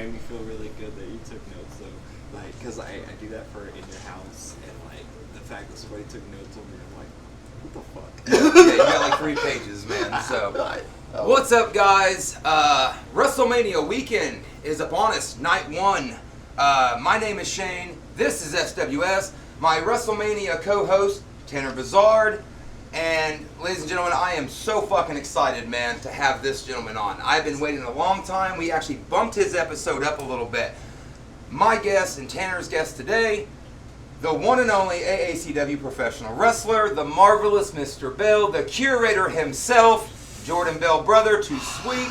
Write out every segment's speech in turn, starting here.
made me feel really good that you took notes though. Like, because I do that for in your house, and like the fact that somebody took notes on me, I'm like, what the fuck? Yeah, you got like 3 pages, man. So, what's up, guys? WrestleMania weekend is upon us, night 1. My name is Shane. This is sWs. My WrestleMania co-host, Tanner Bussard. And, ladies and gentlemen, I am so fucking excited, man, to have this gentleman on. I've been waiting a long time. We actually bumped his episode up a little bit. My guest and Tanner's guest today, the one and only AACW professional wrestler, the marvelous Mr. Bell, the curator himself, Jordan Bell brother, too sweet.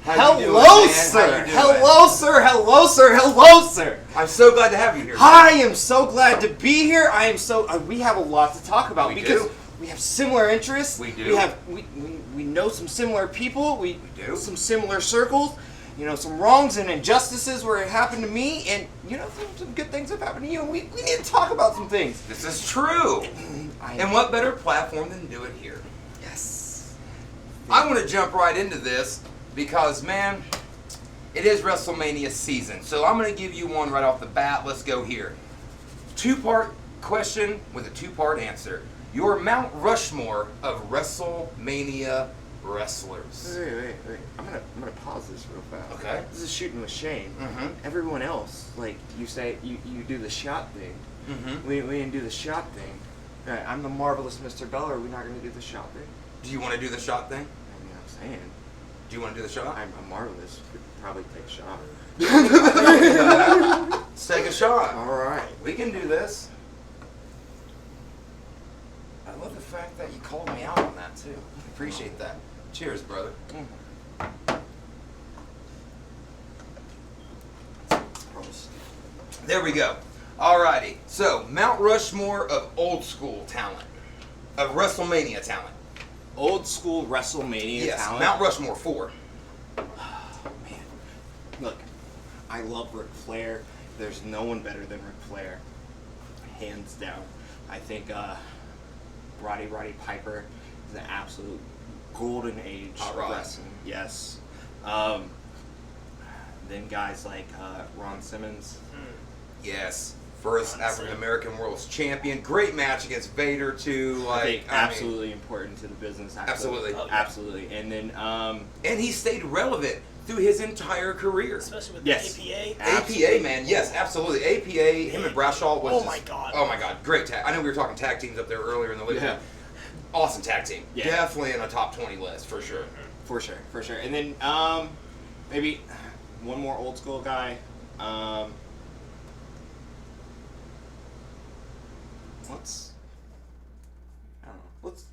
Hello, sir. Hello, sir. Hello, sir. Hello, sir. I'm so glad to have you here. I am so glad to be here. I am so. We have a lot to talk about because we have similar interests. We do. We know some similar people. We do. Some similar circles. You know, some wrongs and injustices where it happened to me, and you know, some good things have happened to you. And we need to talk about some things. This is true. And what better platform than to do it here? Yes. I want to jump right into this. Because, man, it is WrestleMania season. So I'm going to give you one right off the bat. Let's go here. 2-part question with a 2-part answer. Your Mount Rushmore of WrestleMania wrestlers. Wait. I'm gonna pause this real fast. Okay. This is Shooting with Shane. Mm-hmm. Everyone else, like, you say, you do the shot thing. Mm-hmm. We didn't do the shot thing. Right, I'm the marvelous Mr. Bell. Are we not going to do the shot thing? Do you want to do the shot thing? I mean, I'm saying. Do you want to do the shot? I'm marvelous. Could probably take a shot. Let's take a shot. All right. We can do this. I love the fact that you called me out on that, too. Appreciate that. Cheers, brother. There we go. Alrighty. So, Mount Rushmore of old school talent. Of WrestleMania talent. Old school WrestleMania talent. Mount Rushmore 4. Oh, man. Look, I love Ric Flair. There's no one better than Ric Flair. Hands down. I think Roddy Piper is an absolute golden age of wrestling. Yes. Then guys like Ron Simmons. Yes. First African American World Champion. Great match against Vader too. I think absolutely important to the business. Absolutely. Absolutely. And then and he stayed relevant through his entire career. Especially with the APA. APA, man. Yes, absolutely. APA, him and Bradshaw was Oh my god. Great tag. I know we were talking tag teams up there earlier in the week. Yeah. Awesome tag team. Yeah. Definitely in a top 20 list for sure. For sure. And then maybe one more old school guy.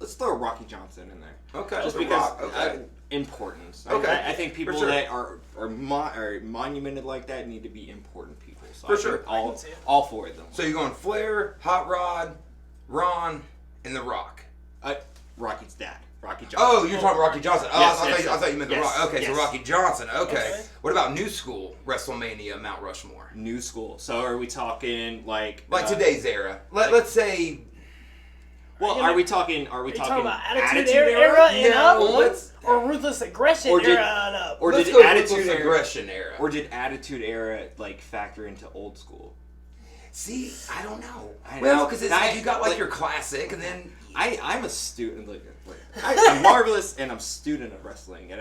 Let's throw Rocky Johnson in there. Okay. Just because importance. Okay. I think people sure. that are monumented like that need to be important people. So For I sure. think all 4 of them. So you're going Flair, Hot Rod, Ron, and The Rock. Rocky's dad. Rocky Johnson. Oh, you're talking Rocky Johnson. Oh, Yes, I thought you meant The Rock. Okay, yes. so Rocky Johnson. Okay. Okay. What about new school WrestleMania Mount Rushmore? New school. So are we talking like today's era? Let's say. Well, are we talking about Attitude Era and up? Or Ruthless Aggression Era and up? Or let's did go Attitude Ruthless Aggression Era? Or did Attitude Era like factor into old school? See, I don't know. I Well, because you got like your classic, and then I'm a student. I'm marvelous, and I'm a student of wrestling, and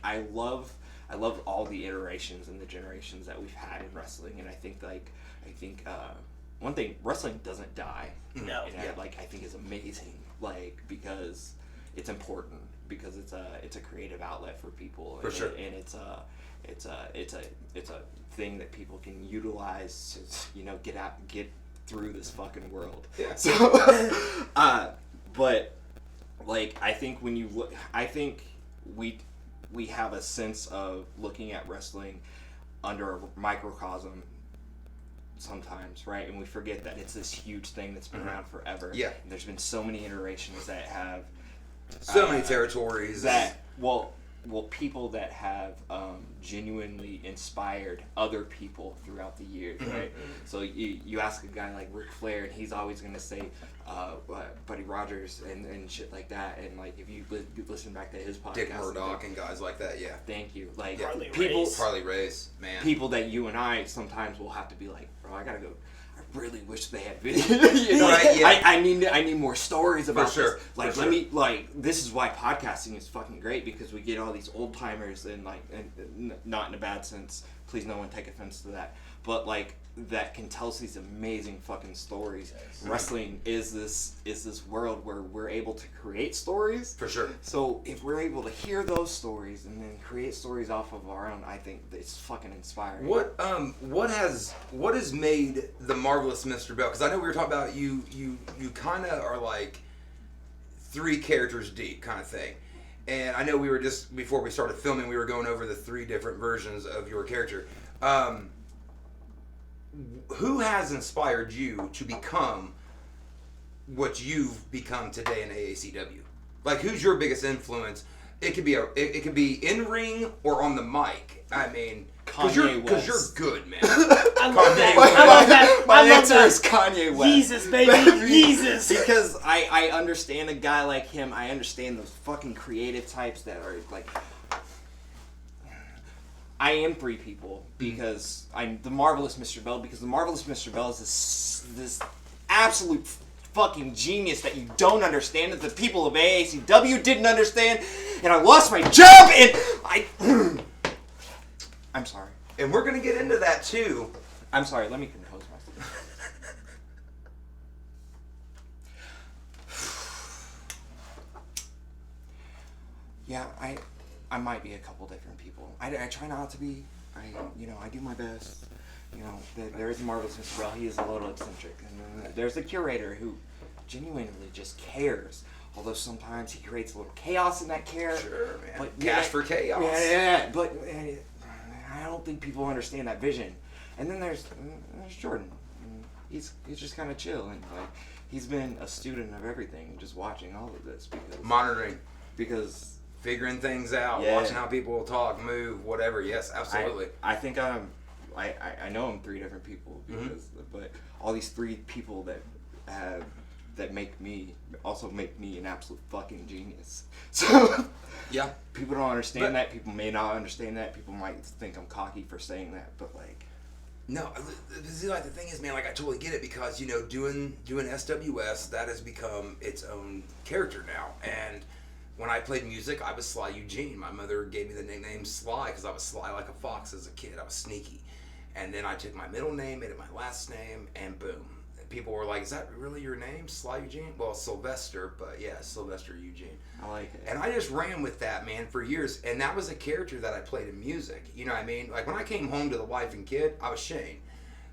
I love all the iterations and the generations that we've had in wrestling, and I think one thing, wrestling doesn't die. No. And I think is amazing, because it's important, because it's a creative outlet for people. For sure. And it's a thing that people can utilize to, get through this fucking world. Yeah. So, but I think when you look, I think we have a sense of looking at wrestling under a microcosm sometimes, right? And we forget that it's this huge thing that's been around forever. Yeah. And there's been so many iterations that have so many territories. people that have genuinely inspired other people throughout the years, right? So you ask a guy like Ric Flair, and he's always gonna say Buddy Rogers and shit like that. And like if you listen back to his podcast, Dick Murdoch and guys like that, yeah. Thank you. Like Harley Race, man. People that you and I sometimes will have to be like, bro, I gotta go. I really wish they had video. You know? Right, yeah. I need more stories about For sure. this. Like For let sure. me like this is why podcasting is fucking great, because we get all these old timers and like and not in a bad sense. Please no one take offense to that. But like that can tell us these amazing fucking stories. Yes. Wrestling is this world where we're able to create stories. For sure. So if we're able to hear those stories and then create stories off of our own, I think it's fucking inspiring. What has made the Marvelous Mr. Bell? Because I know we were talking about you kind of are like 3 characters deep kind of thing. And I know we were just, before we started filming, we were going over the 3 different versions of your character. Who has inspired you to become what you've become today in AACW? Like, who's your biggest influence? It could be in ring or on the mic. I mean, because you're good, man. I love that. My answer is Kanye West. Jesus, baby, Jesus. Because I understand a guy like him. I understand those fucking creative types that are like. I am 3 people because I'm the Marvelous Mr. Bell, because the Marvelous Mr. Bell is this absolute fucking genius that you don't understand, that the people of AACW didn't understand, and I lost my job, and I'm sorry. And we're gonna get into that too. I'm sorry, let me compose myself. Yeah, I might be a couple different people. I try not to be. I do my best. There is a Marvelous Mr. Bell. He is a little eccentric. And then there's the curator who genuinely just cares. Although sometimes he creates a little chaos in that care. Sure, man. But, Cash for chaos. Yeah. But I don't think people understand that vision. And then there's Jordan. He's just kind of chill, and like he's been a student of everything, just watching all of this because figuring things out, watching how people talk, move, whatever. Yes, absolutely. I think I know I'm 3 different people, because but all these 3 people that make me an absolute fucking genius. So yeah, people don't understand that. People may not understand that. People might think I'm cocky for saying that, but like. No, see, like the thing is, man, like I totally get it, because doing SWS, that has become its own character now. And when I played music, I was Sly Eugene. My mother gave me the nickname Sly because I was sly like a fox as a kid. I was sneaky. And then I took my middle name, made it my last name, and boom. People were like, "Is that really your name, Sly Eugene?" Well, Sylvester, but yeah, Sylvester Eugene. I like it. And I just ran with that, man, for years. And that was a character that I played in music. You know what I mean? Like when I came home to the wife and kid, I was Shane.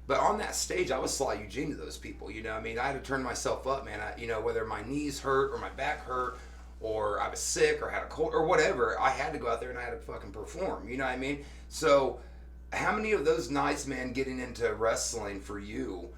But on that stage, I was Sly Eugene to those people. You know what I mean? I had to turn myself up, man. Whether my knees hurt or my back hurt, or I was sick or had a cold or whatever, I had to go out there and I had to fucking perform. You know what I mean? So how many of those nights, man, getting into wrestling for you,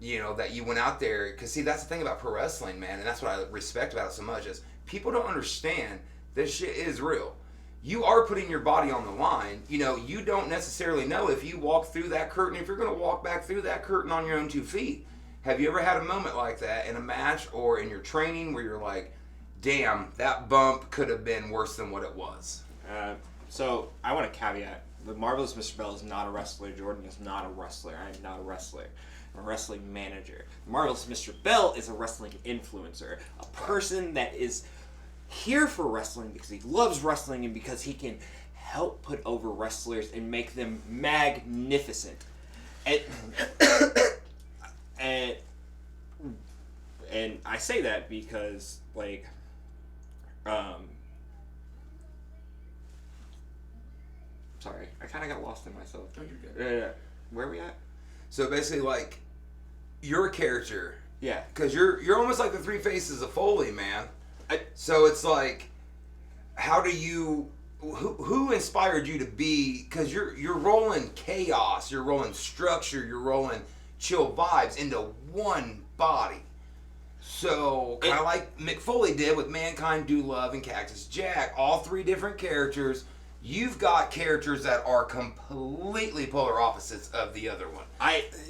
that you went out there, because see, that's the thing about pro wrestling, man, and that's what I respect about it so much, is people don't understand this shit is real. You are putting your body on the line. You don't necessarily know if you walk through that curtain, if you're going to walk back through that curtain on your own 2 feet. Have you ever had a moment like that in a match or in your training where you're like, damn, that bump could have been worse than what it was? So I want to caveat: the Marvelous Mr. Bell is not a wrestler. Jordan is not a wrestler. I am not a wrestler. I'm a wrestling manager. The Marvelous Mr. Bell is a wrestling influencer, a person that is here for wrestling because he loves wrestling and because he can help put over wrestlers and make them magnificent. And I say that because, like, sorry, I kind of got lost in myself. Oh, you're good. Yeah. Where are we at? So basically, like, you're a character. Yeah. Because you're almost like the 3 faces of Foley, man. So it's like, how do you... Who inspired you to be... Because you're rolling chaos, you're rolling structure, you're rolling chill vibes into one body. So, kind of like Mick Foley did with Mankind, Dude Love, and Cactus Jack. All three different characters. You've got characters that are completely polar opposites of the other one.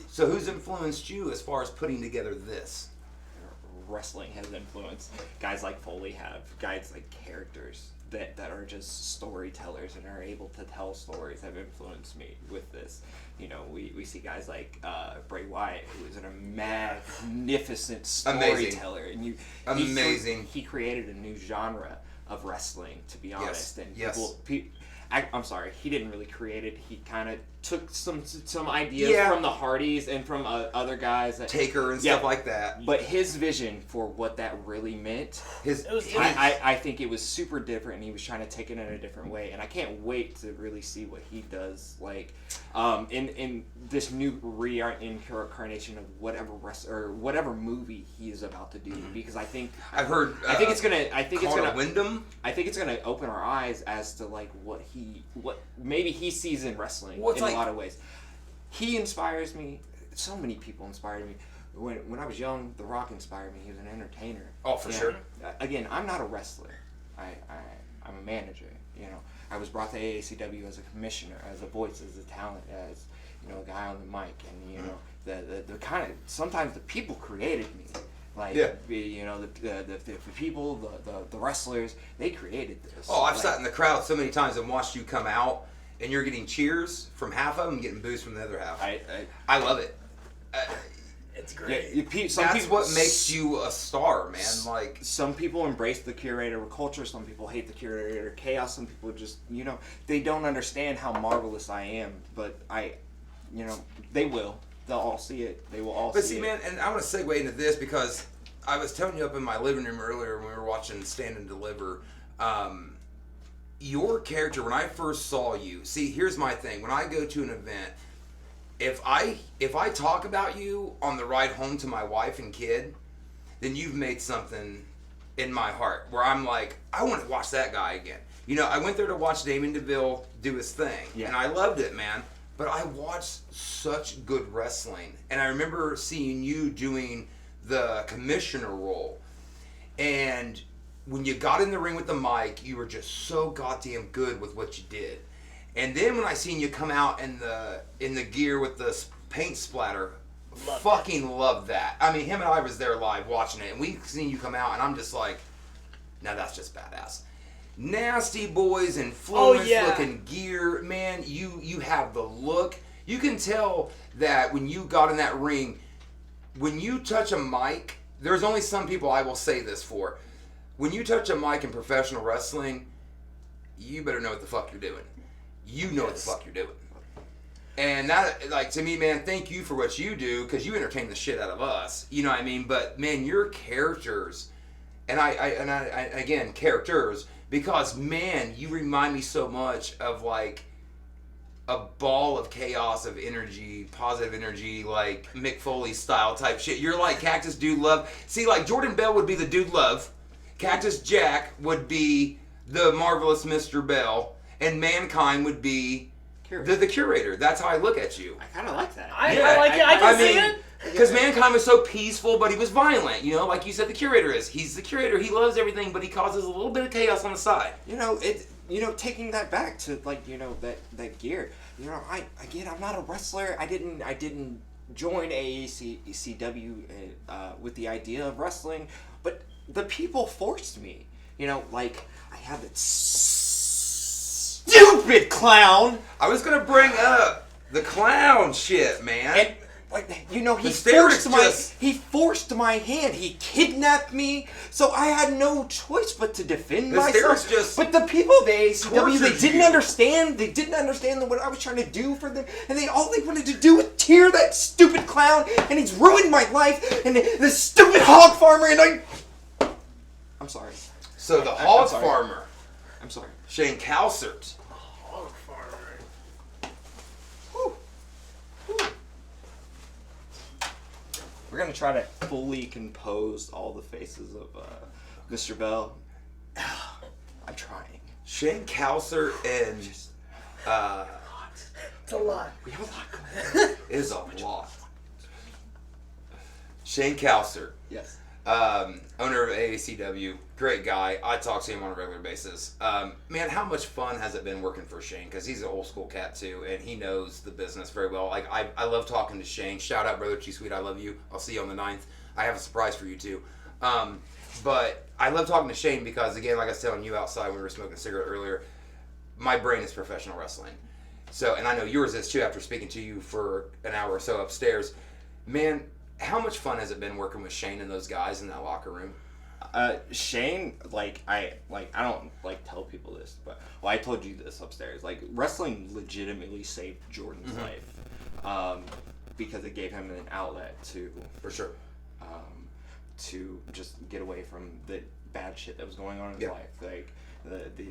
So who's influenced you as far as putting together this? Wrestling has influenced. Guys like Foley have. Guys like characters that are just storytellers and are able to tell stories have influenced me with this. You know, we see guys like Bray Wyatt, who is a magnificent storyteller. Amazing. He created a new genre of wrestling, to be honest. Yes. And I'm sorry, he didn't really create it. He kind of took some ideas from the Hardys and from other guys. Taker and stuff like that. But his vision for what that really meant, I think it was super different, and he was trying to take it in a different way. And I can't wait to really see what he does, like in this new reincarnation of whatever movie he is about to do. Because I think it's gonna open our eyes as to like what maybe he sees in wrestling in a lot of ways. He inspires me. So many people inspired me. When I was young, The Rock inspired me. He was an entertainer. Oh, for sure. Again, I'm not a wrestler. I'm a manager. You know, I was brought to AACW as a commissioner, as a voice, as a talent, as a guy on the mic, and the kind of sometimes the people created me. Like, the people, the wrestlers, they created this. Oh, I've sat in the crowd so many times and watched you come out, and you're getting cheers from half of them and getting boos from the other half. I love it. It's great. That's what makes you a star, man. Like, some people embrace the curator culture, some people hate the curator chaos, some people just, they don't understand how marvelous I am, but they will. They'll all see it. They will all see it. But see, man, and I want to segue into this because I was telling you up in my living room earlier when we were watching Stand and Deliver, your character, when I first saw you, see, here's my thing. When I go to an event, if I talk about you on the ride home to my wife and kid, then you've made something in my heart where I'm like, I want to watch that guy again. I went there to watch Damien DeVille do his thing, and I loved it, man. But I watched such good wrestling. And I remember seeing you doing the commissioner role. And when you got in the ring with the mic, you were just so goddamn good with what you did. And then when I seen you come out in the gear with the paint splatter, loved that. I mean, him and I was there live watching it. And we seen you come out, and I'm just like, now that's just badass. Nasty Boys influence looking gear, man. You have the look. You can tell that when you got in that ring, when you touch a mic, there's only some people I will say this for. When you touch a mic in professional wrestling, you better know what the fuck you're doing. You know what the fuck you're doing. And that, like, to me, man, thank you for what you do, because you entertain the shit out of us. You know what I mean? But man, your characters, and I again, characters. Because, man, you remind me so much of, like, a ball of chaos of energy, positive energy, like Mick Foley style type shit. You're like Cactus Dude Love. See, like, Jordan Bell would be the Dude Love. Cactus Jack would be the marvelous Mr. Bell. And Mankind would be the curator. That's how I look at you. I kind of like that. I like it. I can see it. Because Mankind was so peaceful, but he was violent. Like you said, the curator is. He's the curator. He loves everything, but he causes a little bit of chaos on the side. Taking that back to that gear. I'm not a wrestler. I didn't join AACW with the idea of wrestling, but the people forced me. I had that stupid clown. I was gonna bring up the clown shit, man. And he forced my hand. He kidnapped me, so I had no choice but to defend myself. But the people of the AACW, they didn't understand. They didn't understand what I was trying to do for them, and all they wanted to do was tear that stupid clown, and he's ruined my life, and the stupid hog farmer, and I'm sorry. So the hog farmer. I'm sorry. Shane Calsert. Hog farmer. We're going to try to fully compose all the faces of Mr. Bell. I'm trying. Shane Calsert and... it's a lot. We have a lot going on. It is a lot. Shane Calsert. Yes. owner of AACW, great guy. I talk to him on a regular basis. Man, how much fun has it been working for Shane? Because he's an old school cat too, and he knows the business very well. Like I love talking to Shane. Shout out, brother G Sweet, I love you. I'll see you on the 9th. I have a surprise for you too. But I love talking to Shane because, again, like I was telling you outside when we were smoking a cigarette earlier, my brain is professional wrestling. So, and I know yours is too after speaking to you for an hour or so upstairs. Man, how much fun has it been working with Shane and those guys in that locker room? Shane, I don't tell people this, but I told you this upstairs. Like, wrestling legitimately saved Jordan's life, because it gave him an outlet to, for sure, to just get away from the bad shit that was going on in his life, like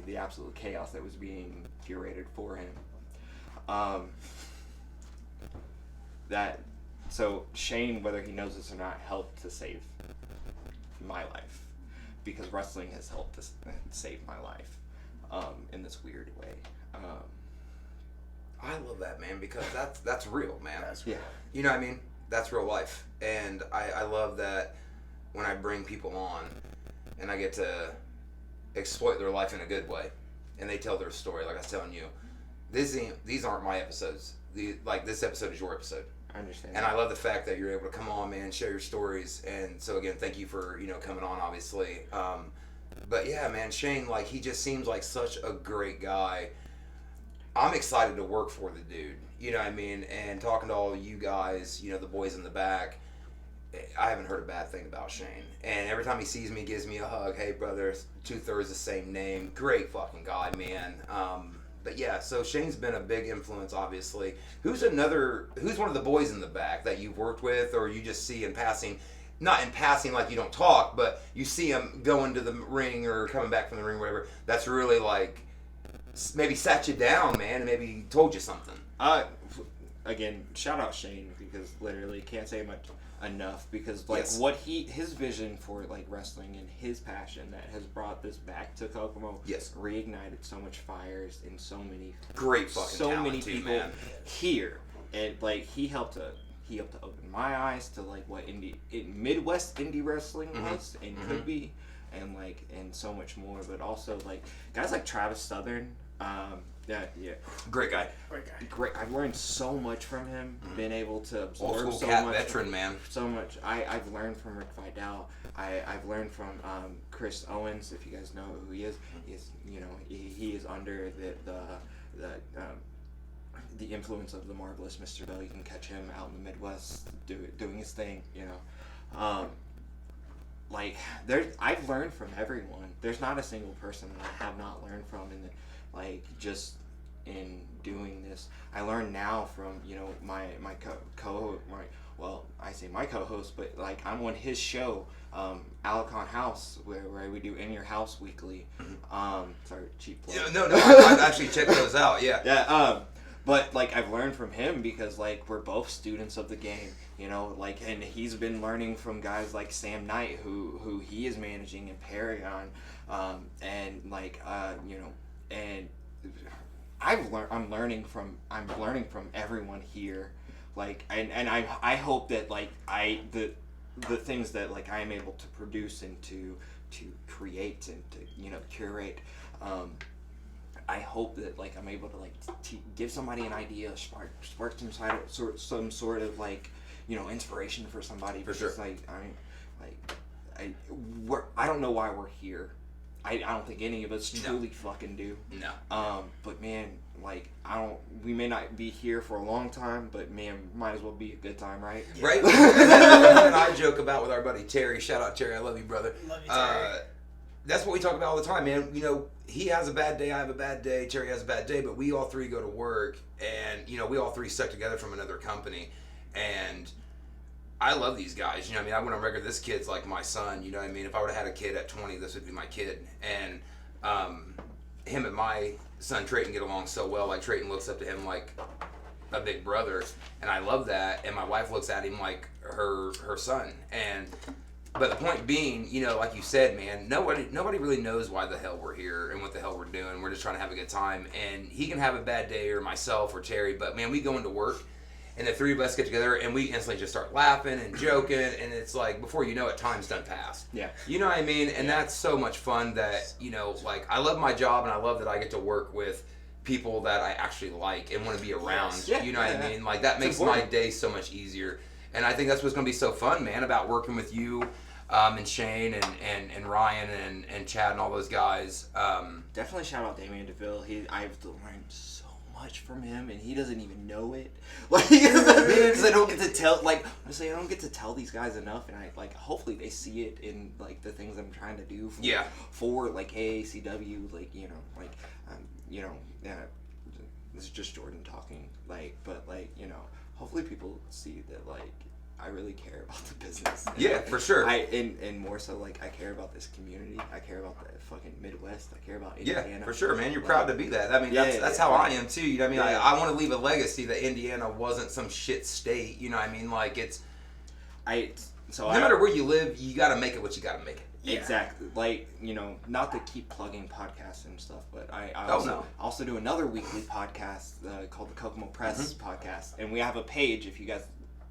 the absolute chaos that was being curated for him. So Shane, whether he knows this or not, helped to save my life, because wrestling has helped to save my life in this weird way. I love that, man, because that's real, man. That's real. You know what I mean? That's real life. And I love that when I bring people on and I get to exploit their life in a good way and they tell their story. Like I was telling you, these aren't my episodes. This episode is your episode. I understand. And I love the fact that you're able to come on, man, share your stories. And so again, thank you for, coming on, obviously. But yeah, man, Shane, he just seems like such a great guy. I'm excited to work for the dude, you know what I mean? And talking to all of you guys, the boys in the back, I haven't heard a bad thing about Shane. And every time he sees me, gives me a hug. Hey, brother, 2/3 the same name. Great fucking guy, man. But yeah, so Shane's been a big influence, obviously. Who's one of the boys in the back that you've worked with, or you just see in passing? Not in passing, like you don't talk, but you see him going to the ring or coming back from the ring, or whatever. That's really maybe sat you down, man, and maybe told you something. Again, shout out Shane, because literally can't say much enough, because Yes. his vision for wrestling and his passion that has brought this back to Kokomo, Yes, reignited so much fires in so many great fucking so talent many too, people man. here, and he helped to open my eyes to what Midwest indie wrestling was and could be, and so much more. But also guys like Travis Southern. Great guy. Great. I've learned so much from him. Been able to absorb Old school so cat much. veteran, man. So much. I've learned from Rick Vidal. I've learned from Chris Owens. If you guys know who he is, he is under the influence of the marvelous Mr. Bell. You can catch him out in the Midwest doing his thing. I've learned from everyone. There's not a single person that I have not learned from just in doing this. I learn now from my I say my co-host, but I'm on his show, Alicon House, where we do In Your House weekly. Sorry, cheap plug. No, I've actually checked those out. Yeah. But I've learned from him because we're both students of the game, and he's been learning from guys like Sam Knight, who he is managing in Paragon, and and I'm learning from everyone here, and I hope that the things that I am able to produce and to create and to curate, I hope that I'm able to give somebody an idea, spark some sort of inspiration for somebody. For sure. I don't know why we're here. I don't think any of us truly fucking do. No. But man, we may not be here for a long time, but man, might as well be a good time, right? Right? And I joke about with our buddy Terry. Shout out Terry, I love you, brother. Love you, Terry. That's what we talk about all the time, man. He has a bad day, I have a bad day, Terry has a bad day, but we all three go to work, and we all three stuck together from another company, and I love these guys. I went on record, this kid's like my son. If I would have had a kid at 20, this would be my kid. And him and my son Trayton get along so well. Trayton looks up to him like a big brother, and I love that. And my wife looks at him like her son. But the point being, like you said, man, nobody really knows why the hell we're here and what the hell we're doing. We're just trying to have a good time. And he can have a bad day, or myself or Terry, but man, we go into work and the three of us get together, and we instantly just start laughing and joking, and it's like, before you know it, time's done past. Yeah. You know what I mean? And that's so much fun that, you know, like, I love my job, and I love that I get to work with people that I actually like and want to be around. Yes. Yeah. You know what I mean? Like, that makes my day so much easier. And I think that's what's going to be so fun, man, about working with you and Shane and Ryan and Chad and all those guys. Definitely shout out Damian DeVille. I've learned so much from him, and he doesn't even know it. Like, because I don't get to tell. Like, honestly, I don't get to tell these guys enough, and hopefully they see it in like the things I'm trying to do. For like AACW, like this is just Jordan talking. Like, but like hopefully people see that like I really care about the business. Yeah, for sure. And more so, like, I care about this community. I care about the fucking Midwest. I care about Indiana. Yeah, for sure, man. You're proud to be that. I mean, that's how I am, too. You know what I mean? Yeah. I want to leave a legacy that Indiana wasn't some shit state. You know what I mean? Like, it's... no matter where you live, you got to make it what you got to make it. Yeah. Exactly. Like, not to keep plugging podcasts and stuff, but I also do another weekly podcast called the Kokomo Press podcast. And we have a page if you guys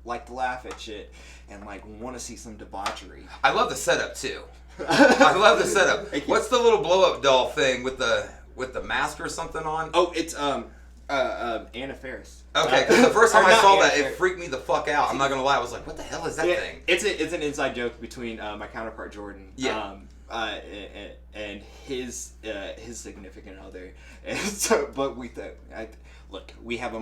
like to laugh at shit and like want to see some debauchery. I love the setup too. I love the setup. What's the little blow up doll thing with the mask or something on? Oh, it's Anna Faris. Okay, because the first time I saw that, it freaked me the fuck out. I'm not gonna lie. I was like, what the hell is that thing? It's an inside joke between my counterpart Jordan. Yeah. And his significant other, and so, but look, we have a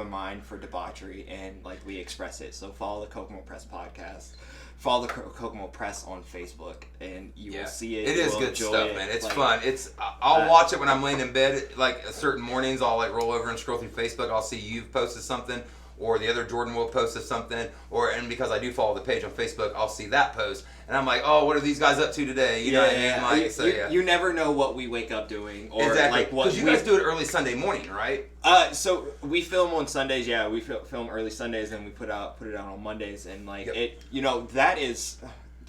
mind for debauchery, and like we express it. So follow the Kokomo Press podcast, follow the Kokomo Press on Facebook, and you will see it. It is good stuff, man. It's fun. I'll watch it when I'm laying in bed. Like certain mornings, I'll like roll over and scroll through Facebook. I'll see you've posted something, or the other Jordan will post something, and because I do follow the page on Facebook, I'll see that post, and I'm like, oh, what are these guys up to today? You know what I mean? Like, you never know what we wake up doing, or exactly. like what. Because you guys do it early Sunday morning, right? So we film on Sundays. Yeah, we film early Sundays, and we put it out on Mondays, and like it. That is.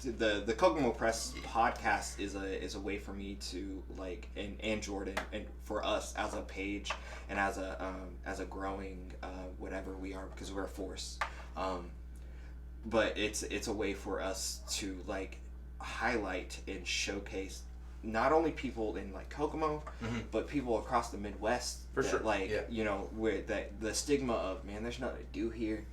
The Kokomo Press podcast is a way for me to like and Jordan and for us as a page and as a growing whatever we are, because we're a force, but it's a way for us to like highlight and showcase not only people in like Kokomo, but people across the Midwest. For sure. Like where the stigma of, man, there's nothing to do here.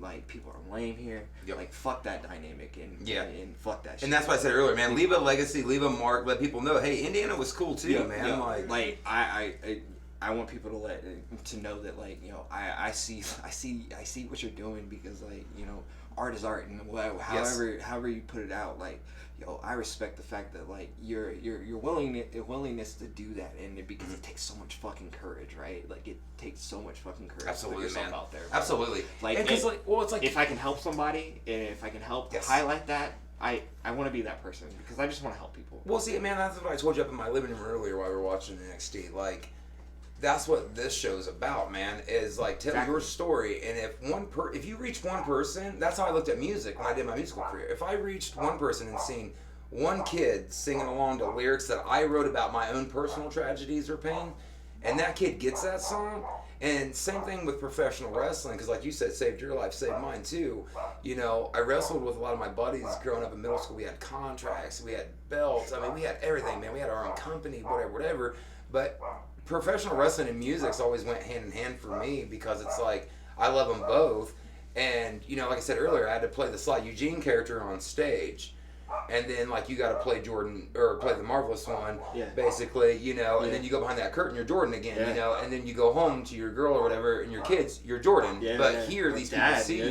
Like people are lame here. Yep. Like fuck that dynamic and fuck that shit. And that's what I said earlier, man. Leave a legacy, leave a mark, let people know, hey, Indiana was cool too, man. Like I want people to know that like I see what you're doing, because like art is art, and however you put it out, like I respect the fact that like your willingness to do that, and because it takes so much fucking courage, right? Like it takes so much fucking courage to put yourself out there. Absolutely. Like, it's like if I can help somebody, and if I can help highlight that, I want to be that person, because I just want to help people. Well, see, man, that's what I told you up in my living room earlier while we were watching NXT. Like, that's what this show's about, man, is like tell your story. And if you reach one person, that's how I looked at music when I did my musical career. If I reached one person and seen one kid singing along to lyrics that I wrote about my own personal tragedies or pain, and that kid gets that song, and same thing with professional wrestling, because like you said, saved your life, saved mine too. I wrestled with a lot of my buddies growing up in middle school. We had contracts, we had belts, I mean, we had everything, man. We had our own company, whatever. But professional wrestling and music's always went hand in hand for me, because it's like I love them both. And like I said earlier, I had to play the Sly Eugene character on stage, and then like you got to play Jordan, or play the Marvelous one, basically, and then you go behind that curtain, you're Jordan again, and then you go home to your girl or whatever and your kids, you're Jordan. But here these people see you.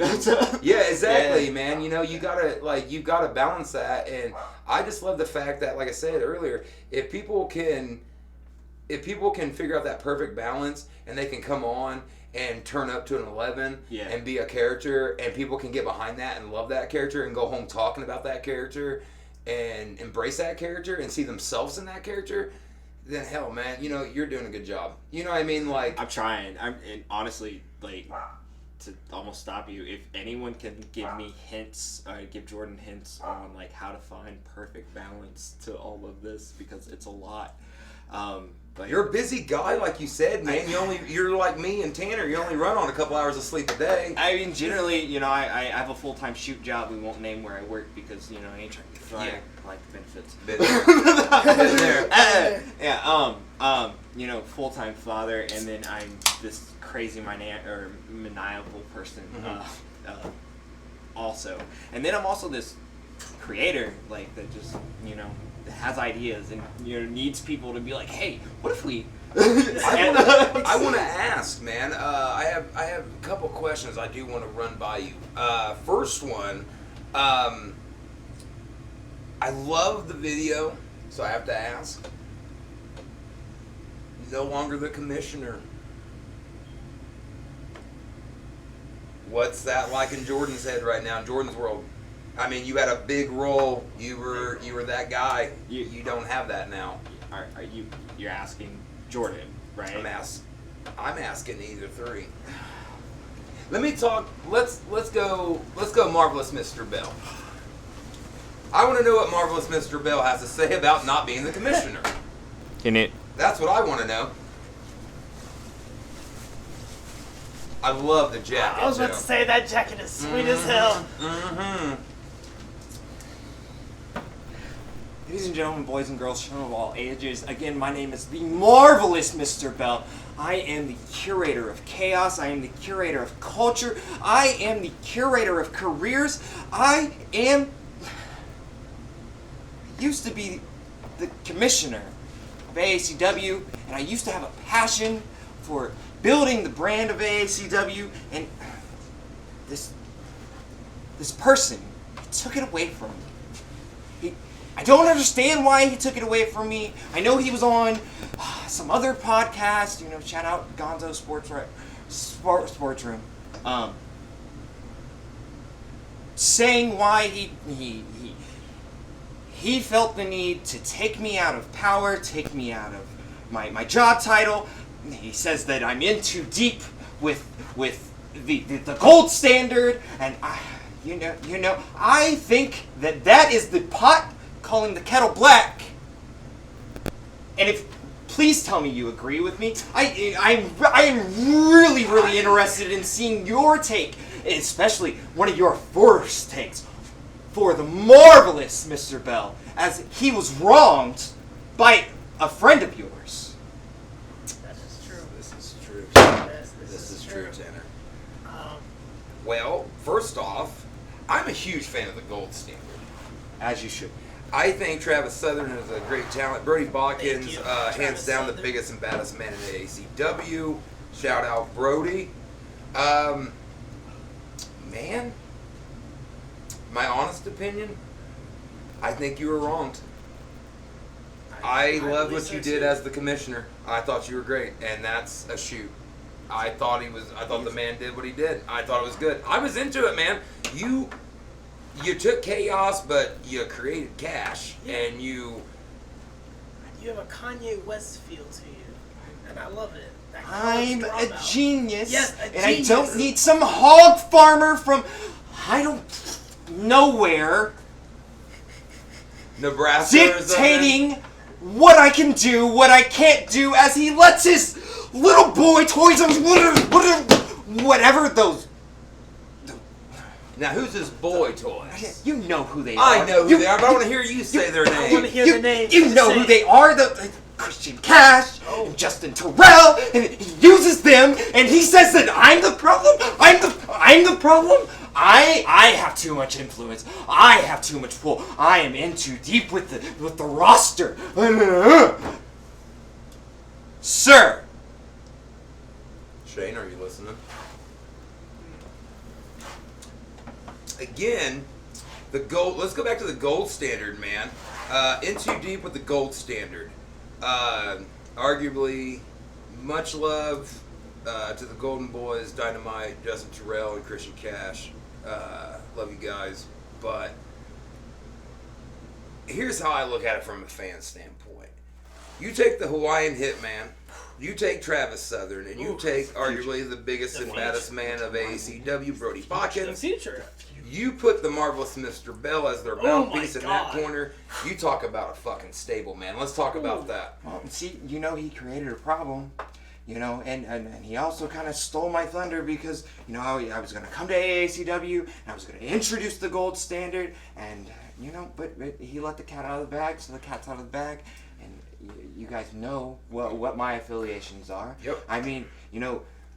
Yeah, exactly, man. You gotta balance that, and I just love the fact that, like I said earlier, if people can figure out that perfect balance, and they can come on and turn up to an 11 and be a character, and people can get behind that and love that character and go home talking about that character and embrace that character and see themselves in that character, then hell, man, you're doing a good job. You know what I mean? Like, I'm trying. And honestly, like, to almost stop you, if anyone can give me hints, give Jordan hints on like how to find perfect balance to all of this, because it's a lot. But You're a busy guy, like you said, man. You're like me and Tanner. You only run on a couple hours of sleep a day. I mean, generally, I have a full-time shoot job. We won't name where I work because, I ain't trying to get fired. Yeah. I like benefits. Been there. Yeah, full-time father, and then I'm this crazy maniacal person also. And then I'm also this creator, like, that just, has ideas and, needs people to be like, hey, what if we... I want to ask, man. I have a couple questions I do want to run by you. First one, I love the video, so I have to ask. No longer the commissioner. What's that like in Jordan's head right now, in Jordan's world? I mean, you had a big role. You were that guy. You don't have that now. You're asking Jordan, right? I'm asking either three. Let me talk. Let's go. Marvelous Mr. Bell. I want to know what Marvelous Mr. Bell has to say about not being the commissioner. That's what I want to know. I love the jacket. I was about to say that jacket is sweet as hell. Mm-hmm. Ladies and gentlemen, boys and girls, children of all ages, again, my name is the marvelous Mr. Bell. I am the curator of chaos. I am the curator of culture. I am the curator of careers. I used to be the commissioner of AACW, and I used to have a passion for building the brand of AACW, and this person took it away from me. I don't understand why he took it away from me. I know he was on some other podcast, shout out Gonzo Sports Room, saying why he felt the need to take me out of power, take me out of my job title. He says that I'm in too deep with the gold standard, and I think that is the pot calling the kettle black. And please tell me you agree with me. I am really interested in seeing your take, especially one of your first takes for the marvelous Mr. Bell, as he was wronged by a friend of yours. That is true. This is true. This is true, Tanner. Well, first off, I'm a huge fan of the gold standard. As you should. I think Travis Southern is a great talent. Brody Bawkins, hands down Southern. the biggest and baddest man in AACW. Shout out Brody. Man, my honest opinion, I think you were wronged. I love what you did as the commissioner. I thought you were great, and that's a shoot. I thought the man did what he did. I thought it was good. I was into it, man. You took chaos, but you created cash, and you have a Kanye West feel to you, and I love it. I'm a genius, yes, and I don't need some hog farmer from nowhere Nebraska dictating what I can do, what I can't do, as he lets his little boy toys and whatever those. Now, who's his boy toys? You know who they are. I know who they are, but I want to hear you say their name. I want to hear the name. You know who they are. The Christian Cash and Justin Terrell, and he uses them, and he says that I'm the problem. I'm the problem. I have too much influence. I have too much pull. I am in too deep with the roster. Sir. Shane, are you listening? Again, the gold. Let's go back to the gold standard, man. In too deep with the gold standard. Arguably, much love to the Golden Boys, Dynamite, Justin Terrell, and Christian Cash. Love you guys, but here's how I look at it from a fan standpoint. You take the Hawaiian Hitman, You take Travis Southern, and you take arguably the biggest The and baddest man of AACW, Brody The Hawkins. future. You put the marvelous Mr. Bell as their mouthpiece in that corner. You talk about a fucking stable, man. Let's talk about that. Well, see, he created a problem. And he also kind of stole my thunder because, I was going to come to AACW and I was going to introduce the gold standard and, but he let the cat out of the bag, so the cat's out of the bag. And you guys know what my affiliations are. Yep. I mean,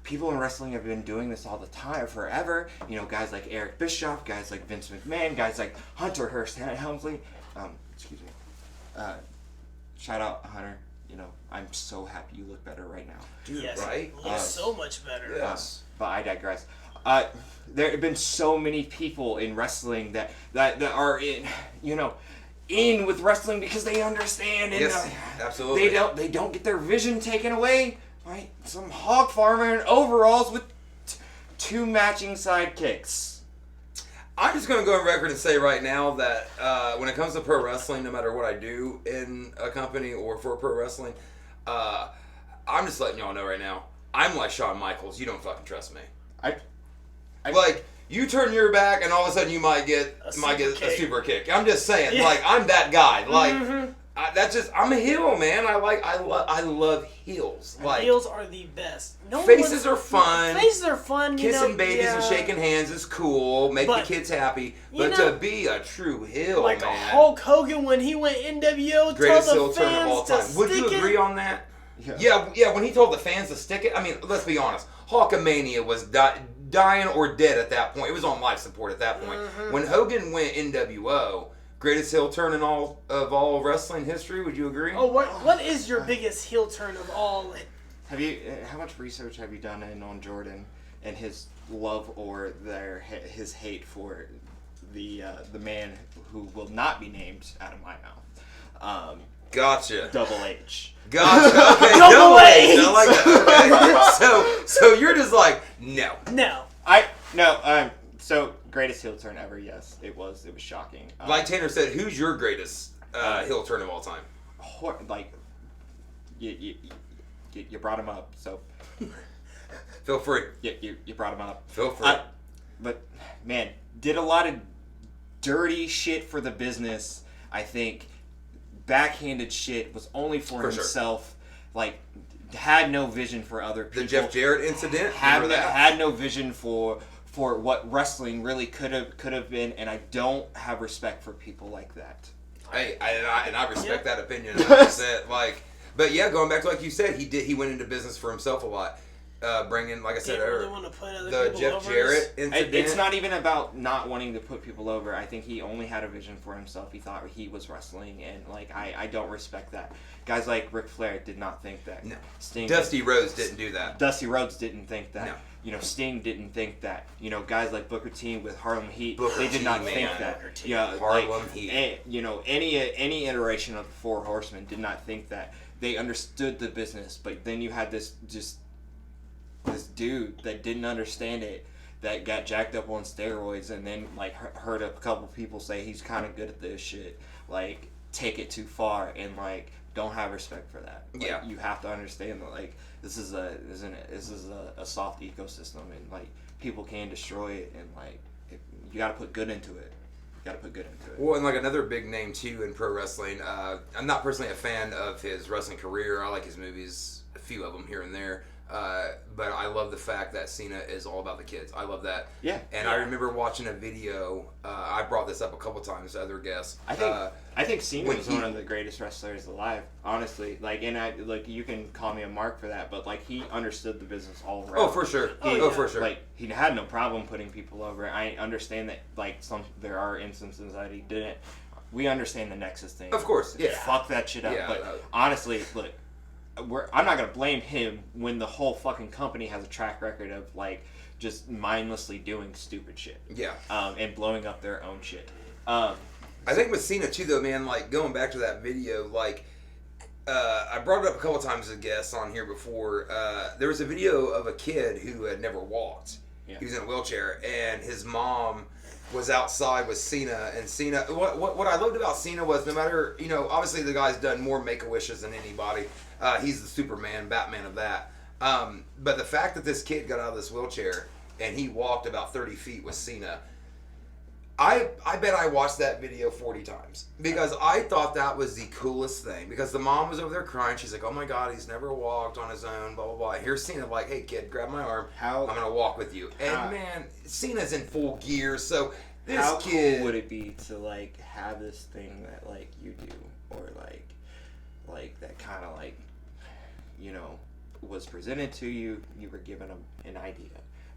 people in wrestling have been doing this all the time, forever. Guys like Eric Bischoff, guys like Vince McMahon, guys like Hunter Hearst Helmsley. Excuse me. Shout out Hunter. I'm so happy you look better right now. Dude, Yes, right? looks so much better. Yes. But I digress. There have been so many people in wrestling that are in with wrestling because they understand. And, Yes, absolutely. They don't get their vision taken away by some hog farmer in overalls with two matching sidekicks. I'm just going to go on record and say right now that when it comes to pro wrestling, no matter what I do in a company or for pro wrestling, I'm just letting y'all know right now, I'm like Shawn Michaels. You don't fucking trust me. Like, you turn your back and all of a sudden you might get a super kick. I'm just saying, like, I'm that guy. Like, I'm a heel, man. I love heels. Like, heels are the best. Faces are fun. Faces are fun. Kissing babies and shaking hands is cool. Make the kids happy. But to be a true heel, like man. Hulk Hogan when he went NWO, Greatest told heel the turn of all fans time. to Would you stick agree it. on that? Yeah. When he told the fans to stick it, I mean, let's be honest. Hulkamania was dying or dead at that point. It was on life support at that point. When Hogan went NWO, greatest heel turn in all of wrestling history. Would you agree? Oh, what is your biggest heel turn of all? How much research have you done on Jordan and his love or his hate for the man who will not be named out of my mouth? Gotcha. Double H. Gotcha. Okay, Double H. H. I like that. Okay. So you're just like, no. So greatest heel turn ever? Yes, it was shocking. Like Tanner said, who's your greatest heel turn of all time? You brought him up, so Feel free. You brought him up. Feel free. But man, did a lot of dirty shit for the business. I think backhanded shit, was only for himself. Sure. Like, had no vision for other people. The Jeff Jarrett incident. Had no vision for what wrestling really could have been, and I don't have respect for people like that. Hey, I respect that opinion 100%. But yeah, going back to like you said, he went into business for himself a lot. Bringing, like I said, the Jeff Jarrett incident. It's not even about not wanting to put people over. I think he only had a vision for himself. He thought he was wrestling, and I don't respect that. Guys like Ric Flair did not think that. No. Dusty Rhodes didn't do that. Dusty Rhodes didn't think that. No. Sting didn't think that. Guys like Booker T with Harlem Heat, they did not think that. Yeah, Harlem Heat. Any iteration of the Four Horsemen did not think that. They understood the business, but then you had this dude that didn't understand it, that got jacked up on steroids, and then heard a couple people say he's kind of good at this shit. Take it too far, and don't have respect for that. You have to understand that this is a soft ecosystem, and people can destroy it, and you got to put good into it. Well, and another big name too in pro wrestling. I'm not personally a fan of his wrestling career. I like his movies, a few of them here and there. But I love the fact that Cena is all about the kids. I love that. Yeah. And I remember watching a video. I brought this up a couple times to other guests. I think Cena was one of the greatest wrestlers alive. Honestly, you can call me a mark for that, but he understood the business all around. Oh, for sure. For sure. He had no problem putting people over. I understand that there are instances that he didn't. We understand the Nexus thing. Of course. Yeah. Fuck that shit up. Yeah, but honestly, look. I'm not gonna blame him when the whole fucking company has a track record of just mindlessly doing stupid shit. Yeah. And blowing up their own shit. I think with Cena too, though, man. Going back to that video, I brought it up a couple times as a guest on here before. There was a video of a kid who had never walked. Yeah. He was in a wheelchair, and his mom was outside with Cena, and Cena. What I loved about Cena was no matter, obviously the guy's done more Make-A-Wishes than anybody. He's the Superman, Batman of that. But the fact that this kid got out of this wheelchair and he walked about 30 feet with Cena, I bet I watched that video 40 times because I thought that was the coolest thing. Because the mom was over there crying. She's like, "Oh my God, he's never walked on his own." Blah blah blah. Here's Cena like, "Hey kid, grab my arm. I'm gonna walk with you." And man, Cena's in full gear. So this how kid, cool would it be to like have this thing that like you do, or like that kind of like, was presented to you. You were given an idea.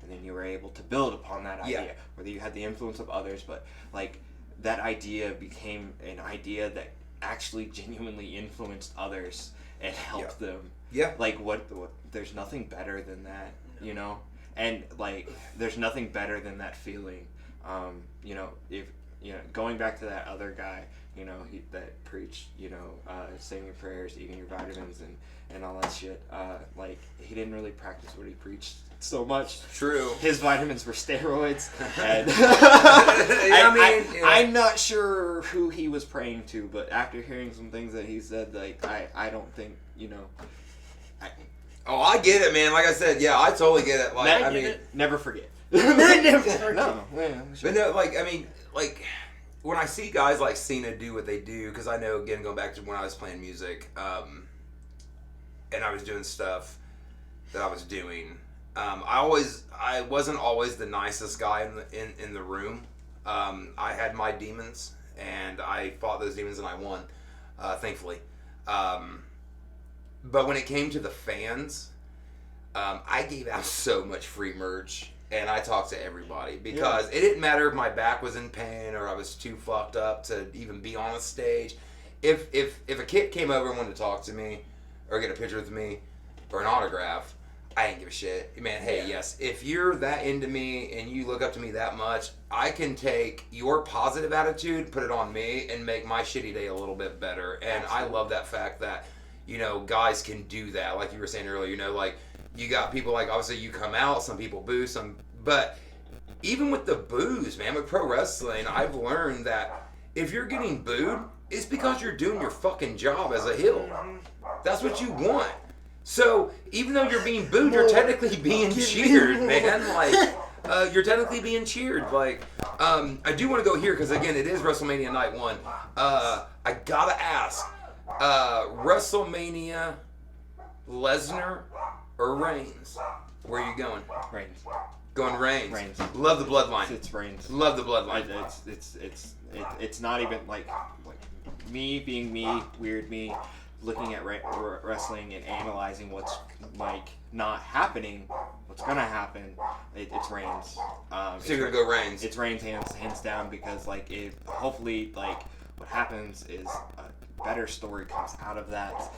And then you were able to build upon that idea, whether you had the influence of others, but like that idea became an idea that actually genuinely influenced others and helped them. Yeah. Like what? There's nothing better than that, and like there's nothing better than that feeling. If going back to that other guy, that preached, saying your prayers, eating your vitamins, and all that shit. Like he didn't really practice what he preached so much. True. His vitamins were steroids. And I I'm not sure who he was praying to, but after hearing some things that he said, like I don't think I get it, man. Like I said, yeah, I totally get it. Like never forget. Never forget. No, yeah, sure. But no, when I see guys like Cena do what they do, because I know, again, going back to when I was playing music, and I was doing stuff that I was doing. I wasn't always the nicest guy in the room. I had my demons, and I fought those demons, and I won, thankfully. But when it came to the fans, I gave out so much free merch, and I talked to everybody because it didn't matter if my back was in pain or I was too fucked up to even be on a stage. If a kid came over and wanted to talk to me or get a picture with me or an autograph, I didn't give a shit. Man, hey, yes, if you're that into me and you look up to me that much, I can take your positive attitude, put it on me, and make my shitty day a little bit better. And I love that fact that, guys can do that. Like you were saying earlier, like you got people like, obviously you come out, some people boo, but even with the boos, man, with pro wrestling, I've learned that if you're getting booed, it's because you're doing your fucking job as a heel. That's what you want. So even though you're being booed, you're technically being cheered, man. Like you're technically being cheered. Like I do want to go here because again, it is WrestleMania Night 1. I gotta ask, WrestleMania, Lesnar or Reigns? Where are you going? Reigns. Going Reigns. Reigns. Love the bloodline. It's Reigns. Love the bloodline. It's not even like me being me, weird me, looking at wrestling and analyzing what's like not happening, what's gonna happen. It's Reigns. So you're gonna go Reigns. It's Reigns hands down because like hopefully like what happens is a better story comes out of that.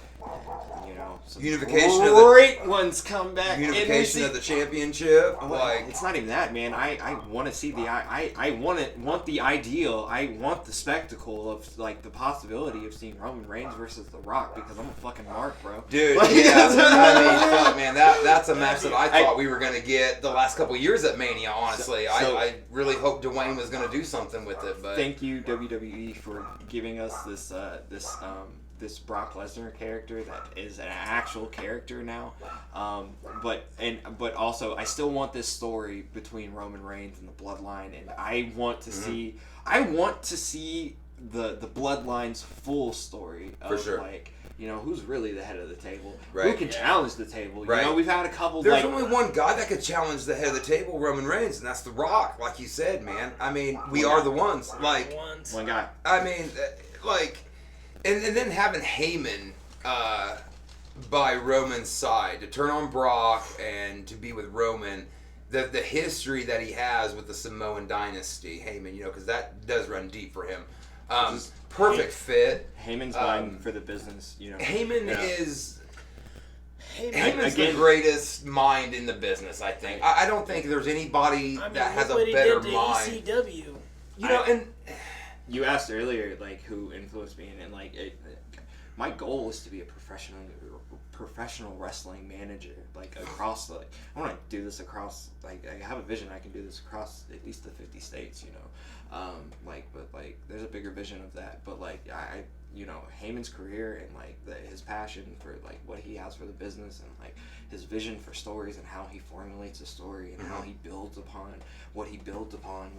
Some Unification great ones come back. Unification of the championship. It's not even that, man. I want to see I want the ideal. I want the spectacle of like the possibility of seeing Roman Reigns versus The Rock because I'm a fucking mark, bro. Dude, yeah. Fuck, man. That's a match that I thought we were gonna get the last couple years at Mania. Honestly, I really hoped Dwayne was gonna do something with it. But thank you WWE for giving us this Brock Lesnar character that is an actual character now, but also I still want this story between Roman Reigns and the Bloodline, and I want to see the Bloodline's full story of for sure. Like who's really the head of the table, right. Who can challenge the table. Right. We've had a couple. There's only one guy that could challenge the head of the table, Roman Reigns, and that's The Rock. Like you said, man. I mean, we are the ones. Like one guy. I mean, like. And then having Heyman by Roman's side to turn on Brock and to be with Roman, the history that he has with the Samoan dynasty, Heyman, because that does run deep for him. Perfect fit. Heyman's going for the business, Heyman is. Heyman's the greatest mind in the business, I think. I don't think there's anybody that has a better mind. AACW. And. You asked earlier, like, who influenced me, and like, my goal is to be a professional wrestling manager, like across the, I want to do this across, like I have a vision I can do this across at least the 50 states, you know, but there's a bigger vision of that, but like I you know, Heyman's career and like his passion for like what he has for the business and like his vision for stories and how he formulates a story and how he builds upon what he builds upon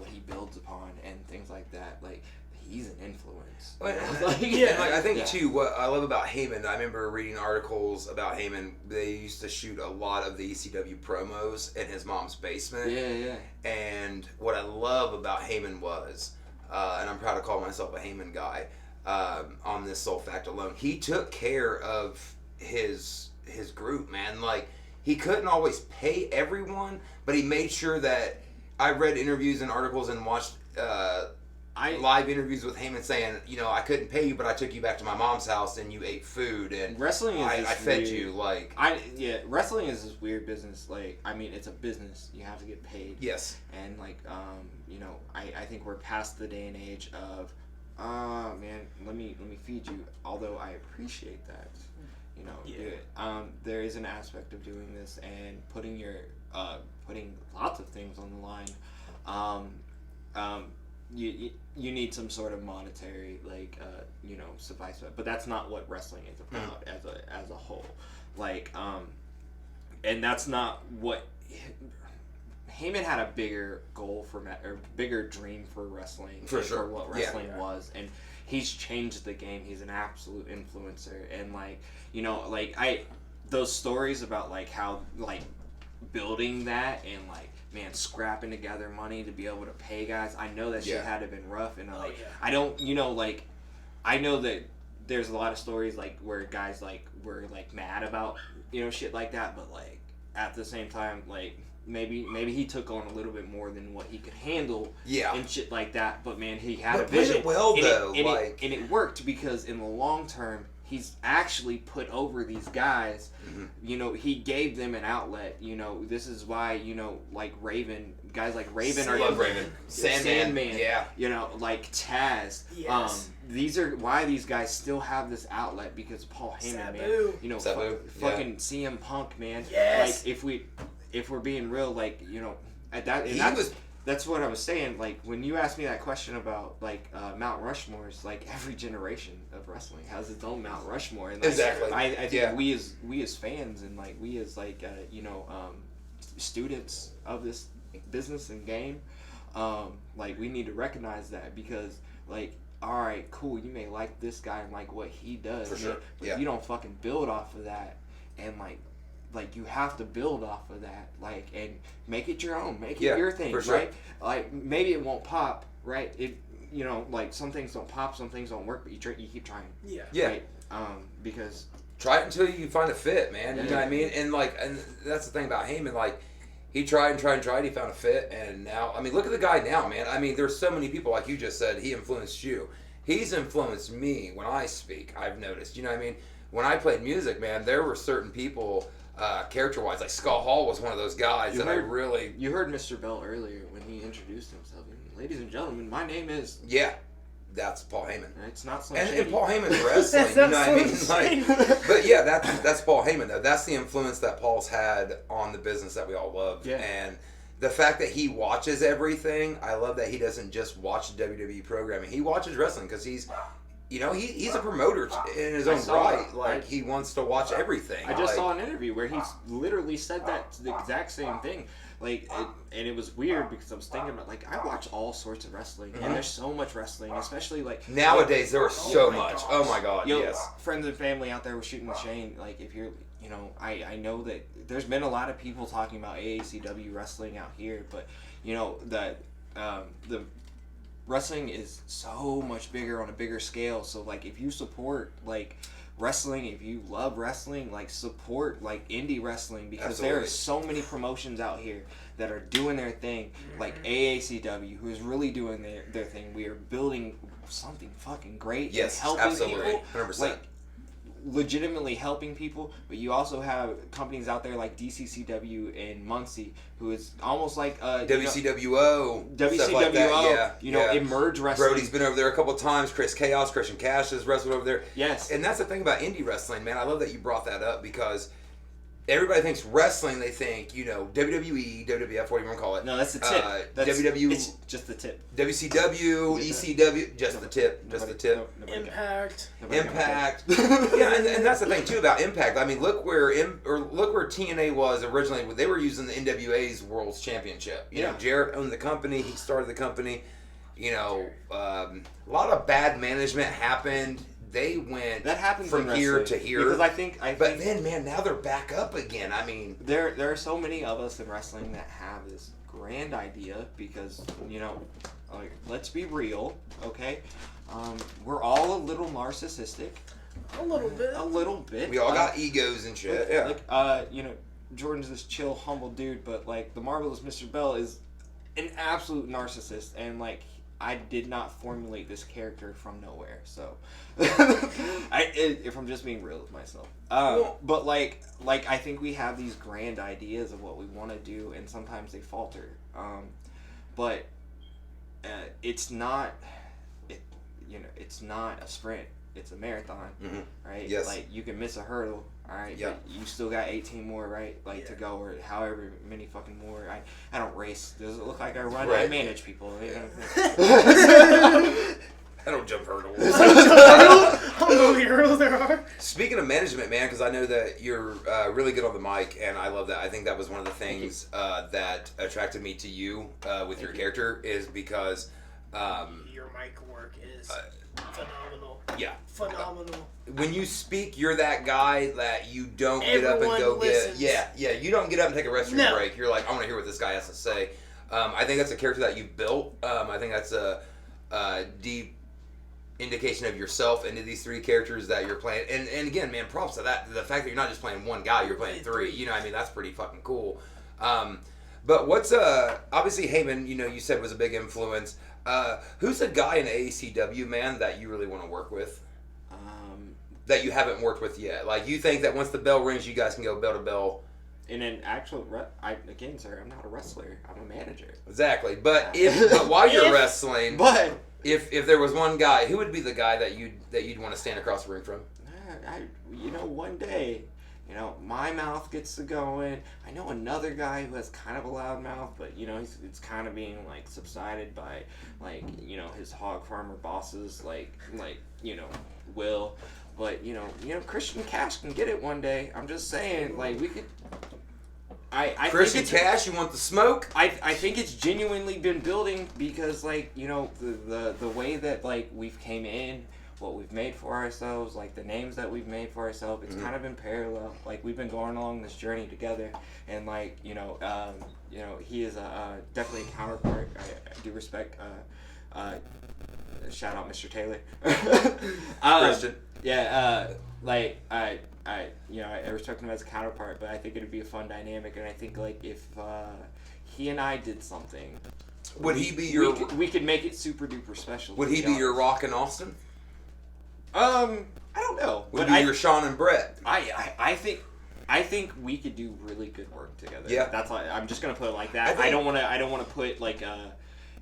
and things like that, like he's an influence. I think too, what I love about Heyman, I remember reading articles about Heyman. They used to shoot a lot of the ECW promos in his mom's basement. Yeah. And what I love about Heyman was, and I'm proud to call myself a Heyman guy, on this sole fact alone, he took care of his group, man. Like, he couldn't always pay everyone, but he made sure that, I read interviews and articles and watched live interviews with Heyman saying, you know, I couldn't pay you, but I took you back to my mom's house and you ate food and wrestling is I fed you. Like, wrestling is this weird business. Like, I mean, it's a business. You have to get paid. Yes. And like, you know, I think we're past the day and age of, man, let me feed you. Although I appreciate that, you know, there is an aspect of doing this and putting lots of things on the line. You need some sort of monetary, like, you know, suffice it, but that's not what wrestling is about as a whole. Like, and that's not what Heyman had a bigger goal or bigger dream for wrestling, for sure, for what wrestling was, and he's changed the game. He's an absolute influencer, and like, you know, like those stories about like how like building that and like, man, scrapping together money to be able to pay guys. I know that shit had to have been rough, and like, I don't, you know, like, I know that there's a lot of stories like where guys like were like mad about, you know, shit like that, but like at the same time, like maybe he took on a little bit more than what he could handle, and shit like that. But man, he had a vision. And it worked because in the long term, he's actually put over these guys. You know, he gave them an outlet. You know, this is why, you know, like guys like Raven are Raven. Sandman. Yeah. You know, like Taz. Yes. These are why these guys still have this outlet, because Paul Heyman, man. You know, fucking CM Punk, man. Yes. Like if we're being real, like, you know, that's what I was saying. Like, when you asked me that question about like Mount Rushmores, like every generation of wrestling has its own Mount Rushmore. And like, exactly. I think we as fans and like we as like you know, students of this business and game, like we need to recognize that, because like, all right, cool, you may like this guy and like what he does, for sure, but you don't fucking build off of that, and like you have to build off of that, like, and make it your own, make it your thing, sure. Right? Like, maybe it won't pop, right? It, you know, like some things don't pop, some things don't work, but you keep trying. Right? Because try it until you find a fit, man. You know what I mean? And like, and that's the thing about Heyman, like, he tried and tried and tried, he found a fit, and now, I mean, look at the guy now, man. I mean, there's so many people, like you just said, he influenced you. He's influenced me when I speak, I've noticed. You know what I mean? When I played music, man, there were certain people, character-wise, like Scott Hall was one of those guys You heard Mr. Bell earlier when he introduced himself. Ladies and gentlemen, my name is... Yeah, that's Paul Heyman. It's not so and Paul Heyman's wrestling, you know what I mean? Like, but yeah, that's Paul Heyman, though. That's the influence that Paul's had on the business that we all love. Yeah. And the fact that he watches everything, I love that he doesn't just watch WWE programming. He watches wrestling because he's... You know, he's a promoter in his own right. Like, he wants to watch everything. I just saw an interview where he literally said the exact same thing. Like, and it was weird because I was thinking about, like, I watch all sorts of wrestling, and there's so much wrestling, especially, like... Nowadays, there was so much. Gosh. Oh, my God, yes. Friends and family out there were shooting with Shane. Like, if you're... You know, I know that there's been a lot of people talking about AACW wrestling out here, but, you know, the wrestling is so much bigger on a bigger scale. So like, if you support like wrestling, if you love wrestling, like support like indie wrestling, because there are so many promotions out here that are doing their thing, like AACW, who is really doing their thing. We are building something fucking great. Yes, and helping absolutely. people. 100%. Like, legitimately helping people, but you also have companies out there like DCCW in Muncie, who is almost like WCWO, WCWO, stuff like that. Emerge Wrestling. Brody's been over there a couple of times. Chris Chaos, Christian Cash has wrestled over there. Yes. And that's the thing about indie wrestling, man. I love that you brought that up because everybody thinks wrestling, they think, WWE, WWF, what do you want to call it? No, that's the tip. It's just the tip. WCW, ECW, just the tip. Just the tip. Impact. Impact. Yeah, and that's the thing, too, about Impact. I mean, look where TNA was originally. They were using the NWA's World's Championship. You know, Jarrett owned the company. He started the company. A lot of bad management happened. They went from here to here. Because I think but then, man, now they're back up again. I mean, there are so many of us in wrestling that have this grand idea because, like, let's be real, okay? We're all a little narcissistic. A little bit. A little bit. We all got egos and shit. Jordan's this chill, humble dude, but, like, the Marvelous Mr. Bell is an absolute narcissist, and, like, I did not formulate this character from nowhere, so if I'm just being real with myself. But like I think we have these grand ideas of what we want to do, and sometimes they falter. But it's not, it's not a sprint. It's a marathon, right? Yes. Like, you can miss a hurdle, all right? Yep. But you still got 18 more, right? To go, or however many fucking more. I don't race. Does it look like I run? Right. I manage people. I don't jump hurdles. I don't know how many hurdles there are. Speaking of management, man, because I know that you're really good on the mic, and I love that. I think that was one of the things that attracted me to you with your character is because... your mic work is phenomenal. Yeah. Phenomenal. When you speak, you're that guy that you don't get up and go listens. get... Yeah, you don't get up and take a restroom break. You're like, I want to hear what this guy has to say. I think that's a character that you built. I think that's a deep indication of yourself into these three characters that you're playing. And again, man, props to that. The fact that you're not just playing one guy, you're playing three. That's pretty fucking cool. But what's obviously Heyman, you said was a big influence. Who's a guy in AACW, man, that you really want to work with? That you haven't worked with yet? Like, you think that once the bell rings, you guys can go bell to bell? In an actual, again, sir, I'm not a wrestler. I'm a manager. Exactly. But while you're wrestling, if there was one guy, who would be the guy that you'd want to stand across the ring from? One day, my mouth gets to going. I know another guy who has kind of a loud mouth, but it's kind of being like subsided by his hog farmer bosses, Will. But Christian Cash can get it one day. I'm just saying, we could. I Christian think Cash, you want the smoke? I think it's genuinely been building because the way that we've came in, what we've made for ourselves, the names that we've made for ourselves, it's kind of been parallel. We've been going along this journey together, and he is definitely a counterpart. I do respect. Shout out Mr. Taylor. Christian. Yeah, I respect him as a counterpart, but I think it'd be a fun dynamic, and I think if he and I did something, would he be your? We could make it super duper special. Would he be your Rock and Austin? I don't know. Would he be your Sean and Brett? I think we could do really good work together. Yeah, that's why I'm just gonna put it like that. I don't want to put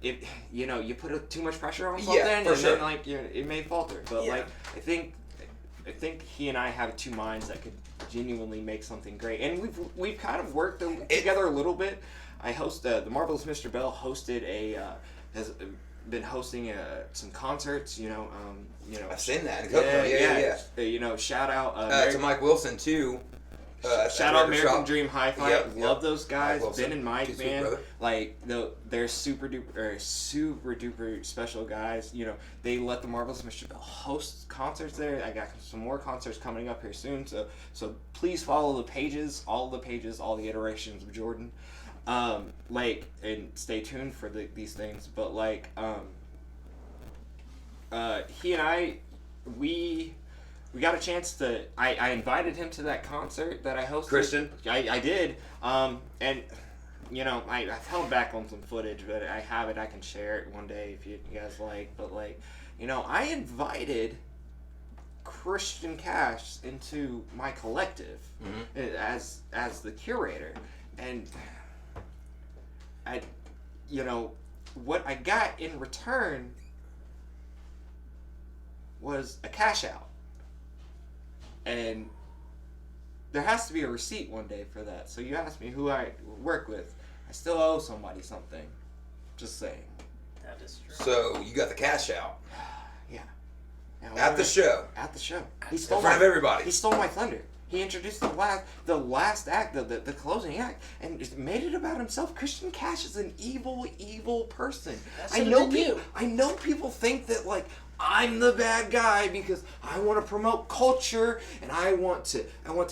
if you put too much pressure on something, and sure. then it may falter. But I think he and I have two minds that could genuinely make something great, and we've kind of worked together a little bit. I host the Marvelous Mr. Bell hosted has been hosting some concerts. I've seen that. Yeah. Shout out to Mike Wilson too. Shout out American Dream Hi-Fi. Yep. Love those guys. Wilson, Ben and Mike, man. brother. They're super duper special guys. They let the Marvelous Mr. Bell host concerts there. I got some more concerts coming up here soon. So please follow the pages, all the iterations of Jordan. And stay tuned for these things. But he and I, we got a chance to. I invited him to that concert that I hosted. Christian? I did. And I've held back on some footage, but I have it. I can share it one day if you guys like. But I invited Christian Cash into my collective as the curator, and what I got in return was a cash out, and there has to be a receipt one day for that. So you asked me who I work with. I still owe somebody something. Just saying. That is true. So you got the cash out. Yeah. At the show. At the show. In front of everybody. He stole my thunder. He introduced the last act, the closing act, and just made it about himself. Christian Cash is an evil, evil person. I know people think that like I'm the bad guy because I want to promote culture and I want to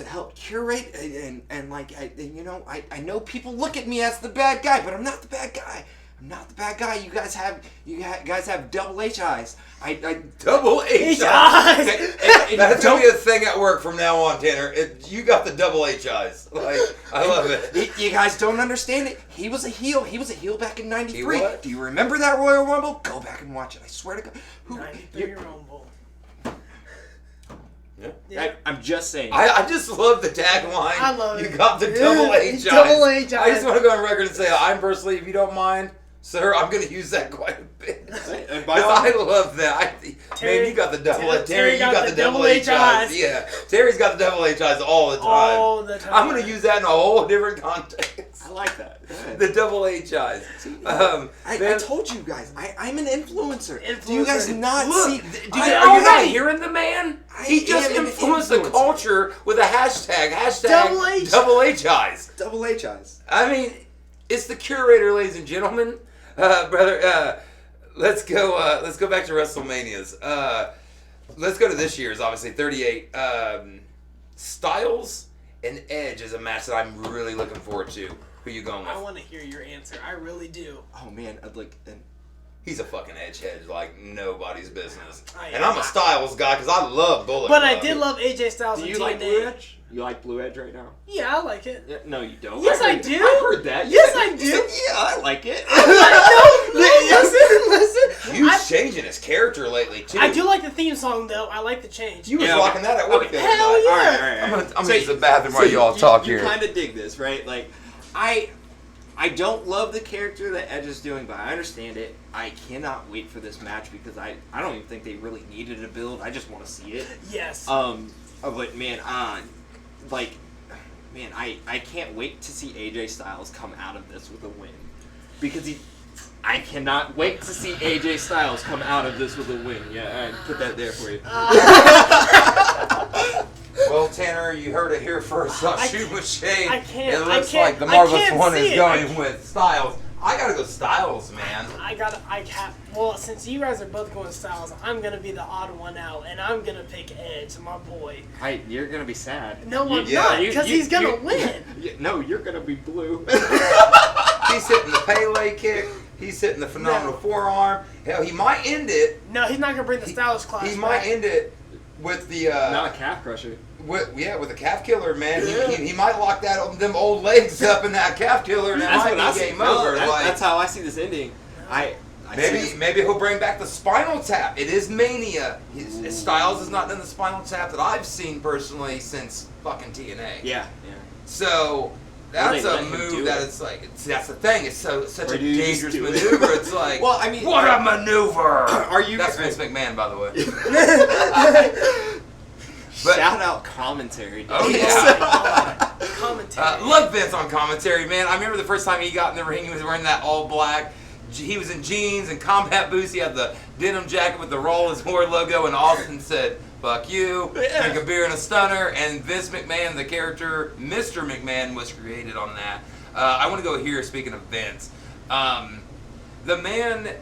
help curate and I know people look at me as the bad guy, but I'm not the bad guy. I'm not the bad guy. You guys have double H eyes. Double H eyes. That's gonna be a thing at work from now on, Tanner. You got the double H eyes. Like, I love it. You guys don't understand it. He was a heel. He was a heel back in '93. Do you remember that Royal Rumble? Go back and watch it. I swear to God. 93 Rumble. Yeah. I'm just saying. I just love the tagline. I love it. You got the double H eyes. Double H eyes. I just want to go on record and say I'm personally, if you don't mind, sir, I'm going to use that quite a bit. I love that. Man, you got the double H. Terry, you got the double H eyes. Yeah. Terry's got the double H eyes all the time. All the time. I'm going to use that in a whole different context. I like that. Yeah. The double H eyes. I told you guys, I'm an influencer. Do you guys not see? Are you not hearing the man? He just influenced the culture with a hashtag double H eyes. Double H eyes. I mean, it's the curator, ladies and gentlemen. Brother, let's go back to WrestleManias. Let's go to this year's, obviously, 38. Styles and Edge is a match that I'm really looking forward to. Who you going with? I want to hear your answer. I really do. Oh, man. He's a fucking edgehead like nobody's business. And I'm a Styles guy because I love Bullet But Club. I did love AJ Styles. Do you like Blue Edge? You like Blue Edge right now? Yeah, I like it. Yeah, no, you don't. Yes, I do. I heard that. I do. Yeah, I like it. Listen. He's changing his character lately, too. I do like the theme song, though. I like the change. You was rocking that at work. Hell yeah. All right. I'm going to use the bathroom while you all talk here. You kind of dig this, right? Like, I don't love the character that Edge is doing, but I understand it. I cannot wait for this match because I don't even think they really needed a build. I just want to see it. Yes. But man, I can't wait to see AJ Styles come out of this with a win. Because I cannot wait to see AJ Styles come out of this with a win. Yeah, I put that there for you. Well, Tanner, you heard it here first on Shoot with Shane. It looks like like the marvelous one is going with Styles. I gotta go Styles, man. Well, since you guys are both going Styles, I'm gonna be the odd one out, and I'm gonna pick Edge, my boy. You're gonna be sad. No, I'm not, because he's gonna win. No, you're gonna be blue. He's hitting the Pele kick. He's hitting the phenomenal forearm. Hell, he might end it. No, he's not gonna bring the Styles class. He might end it with the not a calf crusher. With a calf killer, man. Yeah. He might lock them old legs up in that calf killer, and it might be game over. That's how I see this ending. Maybe he'll bring back the spinal tap. It is Mania. His Styles has not done the spinal tap that I've seen personally since fucking TNA. Yeah. So that's a move that it's like that's the thing. It's such a dangerous maneuver. It's like, well, I mean, what a maneuver! That's Vince McMahon, by the way. But, shout out commentary. Dude. Oh yeah, commentary. Love Vince on commentary, man. I remember the first time he got in the ring, he was wearing that all black. He was in jeans and combat boots. He had the denim jacket with the Roll His Ward logo, and Austin said, "Fuck you." Drink a beer and a stunner. And Vince McMahon, the character Mr. McMahon, was created on that. I want to go here. Speaking of Vince, the man.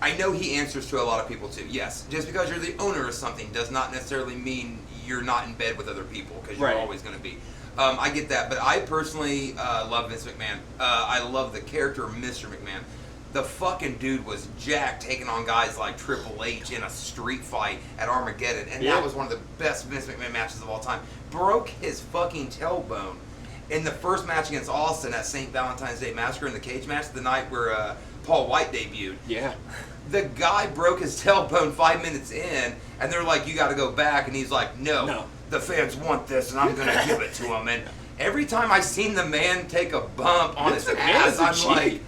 I know he answers to a lot of people too. Yes, just because you're the owner of something does not necessarily mean you're not in bed with other people, because you're always going to be. I get that, but I personally love Vince McMahon. I love the character Mr. McMahon. The fucking dude was jacked, taking on guys like Triple H in a street fight at Armageddon, and that was one of the best Vince McMahon matches of all time. Broke his fucking tailbone, in the first match against Austin at St. Valentine's Day Massacre in the cage match, the night where Paul White debuted. Yeah. The guy broke his tailbone 5 minutes in, and they're like, you got to go back. And he's like, no, the fans want this, and I'm going to give it to them. And every time I seen the man take a bump on his ass, I'm like,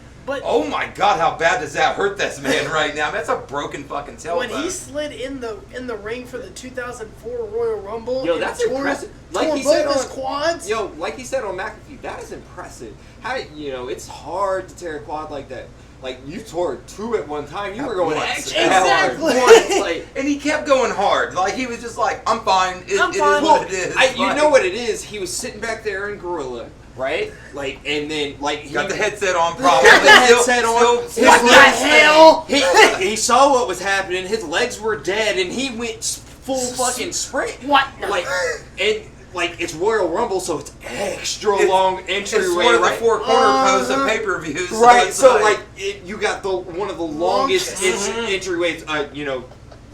oh my God, how bad does that hurt this man right now? That's a broken fucking tailbone. When he slid in the ring for the 2004 Royal Rumble, yo, that's impressive. Like he said on quads. Yo, like he said on McAfee, that is impressive. How it's hard to tear a quad like that. Like, you tore 2 at one time. You were going exactly. Like, and he kept going hard. Like, he was just like, I'm fine. It is what it is. You know what it is? He was sitting back there in Gorilla, right? Like, and then, like... He got the headset on, probably. Got the headset on. What the hell? He saw what was happening. His legs were dead, and he went full fucking sprint. What? Like, and... Like, it's Royal Rumble, so it's extra long entryway, It's one of the right? 4 corner posts of pay-per-views. Right, so you got one of the longest entryways,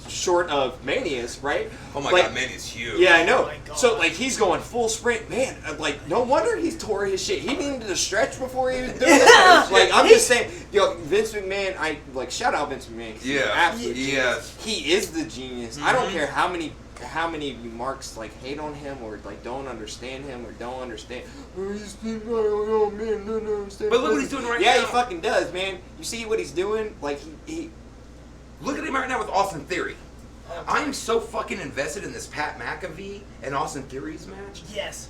short of Mania's, right? Oh my God, Mania's huge. Yeah, I know. Oh So, like, he's going full sprint. Man, like, no wonder he tore his shit. He needed to stretch before he was doing this. Like, I'm just saying, Vince McMahon, shout out Vince McMahon. Yeah. Absolute genius. Yes. He is the genius. I don't care how many of you marks hate on him or don't understand him or don't understand. Oh man, don't understand. But look what he's doing right now. Yeah, he fucking does, man. You see what he's doing? Like he look at him right now with Austin Theory. I am so fucking invested in this Pat McAfee and Austin Theory's match. Yes.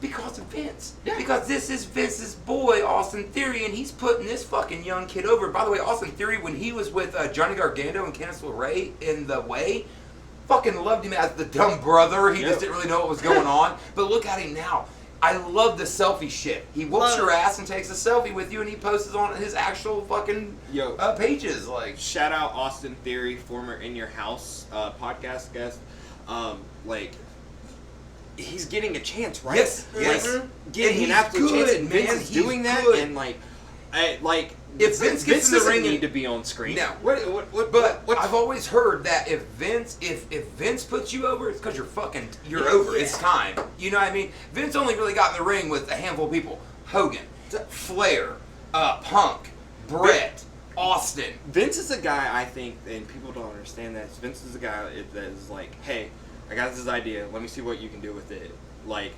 Because of Vince. Yeah. Because this is Vince's boy, Austin Theory, and he's putting this fucking young kid over. By the way, Austin Theory, when he was with Johnny Gargano and Candice LeRae in The Way, fucking loved him as the dumb brother. He just didn't really know what was going on. But look at him now. I love the selfie shit. He whoops your ass and takes a selfie with you, and he posts it on his actual fucking pages. Like, shout out Austin Theory, former In Your House podcast guest. He's getting a chance, right? Yes. Getting an absolute chance. And Vince is doing that, and if Vince gets in the ring, need to be on screen. Now, I've always heard that if Vince puts you over, it's because you're over. Yeah. It's time. You know what I mean? Vince only really got in the ring with a handful of people: Hogan, Flair, Punk, Brett, Austin. Vince is a guy, I think, and people don't understand that. Vince is a guy that is like, hey, I got this idea. Let me see what you can do with it. Like,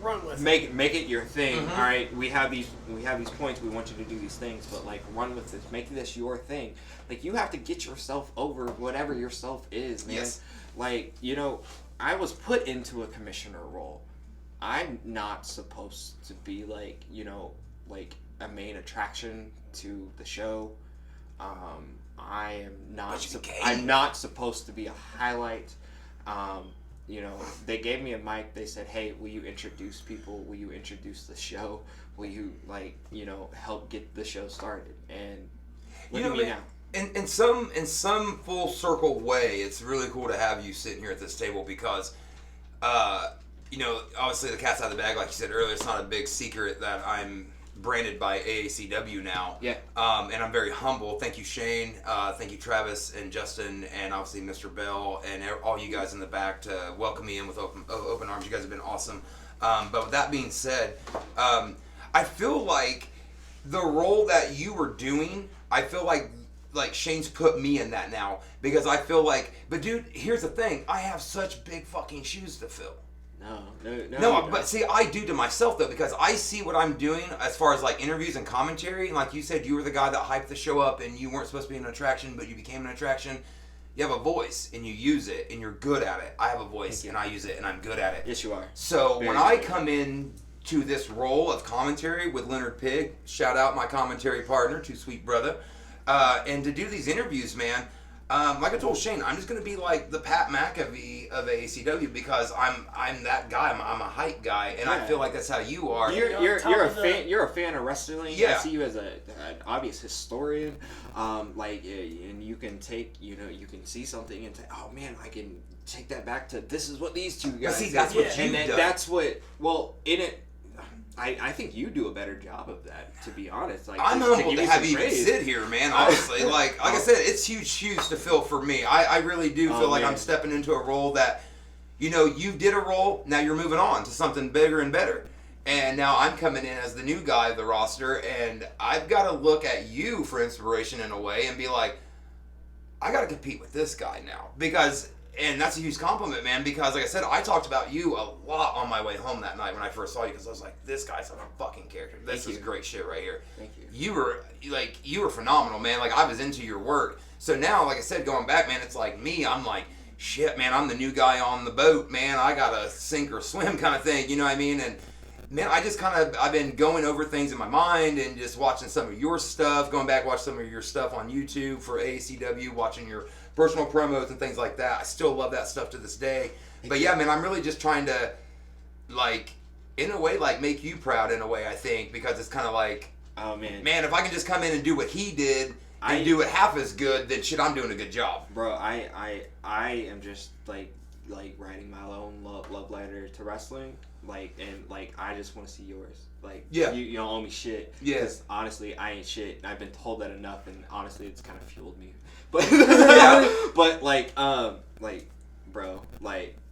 run with it. Make it your thing. Mm-hmm. All right, we have these points. We want you to do these things, but run with this. Make this your thing. You have to get yourself over whatever yourself is, man. Yes. I was put into a commissioner role. I'm not supposed to be a main attraction to the show. I am not. I'm not supposed to be a highlight. They gave me a mic. They said, "Hey, will you introduce people? Will you introduce the show? Will you help get the show started?" And look at me now. In some full circle way, it's really cool to have you sitting here at this table because, obviously the cat's out of the bag, like you said earlier. It's not a big secret that I'm branded by AACW now. Yeah. And I'm very humble. Thank you, Shane. Thank you, Travis and Justin, and obviously Mr. Bell, and all you guys in the back to welcome me in with open arms. You guys have been awesome. But with that being said, I feel like the role that you were doing, I feel like Shane's put me in that now because I feel but dude, here's the thing. I have such big fucking shoes to fill. No, but see, I do to myself though because I see what I'm doing as far as interviews and commentary. And like you said, you were the guy that hyped the show up, and you weren't supposed to be an attraction, but you became an attraction. You have a voice, and you use it, and you're good at it. I have a voice, and I use it, and I'm good at it. Yes, you are. So when I come in to this role of commentary with Leonard Pigg, shout out my commentary partner, Too Sweet Brother, and to do these interviews, man. Like I told Shane, I'm just gonna be like the Pat McAfee of AACW because I'm that guy. I'm a hype guy, and I feel like that's how you are. You're a fan. You're a fan of wrestling. Yeah. I see you as an obvious historian. And you can take you can see something and say, oh man, I can take that back to this is what these two guys. See, that's what you've done. That's what. Well, in it. I think you do a better job of that, to be honest. I'm humbled to have you even sit here, man, honestly. like I said, it's huge shoes to fill for me. I really do feel like I'm stepping into a role that, you did a role, now you're moving on to something bigger and better. And now I'm coming in as the new guy of the roster, and I've got to look at you for inspiration in a way and be like, I got to compete with this guy now. And that's a huge compliment, man, because like I said, I talked about you a lot on my way home that night when I first saw you, because I was like, this guy's a fucking character. This is great shit right here. Thank you. You were phenomenal, man. Like, I was into your work. So now, like I said, going back, man, it's like me, I'm like, shit, man, I'm the new guy on the boat, man. I got to sink or swim kind of thing, you know what I mean? And man, I've been going over things in my mind and just watching some of your stuff, going back, watch some of your stuff on YouTube for AACW, watching your personal promos and things like that. I still love that stuff to this day. But yeah, man, I'm really just trying to, like, in a way, like, make you proud in a way, I think, because it's kind of like, oh man, if I can just come in and do what he did and do it half as good, then shit, I'm doing a good job. Bro, I am just like writing my own love letter to wrestling. I just want to see yours. Like, yeah, you don't owe me shit. Yeah. Because honestly, I ain't shit. I've been told that enough, and honestly, it's kind of fueled me. But yeah. Bro,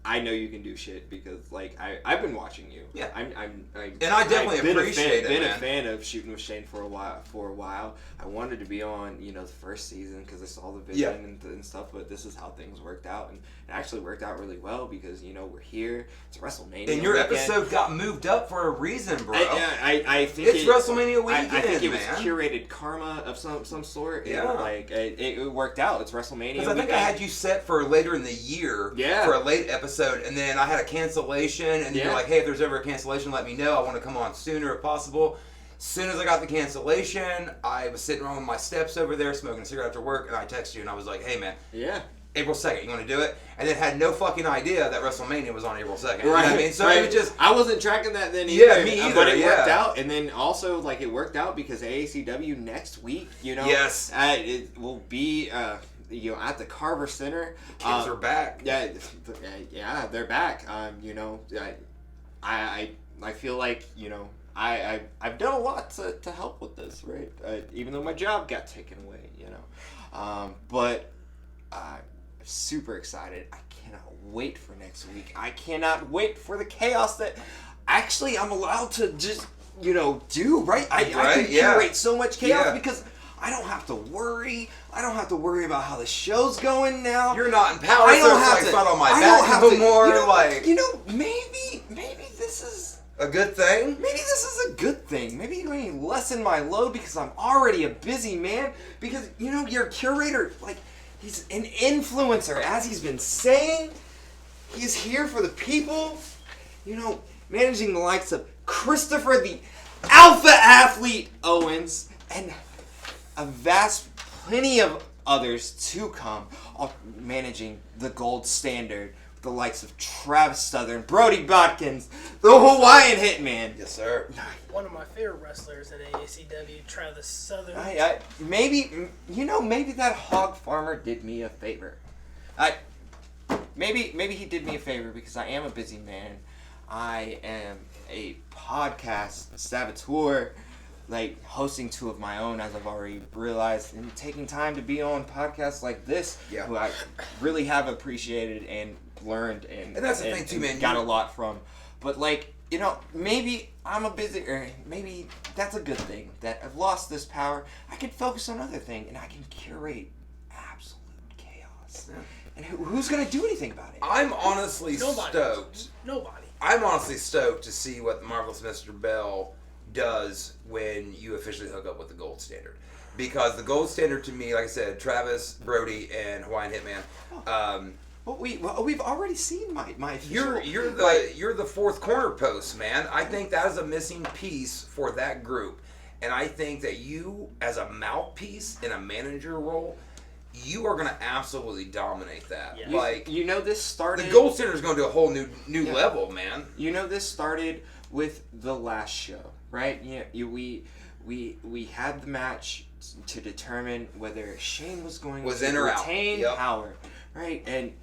I know you can do shit because I've been watching you. Yeah. And I definitely appreciate it. Been a fan of Shootin with Shane for a while. I wanted to be on the first season because I saw the vision and stuff. But this is how things worked out, and it actually worked out really well because we're here. It's WrestleMania. And your weekend. Episode got moved up for a reason, bro. I think it's WrestleMania weekend. I think it was man. curated karma of some sort. Yeah. It worked out. It's WrestleMania. Because I think I had you set for later in the year. Yeah. For a late episode, and then I had a cancellation, and you're like, hey, if there's ever a cancellation, let me know. I want to come on sooner if possible. As soon as I got the cancellation, I was sitting around with my steps over there smoking a cigarette after work, and I texted you, and I was like, hey, man. Yeah. April 2nd, you want to do it? And then had no fucking idea that WrestleMania was on April 2nd. Right. You know what I mean? So it was just... I wasn't tracking that then either. Yeah, me either. But it worked out. And then also, it worked out because AACW next week, Yes. It will be... at the Carver Center. Kids are back. Yeah, they're back. I feel like, I've done a lot to help with this, right? Even though my job got taken away, but I'm super excited. I cannot wait for next week. I cannot wait for the chaos that actually I'm allowed to just, do, right? I can curate so much chaos because I don't have to worry. I don't have to worry about how the show's going now. You're not in power, I don't so have it's to. not on my I back don't have anymore. to. Maybe this is a good thing. Maybe this is a good thing. Maybe you're going to lessen my load because I'm already a busy man. Because your curator, he's an influencer, as he's been saying. He's here for the people. Managing the likes of Christopher the Alpha Athlete Owens and a vast plenty of others to come, all managing the gold standard with the likes of Travis Southern, Brody Botkins, the Hawaiian Hitman. Yes, sir. One of my favorite wrestlers in AACW, Travis Southern. Maybe that hog farmer did me a favor. Maybe he did me a favor because I am a busy man. I am a podcast saboteur. Hosting two of my own, as I've already realized, and taking time to be on podcasts like this, who I really have appreciated and learned and that's the thing too, man. Got a lot from. But maybe I'm a busy, or maybe that's a good thing that I've lost this power. I can focus on other thing, and I can curate absolute chaos. Yeah. And who's gonna do anything about it? I'm honestly stoked. Nobody. I'm honestly stoked to see what the Marvelous Mr. Bell does when you officially hook up with the gold standard, because the gold standard to me, like I said, Travis, Brody, and Hawaiian Hitman. We've already seen my official, you're the fourth corner post, man. I think that is a missing piece for that group, and I think that you, as a mouthpiece in a manager role, you are going to absolutely dominate that. Yeah. This started. The gold standard is going to a whole new level, man. This started with the last show. Right? We had the match to determine whether Shane was going to retain power. Right? And,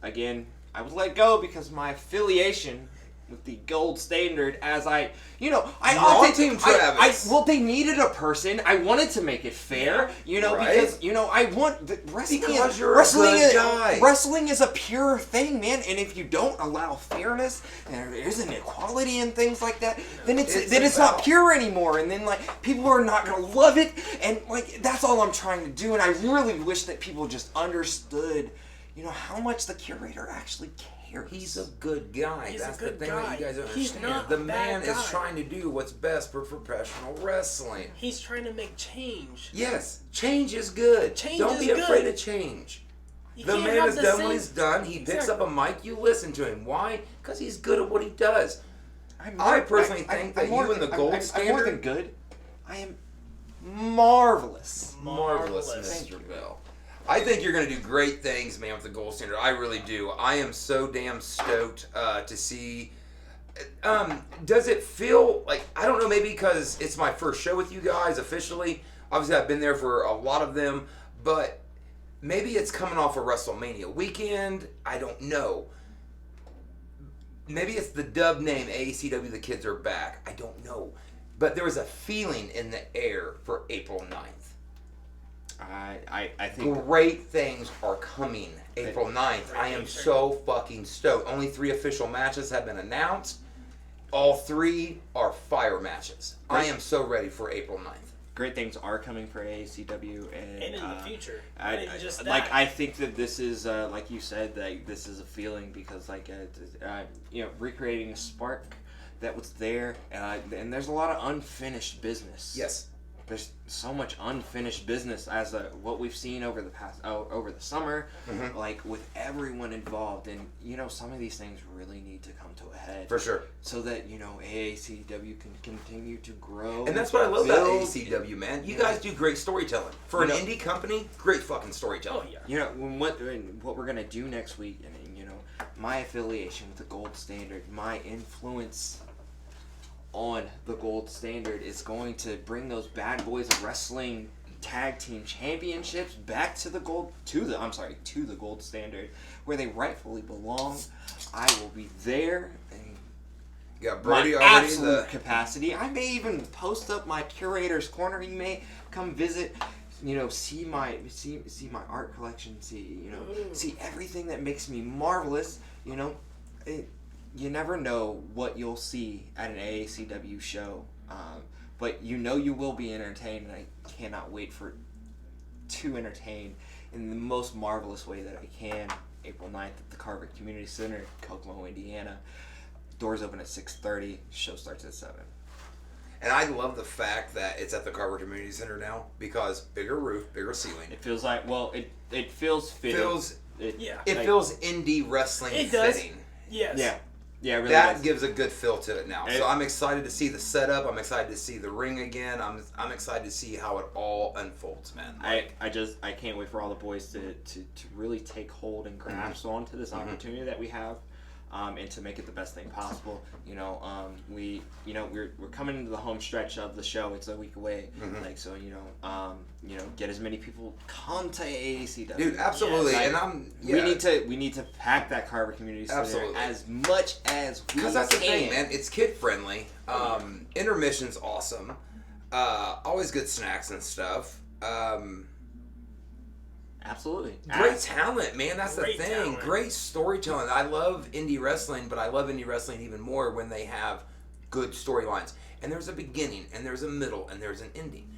again, I was let go because my affiliation with the gold standard as I You're on Team Travis. well, they needed a person. I wanted to make it fair, Right. because, I want wrestling. Because you're a wrestling good guy. Wrestling is a pure thing, man. And if you don't allow fairness and there isn't equality and things like that, then it's not pure anymore. And then people are not gonna love it. And that's all I'm trying to do. And I really wish that people just understood, how much the curator actually cares. He's a good guy. He's That's a good the thing guy. that you guys don't He's understand. not The a man bad is guy. trying to do what's best for professional wrestling. He's trying to make change. Yes, change is good. Change Don't is be good. afraid of change. You The can't man have has the done same- what he's done. He picks up a mic, you listen to him. Why? Because he's good at what he does. I personally think that you and the gold standard... I'm more than good. I am marvelous. Marvelous, Marvelous. Mr. Bell. I think you're going to do great things, man, with the gold standard. I really do. I am so damn stoked to see... does it feel like... I don't know, maybe because it's my first show with you guys officially. Obviously, I've been there for a lot of them. But maybe it's coming off of WrestleMania weekend. I don't know. Maybe it's the dub name, AACW, the kids are back. I don't know. But there was a feeling in the air for April 9th. I think Great things are coming April 9th. I am so fucking stoked. Only 3 official matches have been announced. All 3 are fire matches. I am so ready for April 9th. great things are coming for AACW, and in the future. I think that this is like you said, that this is a feeling because recreating a spark that was there, and there's a lot of unfinished business. Yes. There's so much unfinished business as what we've seen over the past over the summer, with everyone involved, and some of these things really need to come to a head For sure. so that AACW can continue to grow. And that's what I love about build. AACW, man. You guys do great storytelling for an indie company. Great fucking storytelling. Oh yeah. What we're gonna do next week, and my affiliation with the Gold Standard, my influence on the Gold Standard is going to bring those bad boys of wrestling tag team championships back to the Gold Standard, where they rightfully belong. I will be there in You got Brody my already. absolute capacity. I may even post up my curator's corner. You may come visit. See my art collection. See everything that makes me marvelous. You never know what you'll see at an AACW show, but you will be entertained, and I cannot wait to entertain in the most marvelous way that I can. April 9th at the Carver Community Center, Kokomo, Indiana. Doors open at 6:30. Show starts at 7. And I love the fact that it's at the Carver Community Center now because bigger roof, bigger ceiling. It feels like it feels fitting. It feels indie wrestling It does. fitting. Yes. Yeah, it really That does. gives a good feel to it now. So I'm excited to see the setup. I'm excited to see the ring again. I'm excited to see how it all unfolds, man. I can't wait for all the boys to really take hold and grasp onto this opportunity that we have, and to make it the best thing possible. We're coming into the home stretch of the show. It's a week away. Get as many people come to AACW. Dude, absolutely. Yes. And we need to pack that Carver Community Center Absolutely. as much as we can. Because that's the thing, man. It's kid friendly. Intermission's awesome. Always good snacks and stuff. Absolutely. Great talent, man. That's Great the thing. talent. Great storytelling. I love indie wrestling, but I love indie wrestling even more when they have good storylines. And there's a beginning, and there's a middle, and there's an ending.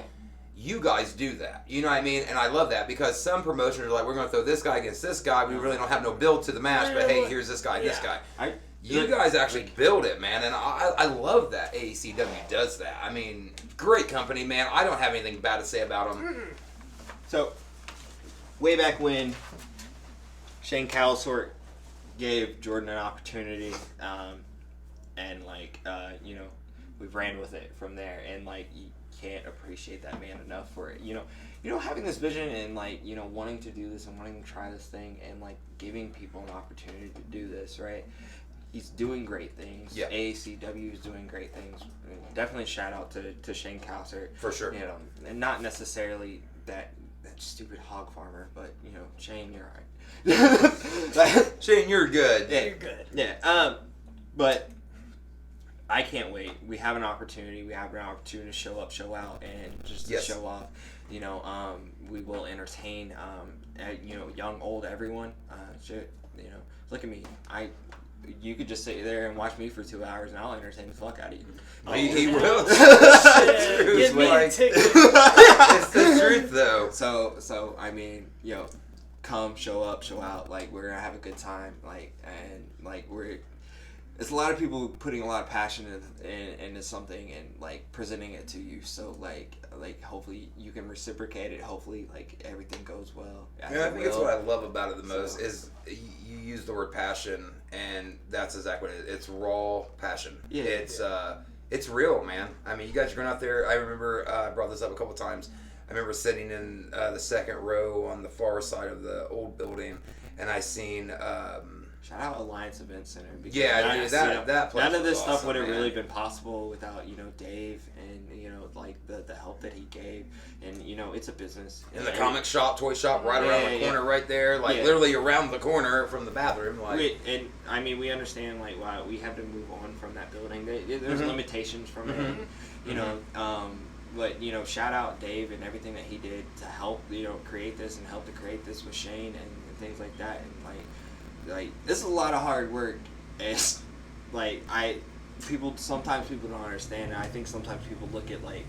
You guys do that. You know what I mean? And I love that because some promotions are like, we're going to throw this guy against this guy. We really don't have no build to the match, but hey, here's this guy and this guy. You guys actually build it, man, and I love that AACW does that. I mean, great company, man. I don't have anything bad to say about them. So, way back when Shane Calsort gave Jordan an opportunity, and we ran with it from there, and you can't appreciate that man enough for it. Having this vision and wanting to do this and wanting to try this thing and giving people an opportunity to do this, right? He's doing great things. Yeah. AACW is doing great things. Definitely shout out to Shane Calsert. For sure. And not necessarily that stupid hog farmer, but Shane, you're alright. Shane, you're good. Yeah, You're good. Yeah. But I can't wait. We have an opportunity. We have an opportunity to show up, show out, and just to show off. You know, we will entertain. You know, young, old, everyone. Shit. You know, look at me. You could just sit there and watch me for 2 hours, and I'll entertain the fuck out of you. He will. Give me a ticket. It's the truth, though. So I mean, you know, come, show up, show out. Like, we're gonna have a good time. Like, and like it's a lot of people putting a lot of passion into something and like presenting it to you. So like hopefully you can reciprocate it. Hopefully like everything goes well. Yeah, I think it's what I love about it the most is you use the word passion, and that's exactly what it is. It's raw passion. Yeah, it's real, man. I mean, you guys are going out there. I remember I brought this up a couple times. I remember sitting in the second row on the far side of the old building, and I seen. Shout out Alliance Event Center. That place none of this awesome, stuff would have man. really been possible without, you know, Dave and, you know, like the help that he gave. And, you know, it's a business. And the comic shop, toy shop right around the corner right there. Like literally around the corner from the bathroom. Like, and I mean, we understand like why we have to move on from that building. There's limitations from it. You know, but, you know, shout out Dave and everything that he did to help, you know, create this and help to create this with Shane and things like that. And like this is a lot of hard work. It's like sometimes people don't understand. And I think sometimes people look at like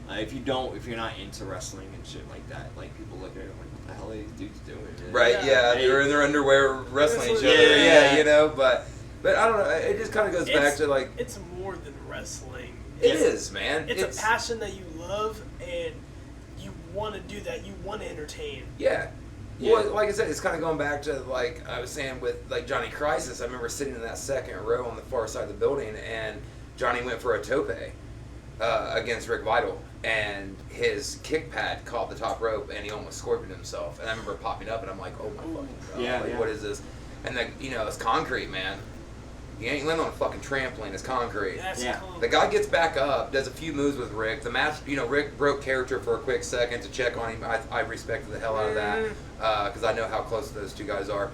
if you're not into wrestling and shit like that, like people look at it like, what the hell are these dudes doing? Right? Yeah, they're in their underwear wrestling each other. Yeah, you know. But I don't know. It just kind of goes back to like it's more than wrestling. It is, man. It's a passion that you love and you want to do that. You want to entertain. Yeah. Well, like I said, it's kind of going back to, like I was saying with, like, Johnny Crisis. I remember sitting in that second row on the far side of the building, and Johnny went for a tope against Rick Vital, and his kick pad caught the top rope, and he almost scorpioned himself. And I remember popping up, and I'm like, oh, my fucking God. What is this? And, then, you know, it's concrete, man. You ain't landing on a fucking trampoline. It's concrete. The guy gets back up, does a few moves with Rick. The match, you know, Rick broke character for a quick second to check on him. I respected the hell out of that because I know how close those two guys are.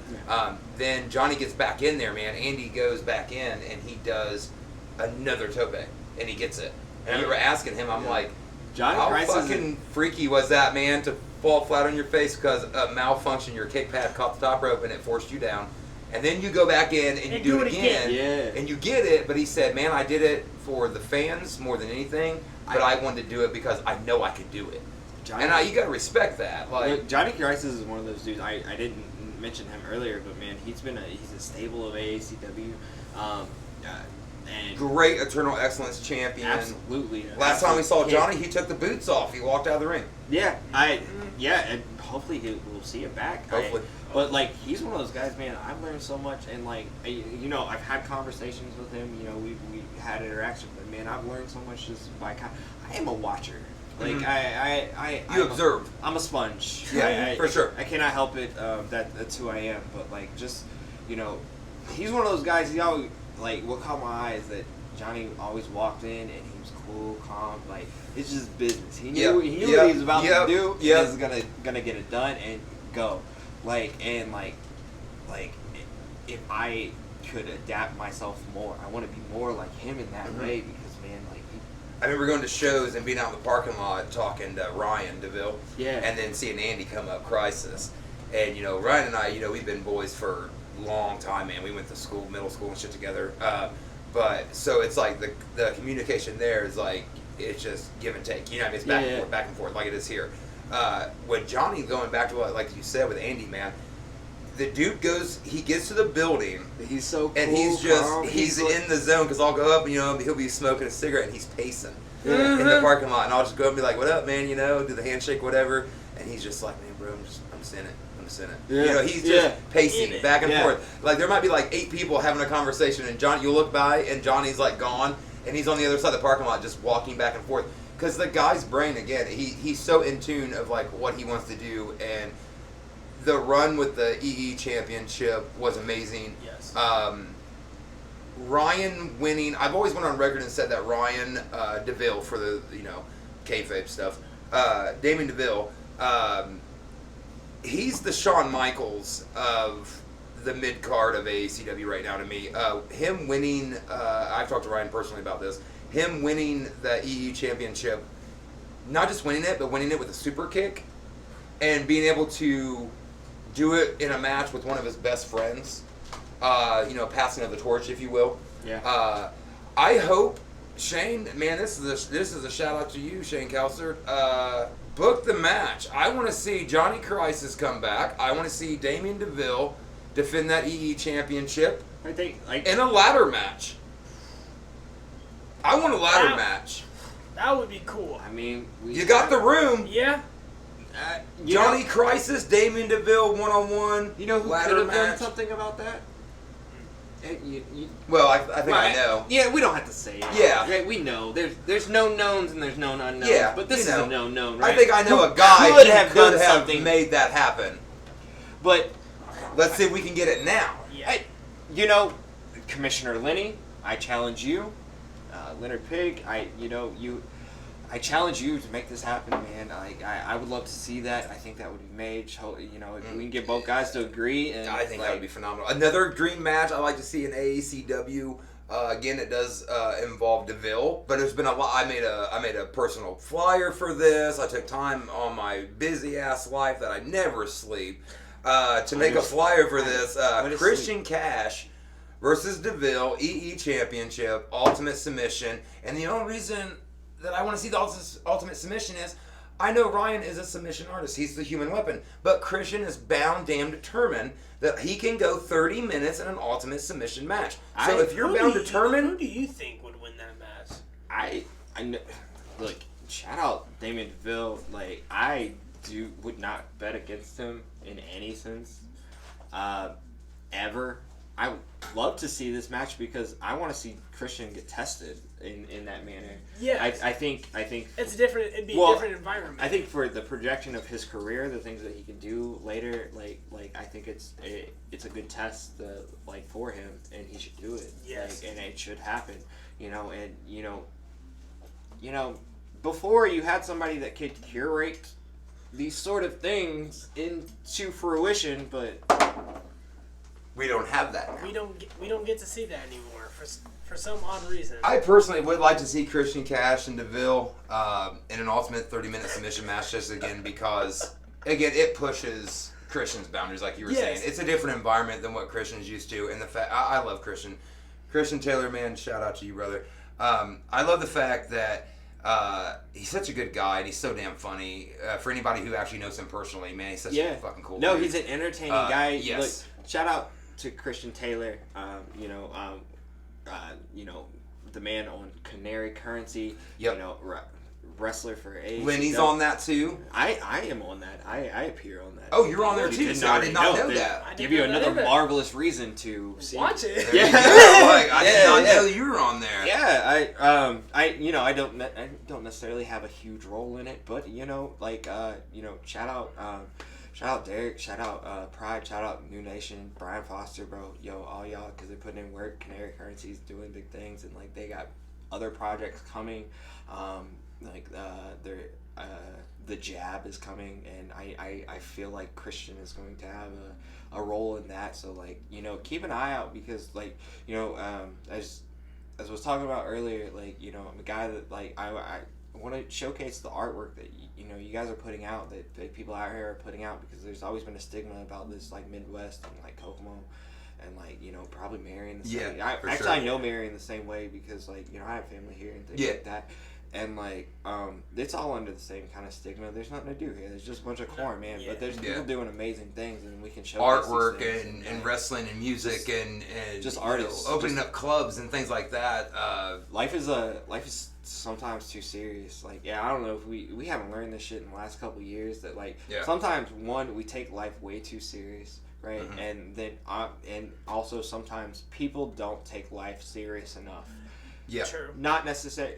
Then Johnny gets back in there, man. Andy goes back in, and he does another tope, and he gets it. And I remember asking him, I'm like, how fucking freaky was that, man, to fall flat on your face because a malfunction, your kick pad caught the top rope, and it forced you down. And then you go back in and you do it again, and you get it. But he said, man, I did it for the fans more than anything, but I wanted to do it because I know I could do it. You got to respect that. Like Johnny Crisis is one of those dudes. I didn't mention him earlier, but man, he's a stable of AACW. And great Eternal Excellence champion. Absolutely. Last time we saw Johnny, he took the boots off. He walked out of the ring. And hopefully we'll see it back. Hopefully. But like he's one of those guys, man. I've learned so much, and like you know, I've had conversations with him. You know, we had interaction, but man, I've learned so much just by. I am a watcher. Like you observe. I'm a sponge. Yeah, for sure. I cannot help it. That's who I am. But like, just you know, he's one of those guys. He always like what caught my eye is that Johnny always walked in and he was cool, calm. Like it's just business. He knew what he was about to do. He was gonna get it done and go. Like if I could adapt myself more, I want to be more like him in that way because man, like I remember going to shows and being out in the parking lot talking to Ryan DeVille, and then seeing Andy come up, Crisis, and you know Ryan and I, you know we've been boys for a long time, man. We went to school, middle school and shit together, but so it's like the communication there is like it's just give and take, you know what I mean? It's back and forth like it is here. With Johnny going back to what, like you said with Andy, man, the dude he gets to the building. He's so cool, and he's in the zone because I'll go up and, you know, he'll be smoking a cigarette and he's pacing in the parking lot. And I'll just go up and be like, what up, man, you know, do the handshake, whatever. And he's just like, man, bro, I'm just in it. Yeah. You know, he's just pacing back and forth. Like, there might be like 8 people having a conversation and you'll look by and Johnny's like gone and he's on the other side of the parking lot just walking back and forth. Because the guy's brain, again, he's so in tune of like what he wants to do, and the run with the EE Championship was amazing. Yes. Ryan winning, I've always went on record and said that Ryan DeVille for the kayfabe stuff, Damien DeVille, he's the Shawn Michaels of the mid card of AACW right now to me. Him winning, I've talked to Ryan personally about this. Him winning the EE championship, not just winning it, but winning it with a super kick, and being able to do it in a match with one of his best friends. Passing of the torch, if you will. Yeah. I hope Shane, man, this is a shout out to you, Shane Kelser. Book the match. I want to see Johnny Crisis come back. I want to see Damien DeVille defend that EE championship I think in a ladder match. I want a ladder match. That would be cool. I mean, You got the room. Yeah. Johnny Crisis, Damien DeVille, one-on-one. You know who ladder could have done match. something about that? Well, I think I know. Yeah, we don't have to say it. Yeah. Right, we know. There's known knowns and there's known unknowns. Yeah, But this is a known known, right? I think I know Who a guy could who have could done have something. made that happen. But Let's see if we can get it now. Yeah. Commissioner Lenny, I challenge you. Leonard Pig, I challenge you to make this happen, man. I would love to see that. I think that would be made. If we can get both guys to agree, and I think that would be phenomenal. Another dream match I like to see in AACW. Again, it does involve DeVille, but there's been a lot. I made a personal flyer for this. I took time on my busy ass life that I never sleep to make a flyer for this. Christian Cash versus DeVille, EE Championship, Ultimate Submission, and the only reason that I want to see the Ultimate Submission is I know Ryan is a submission artist. He's the human weapon. But Christian is bound, damn determined that he can go 30 minutes in an Ultimate Submission match. So if you're bound, determined... Who do you think would win that match? I know, look, shout out Damien DeVille. Like, I would not bet against him in any sense, ever. I would love to see this match because I want to see Christian get tested in that manner. Yeah. I think It's different. It'd be a different environment. I think for the projection of his career, the things that he can do later, like I think it's a good test, for him, and he should do it. Yes. And it should happen, before you had somebody that could curate these sort of things into fruition, but We don't have that now. we don't get to see that anymore for some odd reason. I personally would like to see Christian Cash and DeVille in an Ultimate 30-minute submission match just again because, again, it pushes Christian's boundaries like you were saying. It's a different environment than what Christian's used to. And the fact I love Christian. Christian Taylor, man, shout out to you, brother. I love the fact that he's such a good guy and he's so damn funny. For anybody who actually knows him personally, man, he's such a fucking cool dude. He's an entertaining guy. Yes. Look, shout out to Christian Taylor, the man on Canary Currency, wrestler for AACW. Lenny's on that too. I am on that. I appear on that. Oh, you're on there too. So I did not know that. I give you another marvelous reason to see Watch it. Yeah, I did not know you were on there. Yeah, I don't necessarily have a huge role in it, but shout out Derek, shout out Pride, shout out New Nation, Brian Foster, bro, all y'all, because they're putting in work. Canary Currency's doing big things, and they got other projects coming. The Jab is coming, and I feel like Christian is going to have a role in that. So keep an eye out because as I was talking about earlier, I'm a guy that I want to showcase the artwork that you guys are putting out, that people out here are putting out, because there's always been a stigma about this Midwest and Kokomo and probably Marion the same. I know Marion the same way because I have family here and things like that. And it's all under the same kind of stigma. There's nothing to do here. There's just a bunch of corn, man. But there's people doing amazing things, and we can show artwork and wrestling and music and just artists opening up clubs and things like that. Life is sometimes too serious. I don't know if we haven't learned this shit in the last couple of years that sometimes we take life way too serious, right? Mm-hmm. And then and also sometimes people don't take life serious enough. Yeah. True. Not necessarily,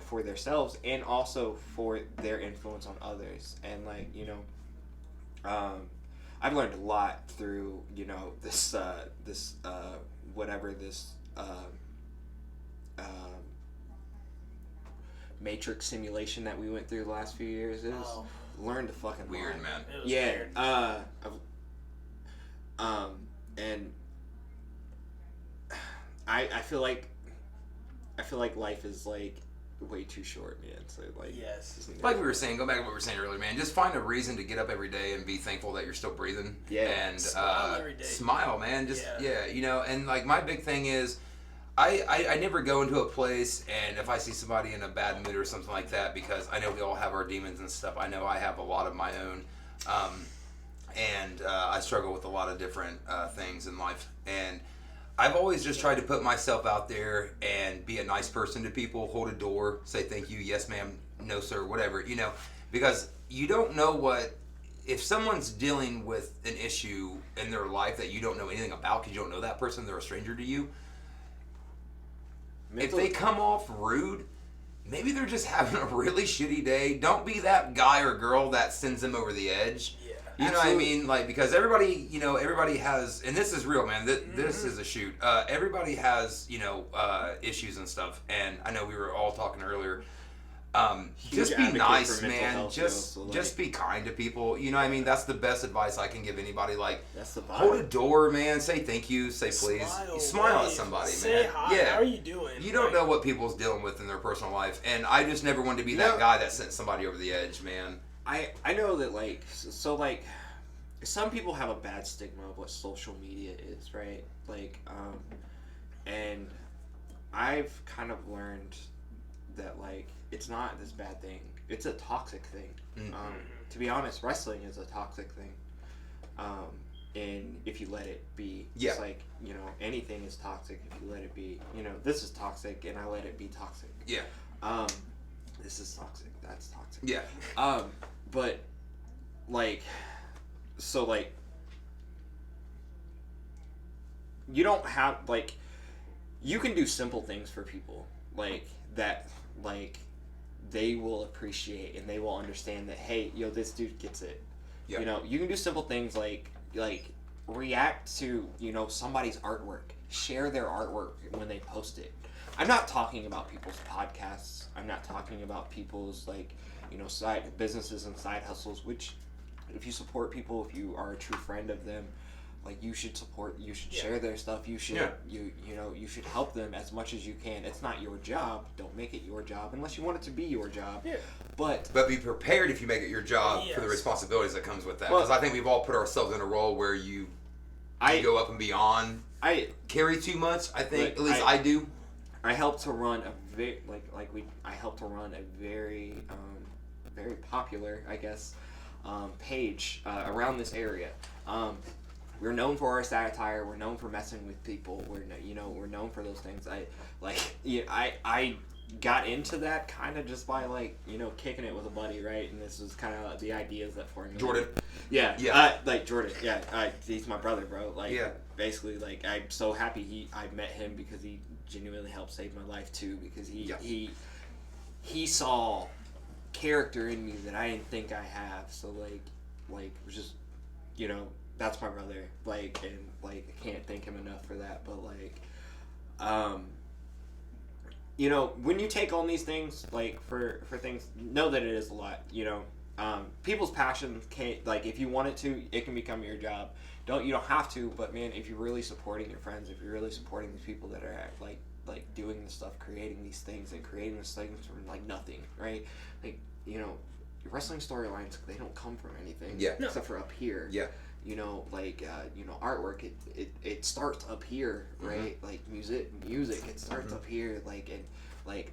for themselves, and also for their influence on others. And I've learned a lot through this Matrix simulation that we went through the last few years is. Learned a fucking weird, lot. man. It was weird. and I feel like life is like way too short, man. So like, Yes. Like we were saying, go back to what we were saying earlier, man. Just find a reason to get up every day and be thankful that you're still breathing. Yeah. And Smile every day. smile, man. Just you know. And like my big thing is, I never go into a place and if I see somebody in a bad mood or something like that, because I know we all have our demons and stuff. I know I have a lot of my own, and I struggle with a lot of different things in life. And I've always just tried to put myself out there and be a nice person to people, hold a door, say thank you, yes ma'am, no sir, whatever, you know, because you don't know what, if someone's dealing with an issue in their life that you don't know anything about because you don't know that person, they're a stranger to you, if they come off rude, maybe they're just having a really shitty day. Don't be that guy or girl that sends them over the edge. Yeah. You know what I mean? Like, because everybody, you know, everybody has, and this is real, man. This is a shoot. Everybody has, you know, issues and stuff. And I know we were all talking earlier. Just be nice, man. Just be kind to people. You know what I mean? That's the best advice I can give anybody. Like, that's the vibe. Hold a door, man. Say thank you. Say please. Smile at somebody, say man. Hi. Yeah. How are you doing? You don't know what people's dealing with in their personal life. And I just never wanted to be that guy that sent somebody over the edge, man. I know that, like, so like, some people have a bad stigma of what social media is, right? Like, and I've kind of learned that, like, it's not this bad thing. It's a toxic thing. Mm-hmm. To be honest, wrestling is a toxic thing. And if you let it be, it's like, you know, anything is toxic if you let it be. You know, this is toxic and I let it be toxic. Yeah. This is toxic. That's toxic. Yeah. But, like, so, like, you don't have, like, you can do simple things for people, like, that, like, they will appreciate and they will understand that, hey, yo, this dude gets it. Yeah. You know, you can do simple things like react to, you know, somebody's artwork. Share their artwork when they post it. I'm not talking about people's podcasts. I'm not talking about people's, like, you know, side businesses and side hustles, which, if you support people, if you are a true friend of them, like, you should support, you should share their stuff, you should, you know, you should help them as much as you can. It's not your job. Don't make it your job unless you want it to be your job. Yeah. But be prepared if you make it your job for the responsibilities that comes with that. Because I think we've all put ourselves in a role where you go up and beyond. I carry too much, I think. At least I do. I helped to run a I helped to run a very very popular, I guess, page around this area. We're known for our satire. We're known for messing with people. We're known for those things. I got into that kind of just by, like, you know, kicking it with a buddy, right? And this was kind of the ideas that formulated. Jordan. Yeah. Like Jordan. Yeah. He's my brother, bro. Like, basically, like, I'm so happy I met him because he genuinely helped save my life too. Because he saw character in me that I didn't think I have. So like just, you know. That's my brother, like, and, like, I can't thank him enough for that, but, like, you know, when you take on these things, like, for things, know that it is a lot, you know, people's passion can't, like, if you want it to, it can become your job. You don't have to, but, man, if you're really supporting your friends, if you're really supporting these people that are, like doing this stuff, creating these things, and creating these things from, like, nothing, right, like, you know, your wrestling storylines, they don't come from anything, except for up here, you know, like, you know, artwork, it starts up here, right? Mm-hmm. Like, music, it starts up here, like, and, like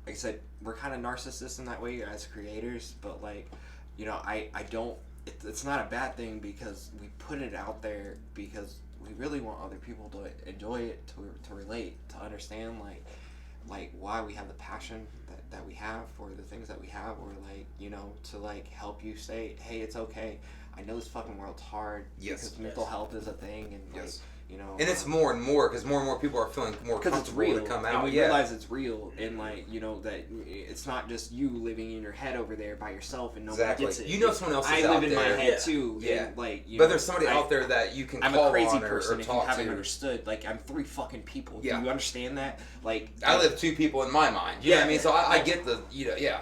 I said, we're kind of narcissists in that way as creators, but, like, you know, I don't, it's not a bad thing because we put it out there because we really want other people to enjoy it, to relate, to understand, like why we have the passion that we have for the things that we have, or, like, you know, to, like, help you say, hey, it's okay. I know this fucking world's hard because mental health is a thing, and, like, you know, and it's more and more because more and more people are feeling more comfortable to come out. And we realize it's real, and, like, you know, that it's not just you living in your head over there by yourself and nobody gets it. You know, someone else is I out live in there. my head too. And, like, you but know, there's somebody out there that you can I'm call a crazy on person or if you talk haven't to. understood. Like, I'm 3 fucking people. Do you understand that? Like, I live 2 people in my mind. You know what I mean? So I get the, you know,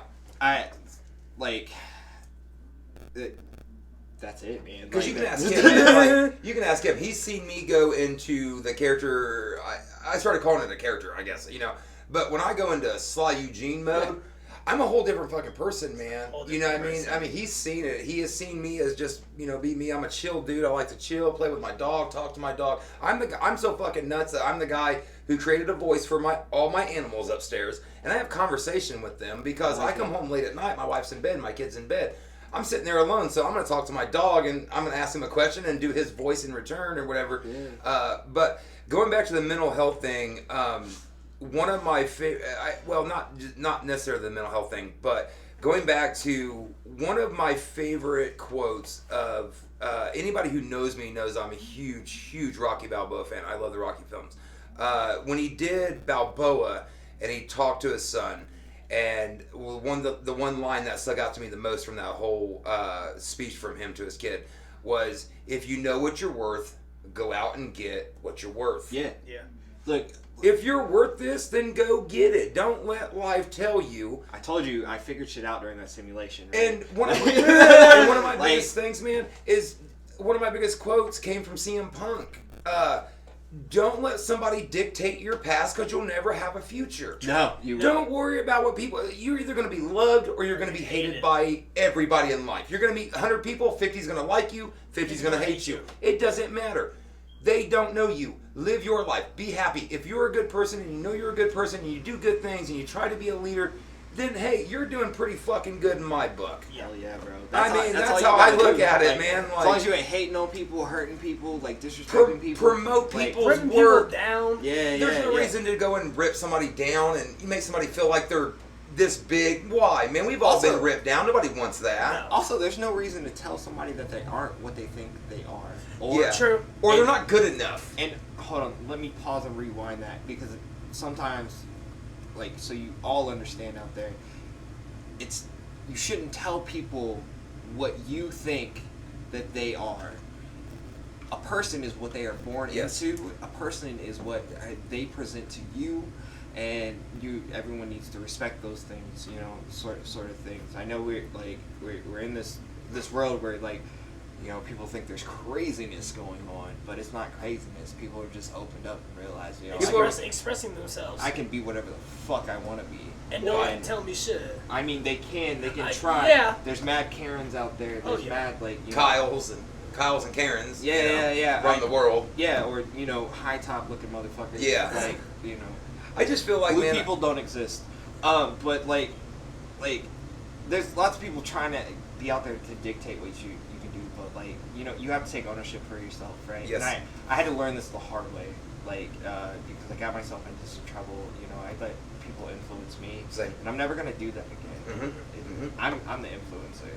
that's it, man. Because Like, you can ask him. Like, you can ask him. He's seen me go into the character. I started calling it a character, I guess. But when I go into Sly Eugene mode, I'm a whole different fucking person, man. You know what I mean? I mean, he's seen it. He has seen me as just, be me. I'm a chill dude. I like to chill, play with my dog, talk to my dog. I'm so fucking nuts that I'm the guy who created a voice for all my animals upstairs, and I have conversation with them because I come home late at night. My wife's in bed, my kid's in bed. I'm sitting there alone, so I'm going to talk to my dog, and I'm going to ask him a question and do his voice in return or whatever. Yeah. But going back to the mental health thing, one of my favorite, not necessarily the mental health thing, but going back to one of my favorite quotes of anybody who knows me knows I'm a huge Rocky Balboa fan. I love the Rocky films. When he did Balboa and he talked to his son, and the one line that stuck out to me the most from that whole speech from him to his kid was, "If you know what you're worth, go out and get what you're worth." Yeah. Look, if you're worth this, then go get it. Don't let life tell you. I told you, I figured shit out during that simulation. Right? And one of my biggest things, man, is one of my biggest quotes came from CM Punk. Don't let somebody dictate your past because you'll never have a future. No, don't worry about what people. You're either going to be loved or you're going to be hated by everybody in life. You're going to meet 100 people. 50's going to like you. 50's going to hate you. It doesn't matter. They don't know you. Live your life. Be happy. If you're a good person and you know you're a good person and you do good things and you try to be a leader, then hey, you're doing pretty fucking good in my book. Hell yeah, bro. That's how I look at it, man. As long as you ain't hating on people, hurting people, like disrespecting people, promote people's work. Down. There's no reason to go and rip somebody down and you make somebody feel like they're this big. Why, man? We've all been ripped down. Nobody wants that. No. Also, there's no reason to tell somebody that they aren't what they think they are. Or they're not good enough. And hold on, let me pause and rewind that because sometimes, so you all understand out there, you shouldn't tell people what you think that they are. A person is what they are born into. A person is what they present to you, and everyone needs to respect those things. Sort of things. I know we're in this world where people think there's craziness going on, but it's not craziness. People are just opened up and realize, people are expressing themselves. I can be whatever the fuck I want to be. And no one can tell me shit. I mean, they can try. Yeah. There's mad Karens out there. There's mad, Kyles and Karens. Yeah. Run the world. Yeah, or, high top looking motherfuckers. Yeah. I just feel like, blue people don't exist. But, there's lots of people trying to be out there to dictate what you can do, but you have to take ownership for yourself, right? Yes. And I had to learn this the hard way, because I got myself into some trouble. I let people influence me, Same. and I'm never gonna do that again. I'm the influencer,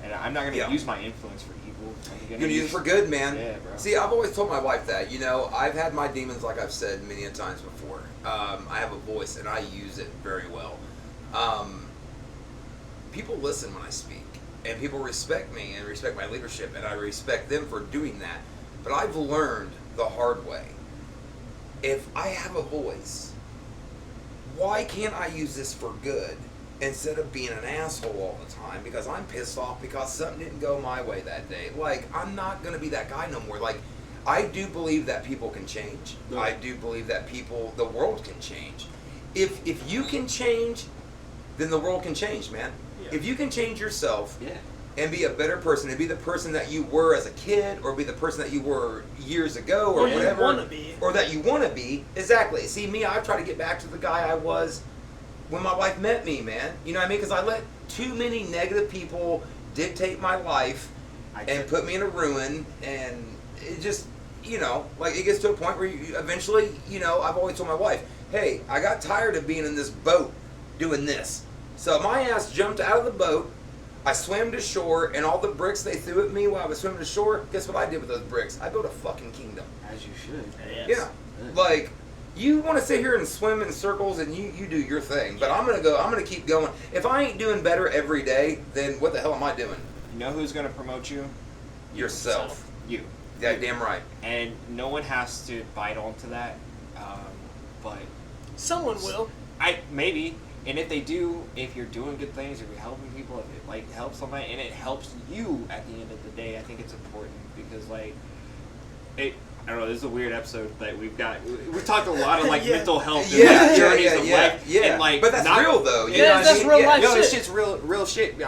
and I'm not gonna use my influence for evil. You're gonna use it for good, man. Yeah, bro. See, I've always told my wife that. I've had my demons, like I've said many a times before. I have a voice, and I use it very well. People listen when I speak, and people respect me and respect my leadership, and I respect them for doing that. But I've learned the hard way. If I have a voice, why can't I use this for good instead of being an asshole all the time because I'm pissed off because something didn't go my way that day? I'm not going to be that guy no more. I do believe that people can change. Yeah. I do believe that the world can change. If you can change, then the world can change, man. Yeah. If you can change yourself and be a better person, and be the person that you were as a kid, or be the person that you were years ago, or whatever, or that you want to be, exactly. See, me, I've tried to get back to the guy I was when my wife met me, man. You know what I mean? Because I let too many negative people dictate my life and put me in a ruin, and it just, it gets to a point where you eventually, I've always told my wife, hey, I got tired of being in this boat doing this. So my ass jumped out of the boat, I swam to shore, and all the bricks they threw at me while I was swimming to shore, guess what I did with those bricks? I built a fucking kingdom. As you should. Yes. Yeah. You want to sit here and swim in circles and you do your thing, but I'm gonna keep going. If I ain't doing better every day, then what the hell am I doing? You know who's gonna promote you? Yourself. You. Yeah, damn right. And no one has to bite onto that, but someone will. Maybe, And if they do, if you're doing good things, if you're helping people, if it like helps somebody, and it helps you at the end of the day, I think it's important because like it. I don't know. This is a weird episode that we've got. We talked a lot of like mental health and journeys of life. Yeah. And, like, but that's real though. You know Yeah, that's real life No, shit. this shit's real shit.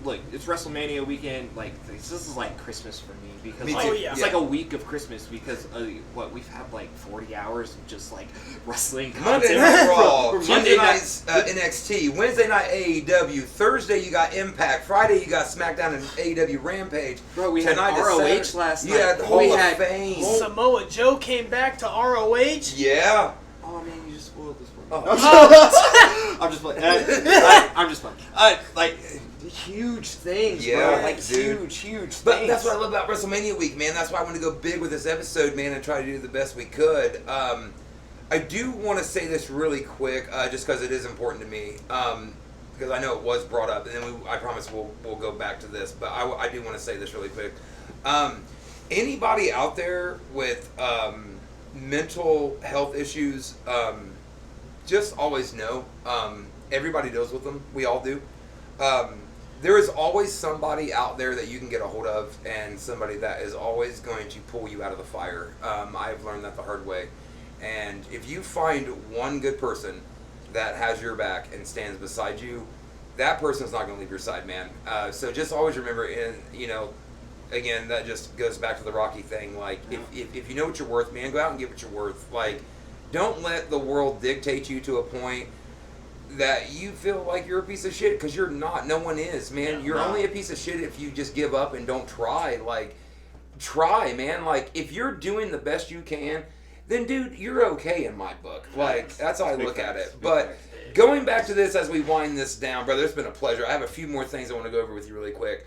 Look, it's WrestleMania weekend. Like this is like Christmas for me because Me like, too. it's like a week of Christmas because we've had like 40 hours of just like wrestling content. Monday Night Raw, from Tuesday night's NXT, Wednesday night AAW, Thursday you got Impact, Friday you got SmackDown and AAW Rampage. Bro, we Tonight had is ROH Saturday. last night. You had the Hall of Fame. Samoa Joe came back to ROH. Yeah. Oh man, you just spoiled this for me. Oh. I'm just playing. I'm just playing. Like huge things, Yeah, bro. Like dude. huge things. But that's what I love about WrestleMania week, man. That's why I want to go big with this episode, man, and try to do the best we could. I do want to say this really quick, just because it is important to me, because I know it was brought up, and then I promise we'll go back to this, but I do want to say this really quick. Anybody out there with mental health issues, just always know, everybody deals with them. We all do. There is always somebody out there that you can get a hold of, and somebody that is always going to pull you out of the fire. I've learned that the hard way. And if you find one good person that has your back and stands beside you, that person's not going to leave your side, man. So just always remember, and again, that just goes back to the Rocky thing. Like, if you know what you're worth, man, go out and get what you're worth. Like, don't let the world dictate you to a point that you feel like you're a piece of shit, because you're not. No one is, man. You're only a piece of shit if you just give up and don't try. Like, try, man. Like, if you're doing the best you can, then, dude, you're okay in my book. Like, that's how I look at it. But going back to this as we wind this down, brother, it's been a pleasure. I have a few more things I want to go over with you really quick.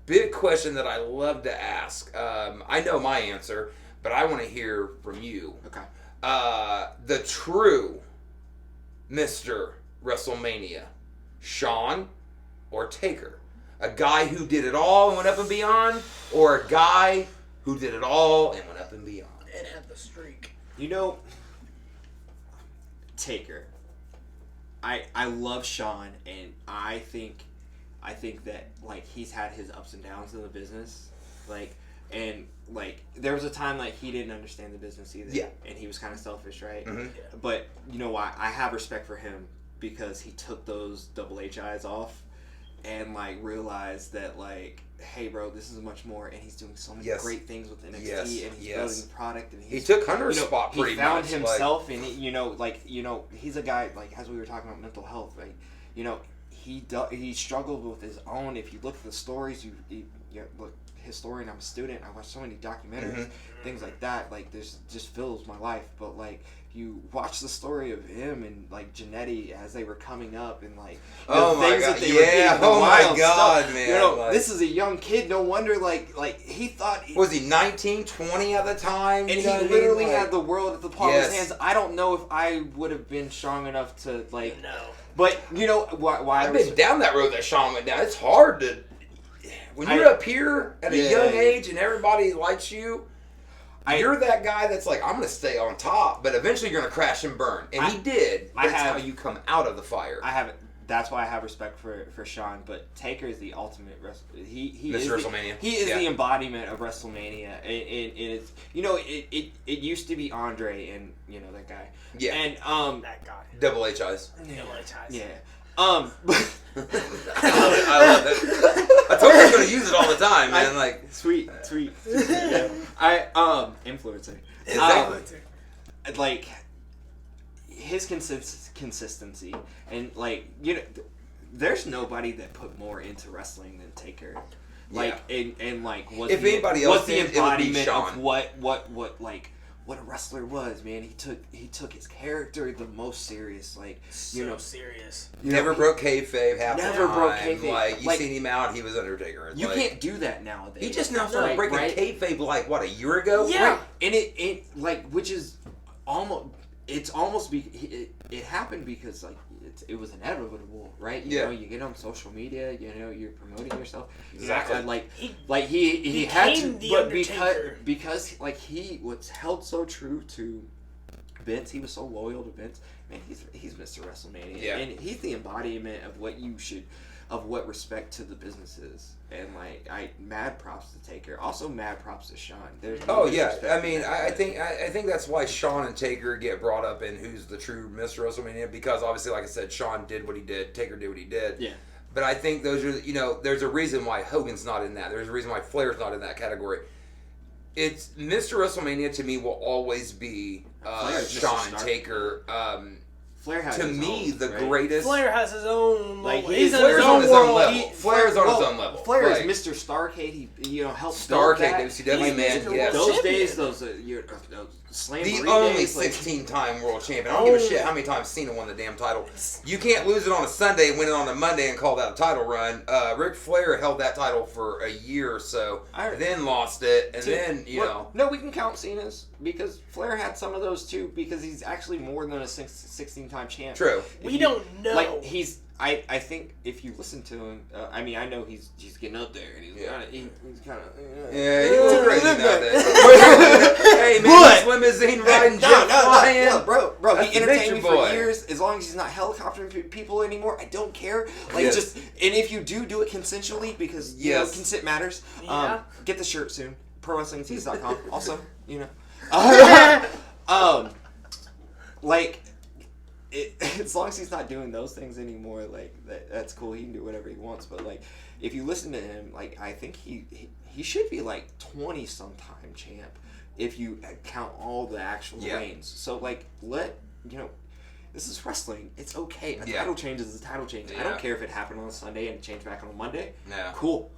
Big question that I love to ask. I know my answer, but I want to hear from you. Okay. The true Mr. WrestleMania, Shawn or Taker? A guy who did it all and went up and beyond, or a guy who did it all and went up and beyond? And had the streak. You know, Taker. I love Shawn, and I think that like he's had his ups and downs in the business, and there was a time like he didn't understand the business either. Yeah. And he was kind of selfish, right? Mm-hmm. Yeah. But you know why? I have respect for him because he took those Double H eyes off and like realized that like, hey bro, this is much more, and he's doing so many great things with NXT, and he's building the product, and he took Hunter's spot pretty much. He found himself, and he's a guy like, as we were talking about mental health, like, he struggled with his own. If you look at the stories, you look, historian, I'm a student, I watch so many documentaries, things like that, like this just fills my life. But like, you watch the story of him and like Jannetty as they were coming up, and like things that they were doing, oh my wild god, stuff. man, like, this is a young kid, no wonder like he thought was he 19, 20 at the time, and he literally had the world at the palm of his hands. I don't know if I would have been strong enough to like but you know why I've been down that road that Shawn went down. It's hard to, when you're up here at a young age and everybody likes you, you're that guy that's like, I'm going to stay on top, but eventually you're going to crash and burn. And he did. That's how you come out of the fire. That's why I have respect for Shawn, but Taker is the ultimate he is WrestleMania. He is the embodiment of WrestleMania. It's it used to be Andre and that guy. Yeah. And that guy. Double H eyes. Double H eyes. Yeah. I love it. I told you I was going to use it all the time, man. Sweet. Yeah. Influencer. Exactly. Like his consistency, and there's nobody that put more into wrestling than Taker. Was if anybody else the embodiment of what a wrestler was, man. He took his character the most serious, serious. Never broke kayfabe half the time. Never broke kayfabe. You seen him out, he was Undertaker. You can't do that nowadays. He just now started breaking kayfabe a year ago? Yeah. Right. And it which is almost, it happened because it was inevitable, right? You know, you get on social media, you're promoting yourself. Exactly. He had to, the but Undertaker. because he was held so true to Vince. He was so loyal to Vince. Man, he's Mr. WrestleMania, Yeah. and he's the embodiment of what respect to the business is. And mad props to Taker. Also, mad props to Sean. There's no disrespect I mean, in that, I but- think that's why Sean and Taker get brought up in who's the true Mr. WrestleMania, because obviously, like I said, Sean did what he did, Taker did what he did. Yeah. But I think those are, there's a reason why Hogan's not in that. There's a reason why Flair's not in that category. It's Mr. WrestleMania to me will always be Flair's Mr. Sean and Stark. Taker. Flair has To his me, own, the right? greatest. Flair has his own. Like, He's in Flair's his on own his own world. level. Flair's on his own level. Flair Like, is Mr. Starcade. He helped Starcade, build that. WCW He's man, Mr. yes. World Those Champion. days, those Slam The Marie only days, 16-time world champion. I don't give a shit how many times Cena won the damn title. You can't lose it on a Sunday and win it on a Monday and call that a title run. Ric Flair held that title for a year or so, then lost it, and then, No, we can count Cena's because Flair had some of those too because he's actually more than a 16-time champ. True. We don't know. Like, I think if you listen to him, I mean, I know he's getting up there and he's kind of. Yeah, he was crazy nowadays. Hey, man, But- this limousine riding, No, jet flying. no, bro, That's he the entertained me nature for boy. years. As long as he's not helicoptering people anymore, I don't care. Yes. And if you do it consensually, because consent matters. Yeah. Get the shirt soon. ProWrestlingTees.com. Also, as long as he's not doing those things anymore, that's cool. He can do whatever he wants. But if you listen to him, I think he should be 20-sometime champ if you count all the actual reigns. So this is wrestling. It's okay. A title change is a title change. I don't care if it happened on a Sunday and it changed back on a Monday. Yeah. Cool.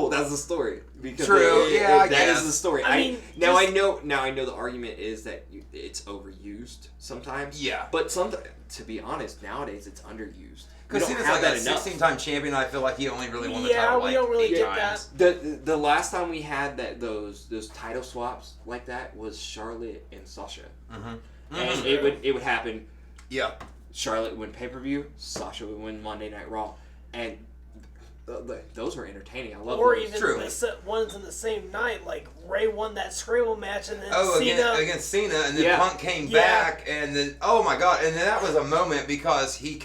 That's the story. Because True. I that guess. is the story. I mean, now I know the argument is that it's overused sometimes. Yeah. But to be honest, nowadays it's underused. We Because don't Cena's have like that a enough. 16-time champion. I feel like he only really won the Yeah, title we don't really 8 get times. The last time we had those title swaps like that was Charlotte and Sasha. Mm-hmm. And it would happen. Yeah. Charlotte would win pay-per-view, Sasha would win Monday Night Raw, and those were entertaining. I love or those. even True. the ones in the same night, like Ray won that Scramble match, and then Oh, Cena. against Cena, and then Yeah. Punk came Yeah. back, and then oh my god, and then that was a moment because he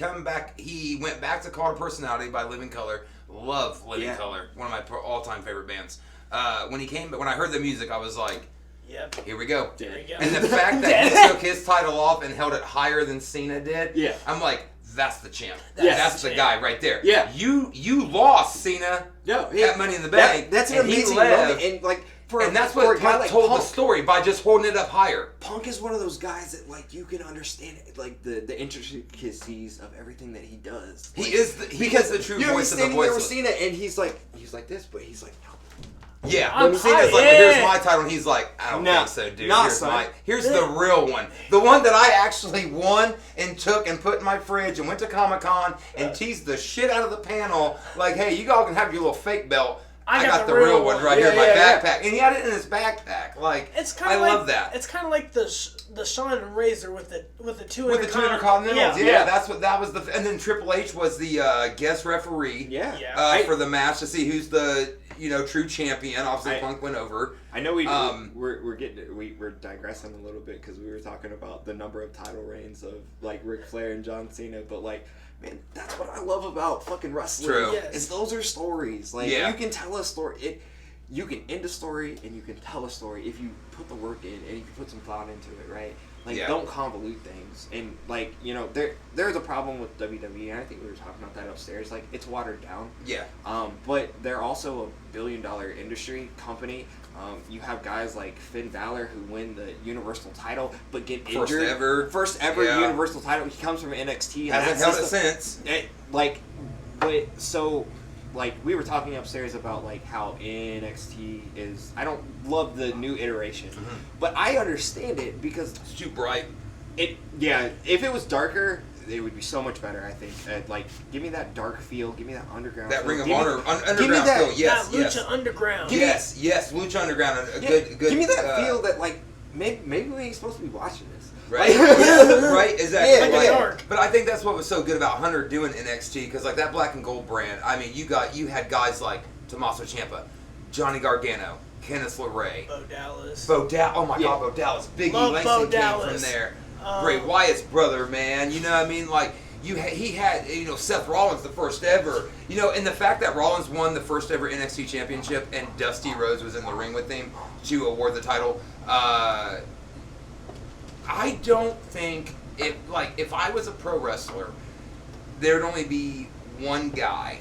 went back to Cult of Personality by Living Colour. Love Living Colour, one of my all-time favorite bands. When I heard the music, I was like, Yep. here we go. There you go. And the fact that he took his title off and held it higher than Cena did, Yeah. I'm like, that's the champ. Yes. That's the guy right there. Yeah. You lost Cena at Money in the Bank. That's an and he amazing left, moment, and and that's for what a guy Punk like told Punk, the story by just holding it up higher. Punk is one of those guys that you can understand the intricacies of everything that he does. He is the true you know, voice he's of the standing there with voiceless. Cena, and he's like this, but he's like, no. Yeah, I'm but Cena's high, like, yeah. here's my title, and he's like, I don't No, think so, dude. not Here's son. here's the real one. The one that I actually won and took and put in my fridge and went to Comic-Con and teased the shit out of the panel. Like, hey, you all can have your little fake belt. I got the real one right here in my backpack. And he had it in his backpack. Like, It's kind I of love that. It's kind of like the Shawn and Razor with the two With the two Intercontinentals, Yeah. that's what that was and then Triple H was the guest referee Yeah. for the match to see who's the true champion. Obviously, Punk went over. I know we're digressing a little bit because we were talking about the number of title reigns of Ric Flair and John Cena, but man, that's what I love about fucking wrestling. True. Yes. Is those are stories. You can tell a story. You can end a story and you can tell a story if you put the work in and if you put some thought into it, right? Don't convolute things. And there's a problem with WWE, and I think we were talking about that upstairs. It's watered down. Yeah. But they're also a billion-dollar industry company. You have guys like Finn Balor who win the Universal title, but get injured. First ever Universal title. He comes from NXT. And Hasn't held it since. We were talking upstairs about how NXT is. I don't love the new iteration, but I understand it because It's too bright. if it was darker, it would be so much better. I think. Give me that dark feel. Give me that underground. That feel. Ring of Give me- Honor underground give me that- feel. Yes, that yes. Lucha Underground. Yes, Lucha Underground. A good. Give me that feel that maybe we ain't supposed to be watching this. Right, right, exactly. Like a dark. But I think that's what was so good about Hunter doing NXT because that black and gold brand. I mean, you had guys like Tommaso Ciampa, Johnny Gargano, Kenneth LeRae, Bo Dallas. Bo Dallas. Oh my God, Bo Dallas. Big E Love Bo Langston came Dallas. from there. Bray Wyatt's brother, man. You know what I mean? Like, he had, Seth Rollins, the first ever. And the fact that Rollins won the first ever NXT championship and Dusty Rhodes was in the ring with him to award the title. I don't think, if I was a pro wrestler, there would only be one guy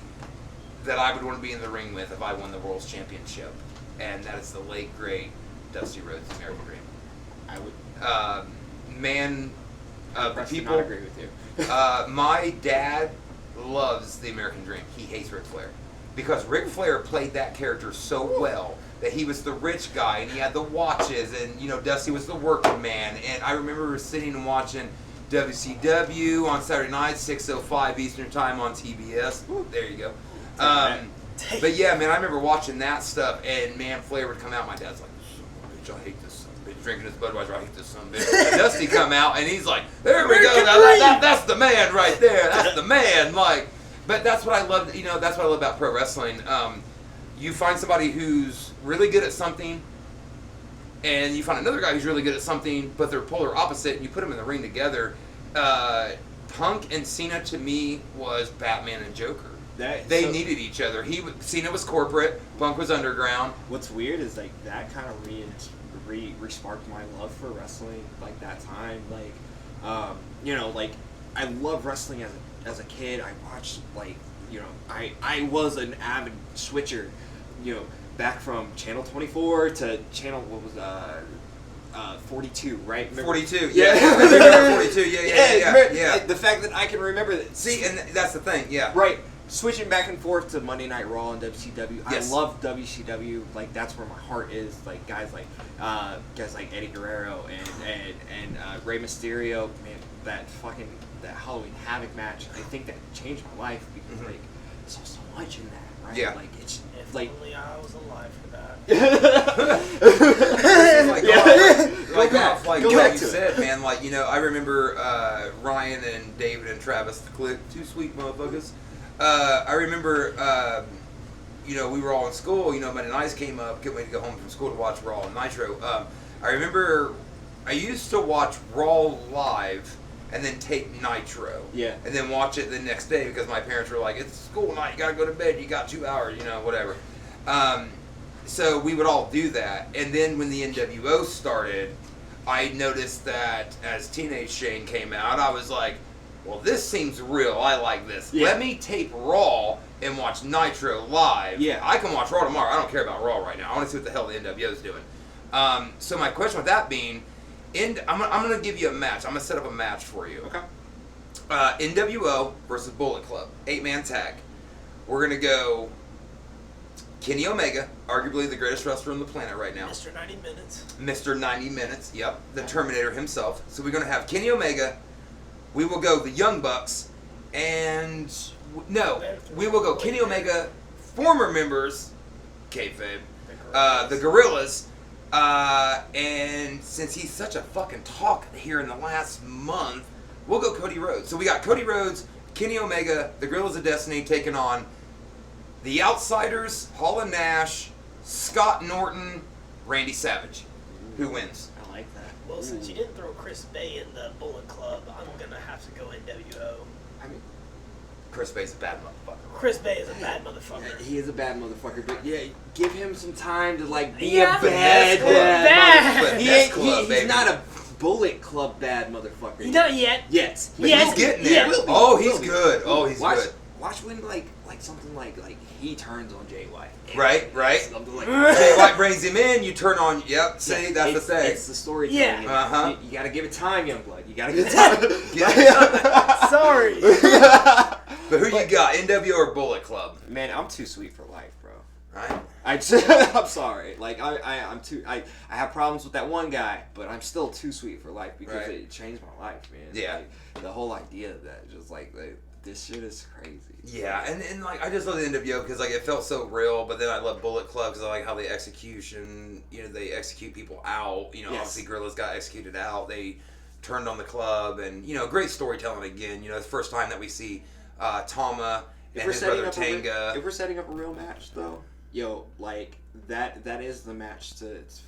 that I would want to be in the ring with if I won the World's Championship. And that is the late, great Dusty Rhodes, the American Dream. I would. Man of the people. I agree with you. My dad loves the American Dream. He hates Ric Flair. Because Ric Flair played that character so well that he was the rich guy and he had the watches and, Dusty was the working man. And I remember sitting and watching WCW on Saturday night, 6:05 Eastern Time on TBS. There you go. But yeah, man, I remember watching that stuff and, man, Flair would come out. My dad's like, bitch, I hate this son of a bitch. Drinking his Budweiser, I hate this son of a bitch. And Dusty come out and he's like, there we go. That's the man right there. That's the man. But that's what I love. That's what I love about pro wrestling. You find somebody who's really good at something, and you find another guy who's really good at something, but they're polar opposite, and you put them in the ring together. Punk and Cena to me was Batman and Joker. They needed each other. Cena was corporate, Punk was underground. What's weird is that kind of re-sparked my love for wrestling that time. I love wrestling as a kid. I watched I was an avid switcher, back from channel 24 to channel 42, right? Remember? 42, yeah. 42, yeah. The fact that I can remember that. See, and that's the thing, yeah. Right. Switching back and forth to Monday Night Raw and WCW. Yes. I love WCW. That's where my heart is. Guys like Eddie Guerrero and Rey Mysterio. Man, that Halloween Havoc match. I think that changed my life because saw so much in that. Right? Yeah. It's if only I was alive for that. Go back to it, man. I remember Ryan and David and Travis, the Click, two sweet motherfuckers. I remember, we were all in school. Monday nights came up, getting ready to go home from school to watch Raw and Nitro. I remember I used to watch Raw live and then tape Nitro. Yeah. And then watch it the next day because my parents were like, it's school night, you gotta go to bed, you got 2 hours, whatever. So we would all do that. And then when the NWO started, I noticed that as Teenage Shane came out, I was like, well, this seems real. I like this. Yeah. Let me tape Raw and watch Nitro live. Yeah. I can watch Raw tomorrow. I don't care about Raw right now. I want to see what the hell the NWO's doing. So my question with that being, I'm going to give you a match. I'm going to set up a match for you. Okay. NWO versus Bullet Club. 8-man tag. We're going to go Kenny Omega, arguably the greatest wrestler on the planet right now. Mr. 90 Minutes. Mr. 90 Minutes, yep. The Terminator himself. So we're going to have Kenny Omega. We will go the Young Bucks. And we will go Kenny Omega, former members, kayfabe, the Gorillas. And since he's such a fucking talk here in the last month, we'll go Cody Rhodes. So we got Cody Rhodes, Kenny Omega, the Gorillas of Destiny taking on the Outsiders, Hall and Nash, Scott Norton, Randy Savage. Who wins? I like that. Well, since you didn't throw Chris Bay in the Bullet Club, I'm gonna have to go NWO. I mean, Chris Bay's a bad motherfucker. Chris Bay is a bad motherfucker. He is a bad motherfucker, but yeah, give him some time to be Yeah, a bad motherfucker. He's not a Bullet Club bad motherfucker. Not yet. Yet. But Yes. he's getting there. Yeah. Oh, he's good. Oh, he's watch, good. Watch when something like he turns on Jay White. Right. Something like Jay White brings him in, you turn on, yep, see, that's the thing. It's the storytelling. Yeah. Uh-huh. You gotta give it time, young blood. You gotta give it time. Sorry. But who you got, NWO or Bullet Club? Man, I'm too sweet for life, bro. Right? I'm sorry. I'm too. I have problems with that one guy, but I'm still too sweet for life because it changed my life, man. Yeah. The whole idea of that, just this shit is crazy. Yeah, and I just love the NWO because it felt so real. But then I love Bullet Club because I like how they execution. They execute people out. Obviously Gorillas got executed out. They turned on the club, and great storytelling again. It's the first time that we see Tama and his brother Tanga. If we're setting up a real match, though, yo, like that is the match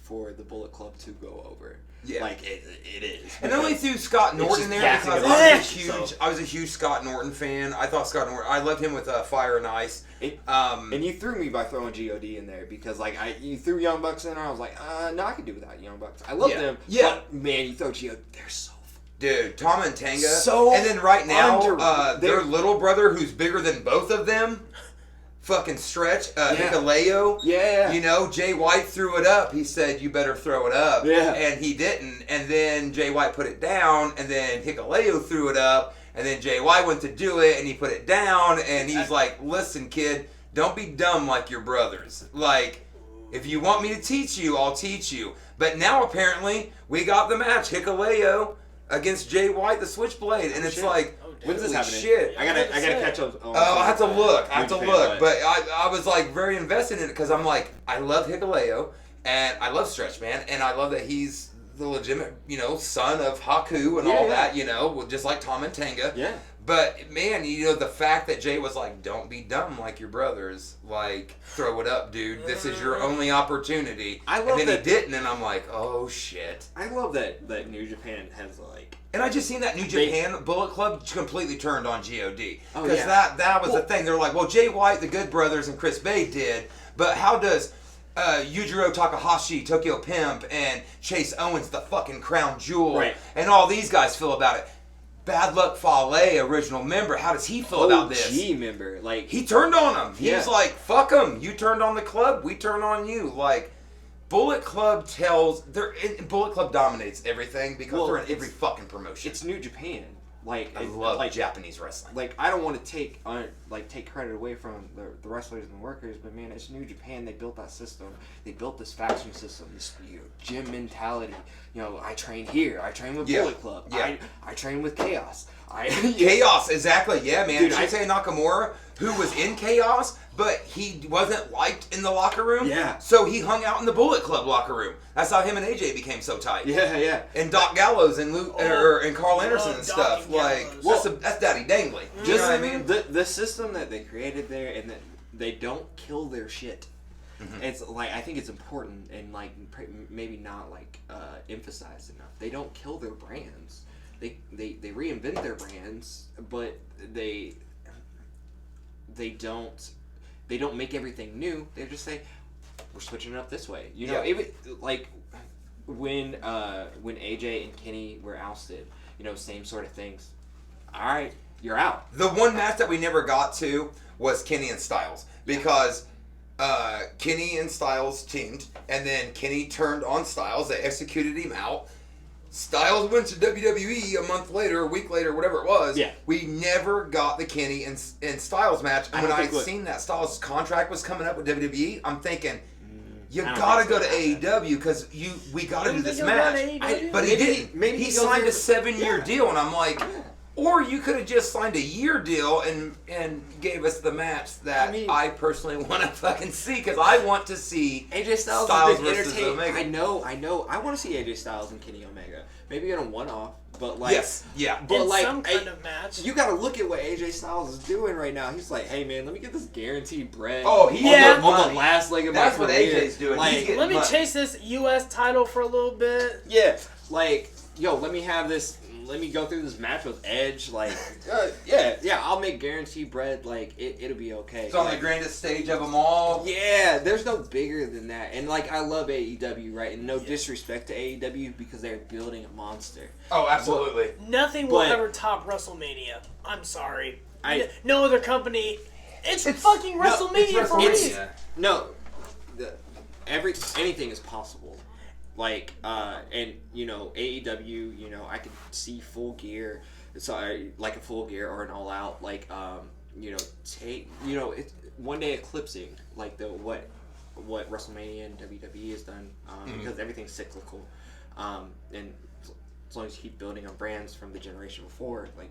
for the Bullet Club to go over. Yeah. Like it is. And I only threw Scott Norton in there gassing because him up, I was a huge Scott Norton fan. I thought Scott Norton. I loved him with Fire and Ice. And you threw me by throwing God in there because like you threw Young Bucks in there. I was like, no, I could do without Young Bucks. I love them. Yeah. But man, you throw God. They're so. Dude, Tom and Tanga. So and then right now, their little brother, who's bigger than both of them, fucking Stretch, Hikuleo. Yeah. You know, Jay White threw it up. He said, you better throw it up. Yeah. And he didn't. And then Jay White put it down, and then Hikuleo threw it up, and then Jay White went to do it, and he put it down, and he's like, listen, kid, don't be dumb like your brothers. Like, if you want me to teach you, I'll teach you. But now, apparently, we got the match, Hikuleo against Jay White, the Switchblade, and it's like, when's this happening? Shit. I gotta catch up. I have to look. But I was like very invested in it because I'm like, I love Hikuleo and I love Stretch, man, and I love that he's the legitimate, son of Haku and all that, just like Tom and Tanga. Yeah. But man, the fact that Jay was like, "Don't be dumb like your brothers. Like, throw it up, dude. This is your only opportunity." And then he didn't, and I'm like, "Oh shit." I love that New Japan has like. And I just seen that New Japan Bullet Club completely turned on God because that was the thing. They're like, "Well, Jay White, the Good Brothers, and Chris Bay did, but how does?" Yujiro Takahashi, Tokyo Pimp, and Chase Owens, the fucking crown jewel, and all these guys feel about it. Bad Luck Fale, original member, how does he feel about this? OG member, like he turned on him. He was like, "Fuck him! You turned on the club, we turn on you." Like, Bullet Club Bullet Club dominates everything because they're in every fucking promotion. It's New Japan. Like I love Japanese wrestling. Like I don't want to take credit away from the wrestlers and the workers, but man, it's New Japan. They built that system. They built this faction system, this gym mentality. I train here. I train with Bullet Club. Yeah. I train with Chaos. Chaos, exactly. Yeah, man. Dude, Shinsuke Nakamura, who was in Chaos, but he wasn't liked in the locker room. Yeah. So he hung out in the Bullet Club locker room. That's how him and AJ became so tight. Yeah. And Doc Gallows and and Carl Anderson and stuff. Like, that's Daddy Dangly. You know what I mean? The system that they created there, and that they don't kill their shit. Mm-hmm. It's like, I think it's important and like maybe not like emphasized enough. They don't kill their brands. They reinvent their brands, but they don't make everything new. They just say, we're switching it up this way. Like when AJ and Kenny were ousted, same sort of things. All right, you're out. The one match that we never got to was Kenny and Styles because Kenny and Styles teamed, and then Kenny turned on Styles. They executed him out. Styles went to WWE a month later, a week later, whatever it was. Yeah. We never got the Kenny and Styles match. And when I seen that Styles' contract was coming up with WWE, I'm thinking, you gotta go to AEW because we gotta do this match. But he didn't. Maybe he signed a 7-year deal, and I'm like, or you could have just signed a year deal and gave us the match that I personally want to fucking see because I want to see AJ Styles versus Omega. I know. I want to see AJ Styles and Kenny Omega. Maybe in a one-off, but like but in like some kind of match. You got to look at what AJ Styles is doing right now. He's like, hey man, let me get this guaranteed bread. Oh, on the last leg of my That's career. That's what AJ's doing. Like, let me chase this U.S. title for a little bit. Yeah, like let me have this. Let me go through this match with Edge. Like, I'll make guaranteed bread. Like, it'll be okay. It's on the grandest stage of them all. Yeah, there's no bigger than that. And, like, I love AEW, right? And no disrespect to AEW because they're building a monster. Oh, absolutely. Nothing will ever top WrestleMania. I'm sorry. No other company. It's fucking WrestleMania for me. No, anything is possible. Like, and, AEW, I could see Full Gear, like a Full Gear or an All Out, like, it's one day eclipsing, like, what WrestleMania and WWE has done, because everything's cyclical, and as long as you keep building on brands from the generation before, like,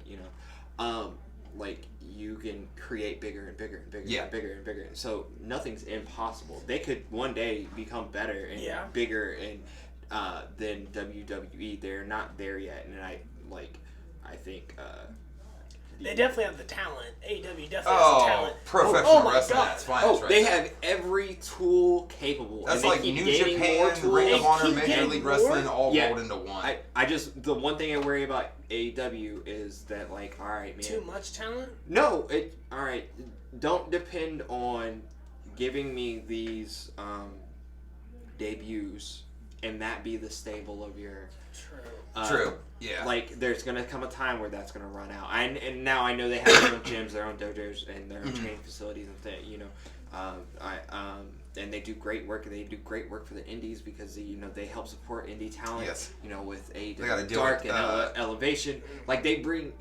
like, you can create bigger and bigger and bigger and bigger and bigger. So nothing's impossible. They could one day become better and bigger and than WWE. They're not there yet, and I think They definitely have the talent. AEW definitely has the talent. Professional my wrestling. God. That's fine. Oh, that's right they there. have every tool capable. That's and like they keep New gaining more Japan, tools. Ring of They Honor, keep Major getting League more? Wrestling, all Yeah. rolled into one. I just, the one thing I worry about AEW is that, like, all right, man. Too much talent? No, all right. Don't depend on giving me these debuts and that be the stable of your. True. True. Yeah. Like, there's gonna come a time where that's gonna run out. And now I know they have their own gyms, their own dojos, and their own training facilities and things. You know, and they do great work. They do great work for the indies because they help support indie talent. Yes. You know, with gotta deal Dark with, and Elevation. Like, they bring.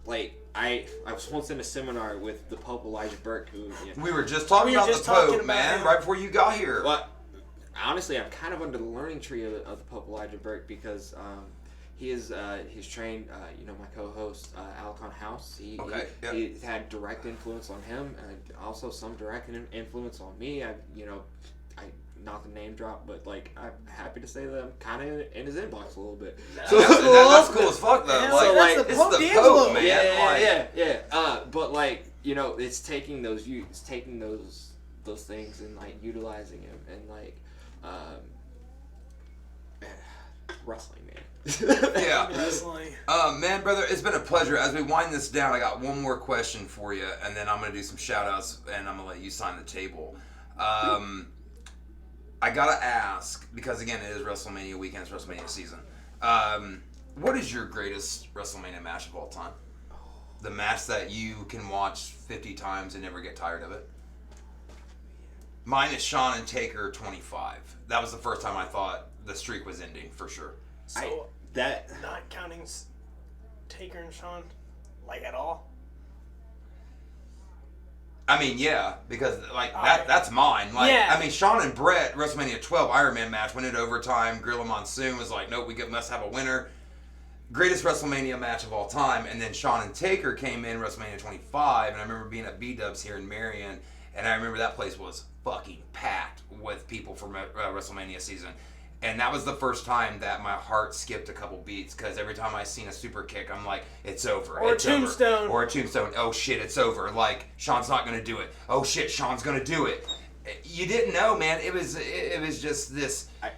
Like I was once in a seminar with the Pope Elijah Burke, who. We were just talking about the Pope, man, right before you got here. Well, honestly, I'm kind of under the learning tree of the Pope Elijah Burke because he's trained my co-host Alcon House. He had direct influence on him, and also some direct influence on me. I not the name drop, but like I'm happy to say that I'm kind of in his inbox a little bit. So that's cool as fuck though. Yeah, like, that's it's the Pope the D'Angelo. Pope, man. Yeah. But like it's taking those things and like utilizing him and like wrestling, man. Yeah. Wrestling. Man, brother, it's been a pleasure. As we wind this down, I got one more question for you, and then I'm going to do some shout-outs, and I'm going to let you sign the table. I got to ask, because, again, it is WrestleMania weekend, it's WrestleMania season. What is your greatest WrestleMania match of all time? The match that you can watch 50 times and never get tired of it? Mine is Shawn and Taker 25. That was the first time I thought the streak was ending, for sure. So, not counting Taker and Shawn, like, at all? I mean, yeah, because like that's mine. Like, yeah. I mean, Shawn and Brett, WrestleMania 12 Iron Man match went into overtime. Gorilla Monsoon was like, nope, we must have a winner. Greatest WrestleMania match of all time. And then Shawn and Taker came in WrestleMania 25, and I remember being at B-Dubs here in Marion, and I remember that place was fucking packed with people from WrestleMania season. And that was the first time that my heart skipped a couple beats, because every time I seen a super kick, I'm like, it's over. Or it's a tombstone. Over. Or a tombstone. Oh shit, it's over. Like, Shawn's not going to do it. Oh shit, Shawn's going to do it. You didn't know, man. It was just this. I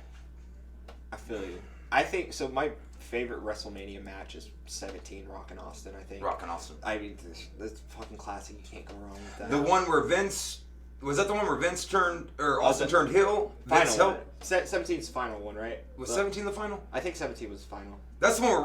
feel you. I think, so my favorite WrestleMania match is 17 Rock and Austin, I think. Rock and Austin. I mean, that's fucking classic. You can't go wrong with that. The one where Vince... Was that the one where Vince turned, or Austin turned heel? Vince final one. 17's final one, right? Was 17 the final? I think 17 was final. That's the one where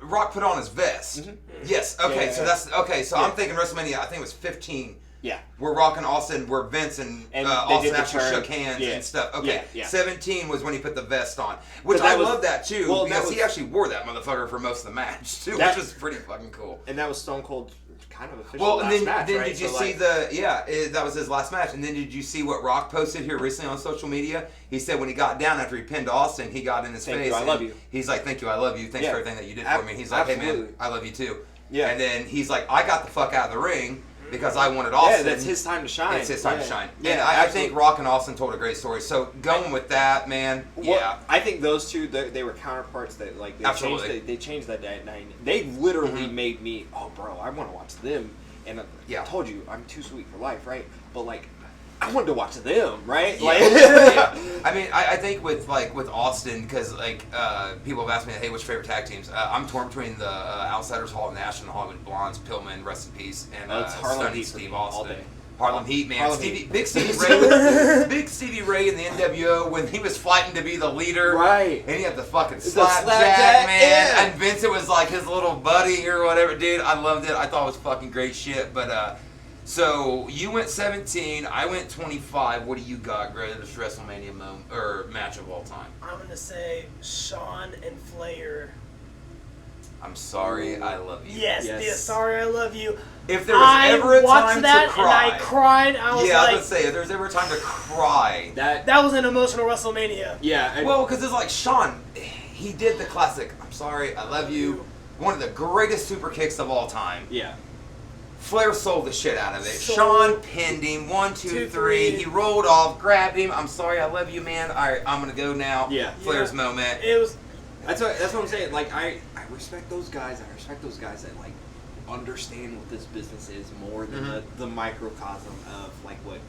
Rock put on his vest. Mm-hmm. Yes. Okay. Yeah, so that's okay. So I'm thinking WrestleMania. I think it was 15. Yeah. Where Rock and Austin, where Vince and Austin actually shook hands and stuff. Okay. Yeah. 17 was when he put the vest on, which I love that too, because he actually wore that motherfucker for most of the match too, which was pretty fucking cool. And that was Stone Cold. Kind of official. Well, and then, match, then right? did you see that was his last match, and then did you see what Rock posted here recently on social media? He said when he got down after he pinned Austin, he got in his face. Thank you, I love you. He's like, thank you, I love you. Thanks for everything that you did for me. He's like, absolutely. Hey man, I love you too. Yeah. And then he's like, I got the fuck out of the ring because I wanted Austin. Yeah, that's his time to shine. It's his time to shine. Yeah, and I think Rock and Austin told a great story. So going with that, man, I think those two, they were counterparts that like they changed that night. They literally made me, oh bro, I want to watch them. And I told you, I'm too sweet for life, right? But like, I wanted to watch them, right? Yeah. Like, I mean, I think with Austin, because like people have asked me, hey, what's your favorite tag teams? I'm torn between the Outsiders, Hall of Nash, and the Hollywood Blondes, Pillman, rest in peace, and Stone Steve Austin. Harlem Heat, man. Big Stevie Ray in the NWO when he was fighting to be the leader. Right. And he had the fucking slapjack, man. Yeah. And Vincent was like his little buddy or whatever. Dude, I loved it. I thought it was fucking great shit. But, so you went 17. I went 25. What do you got, greatest WrestleMania match of all time? I'm going to say Shawn and Flair. I'm sorry, I love you. Yes. Sorry, I love you. If there was ever a time to cry, and I cried. I was I was gonna say, if there's ever a time to cry, that was an emotional WrestleMania. Yeah. Well, because it's like Shawn, he did the classic. I'm sorry, I love you. One of the greatest super kicks of all time. Yeah. Flair sold the shit out of it. Shawn pinned him. 1, 2, 3. He rolled off, grabbed him. I'm sorry, I love you, man. All right, I'm gonna go now. Yeah. Flair's moment. It was. That's what I'm saying. Like I respect those guys. I respect those guys that like understand what this business is more than the microcosm of like what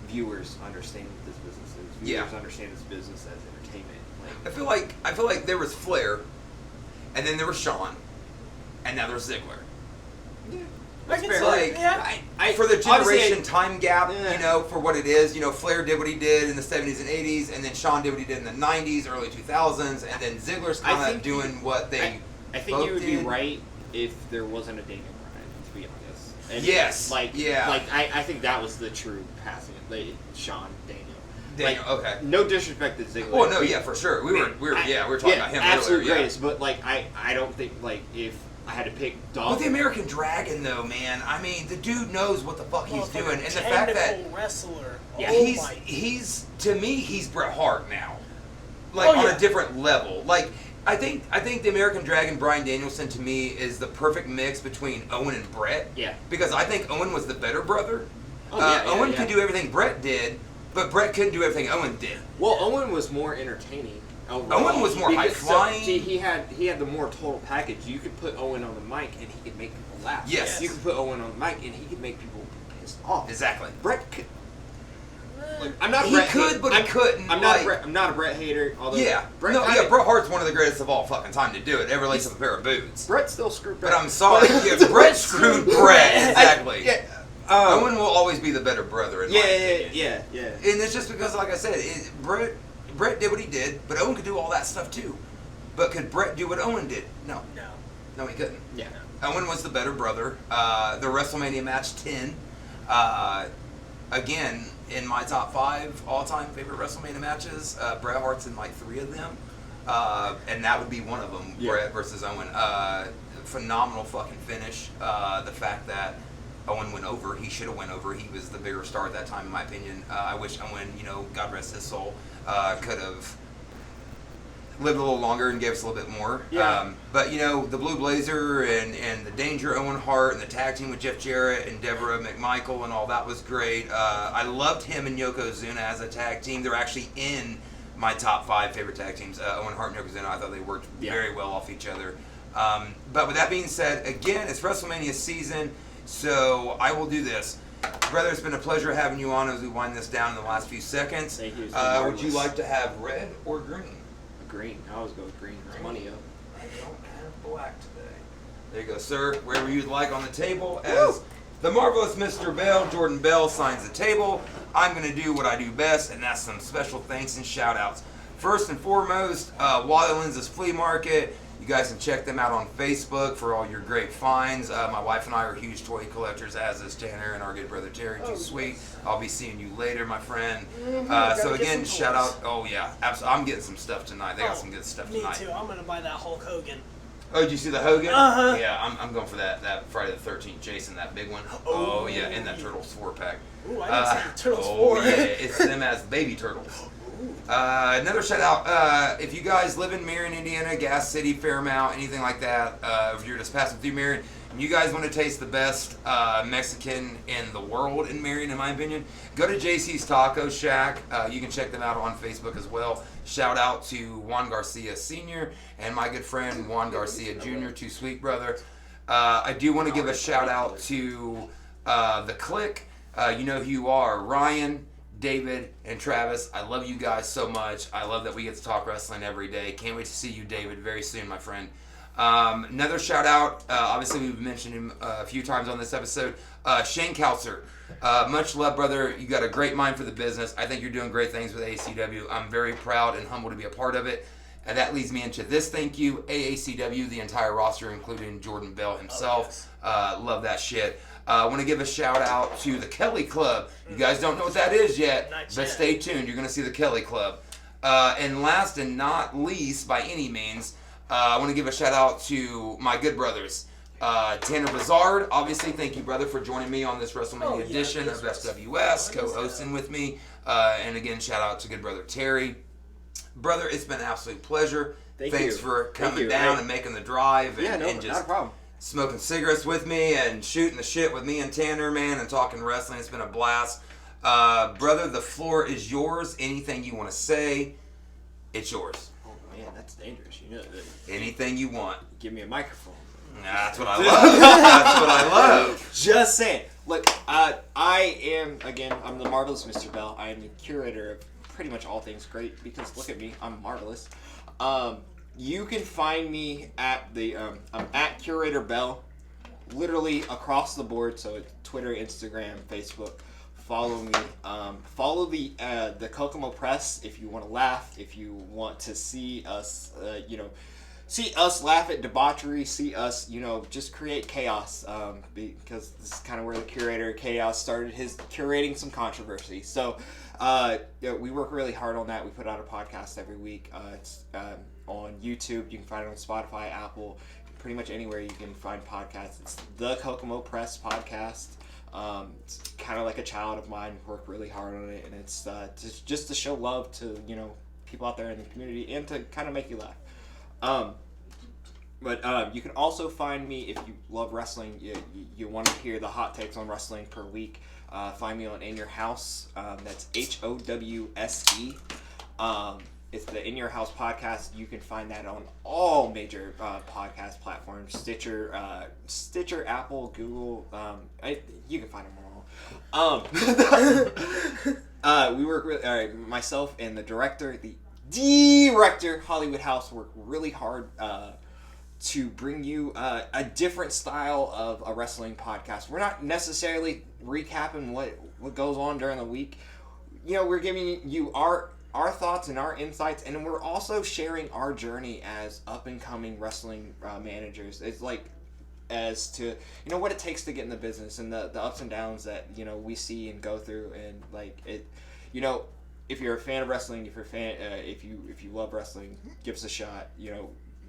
viewers understand what this business is. Viewers understand this business as entertainment. Like, I feel like there was Flair, and then there was Shawn, and now there's Ziggler. Yeah. I can Like, for the generation time gap, you know, for what it is, you know, Flair did what he did in the 70s and 80s, and then Shawn did what he did in the 90s, early 2000s, and then Ziggler's kind of doing what they I think you would be right if there wasn't a Daniel Bryan, to be honest. And yes. I think that was the true passing of Shawn, Daniel. Okay. No disrespect to Ziggler. Oh no, yeah, for sure. We were talking about him absolute earlier. greatest, but like I don't think like if I had to pick But the American Dragon, though, man. I mean, the dude knows what the fuck he's doing, and the fact that wrestler. Yeah, he's to me, he's Bret Hart now, like on a different level. Like I think the American Dragon, Bryan Danielson, to me is the perfect mix between Owen and Bret. Yeah. Because I think Owen was the better brother. Owen could do everything Bret did, but Bret couldn't do everything Owen did. Well, Owen was more entertaining. Owen was more high flying. He had the more total package. You could put Owen on the mic and he could make people laugh. Yes. You could put Owen on the mic and he could make people pissed off. Exactly. Bret could. Like, I'm not. He could, but he couldn't. I'm not a Bret hater. Although Bret Hart's one of the greatest of all fucking time to do it. Ever lace up a pair of boots. Bret still screwed Bret. But I'm sorry, Bret screwed Bret. Exactly. Owen will always be the better brother in my opinion. Yeah. And it's just because, like I said, Bret did what he did, but Owen could do all that stuff too. But could Bret do what Owen did? No, he couldn't. Yeah. Owen was the better brother. The WrestleMania match 10, again, in my top 5 all-time favorite WrestleMania matches, Bret Hart's in like 3 of them, and that would be one of them. Yeah. Bret versus Owen. Phenomenal fucking finish. The fact that Owen went over, he should have went over. He was the bigger star at that time, in my opinion. I wish Owen, God rest his soul, could have lived a little longer and gave us a little bit more. Yeah. But the Blue Blazer and the Danger Owen Hart and the tag team with Jeff Jarrett and Deborah McMichael and all that was great. I loved him and Yokozuna as a tag team. They're actually in my top 5 favorite tag teams. Owen Hart and Yokozuna, I thought they worked very well off each other. But with that being said, again, it's WrestleMania season, so I will do this. Brother, it's been a pleasure having you on as we wind this down in the last few seconds. Thank you. Would you like to have red or green? Green. I always go with green. It's money up. I don't have black today. There you go, sir. Wherever you'd like on the table. As the marvelous Mr. Bell, Jordan Bell, signs the table, I'm going to do what I do best, and that's some special thanks and shout-outs. First and foremost, Wally Lenz's Flea Market. You guys can check them out on Facebook for all your great finds. My wife and I are huge toy collectors, as is Tanner and our good brother Terry. Too sweet. I'll be seeing you later, my friend. So again, shout out. Oh yeah, absolutely. I'm getting some stuff tonight. They got some good stuff tonight. Me too. I'm gonna buy that Hulk Hogan. Oh, did you see the Hogan? Uh-huh. Yeah, I'm going for that Friday the 13th Jason, that big one. Oh yeah, and that Turtles 4-pack. Ooh, I didn't see Turtles 4. Oh yeah, it's them as baby turtles. Another shout out, if you guys live in Marion, Indiana, Gas City, Fairmount, anything like that, if you're just passing through Marion, and you guys want to taste the best Mexican in the world in Marion, in my opinion, go to JC's Taco Shack. You can check them out on Facebook as well. Shout out to Juan Garcia Sr. and my good friend Juan Garcia Jr., Too Sweet Brother. I do want to give a shout out to The Click. You know who you are, Ryan, David, and Travis. I love you guys so much. I love that we get to talk wrestling every day. Can't wait to see you, David, very soon, my friend. Another shout out, obviously we've mentioned him a few times on this episode, Shane Kautzer. Much love, brother. You got a great mind for the business. I think you're doing great things with AACW. I'm very proud and humbled to be a part of it. And that leads me into this thank you, AACW, the entire roster, including Jordan Bell himself. Love that shit. I want to give a shout out to the Kelly Club. You guys don't know what that is yet, but stay tuned. You're going to see the Kelly Club. And last and not least, by any means, I want to give a shout out to my good brothers. Tanner Bussard, obviously, thank you, brother, for joining me on this WrestleMania edition of sWs, co-hosting with me. And again, shout out to good brother Terry. Brother, it's been an absolute pleasure. Thanks for coming down and making the drive and just not a problem. Smoking cigarettes with me and shooting the shit with me and Tanner, man, and talking wrestling. It's been a blast. Brother, the floor is yours. Anything you want to say, it's yours. Oh, man, that's dangerous. You know that. Anything you want. Give me a microphone. That's what I love. That's what I love. Just saying. Look, I'm the marvelous Mr. Bell. I am the curator of pretty much all things great because look at me, I'm marvelous. You can find me at I'm at Curator Bell, literally across the board. So it's Twitter, Instagram, Facebook. Follow me. Follow the Kokomo Press if you want to laugh. If you want to see us, see us laugh at debauchery. See us, just create chaos. Because this is kind of where the curator of chaos started his curating some controversy. So, we work really hard on that. We put out a podcast every week. It's on YouTube. You can find it on Spotify, Apple, pretty much anywhere you can find podcasts. It's the Kokomo Press podcast. It's kind of like a child of mine. Worked really hard on it, and it's just to show love to people out there in the community and to kind of make you laugh. But you can also find me if you love wrestling. You want to hear the hot takes on wrestling per week. Find me on In Your House. That's HOWSE. It's the In Your House podcast. You can find that on all major podcast platforms: Stitcher, Apple, Google. You can find them all. We work really. Myself and the director, Hollywood House, work really hard to bring you a different style of a wrestling podcast. We're not necessarily recapping what goes on during the week. We're giving you our thoughts and our insights, and we're also sharing our journey as up-and-coming wrestling managers. It's like as to what it takes to get in the business and the ups and downs that we see and go through, and like it. If you're a fan of wrestling, if you love wrestling, give us a shot.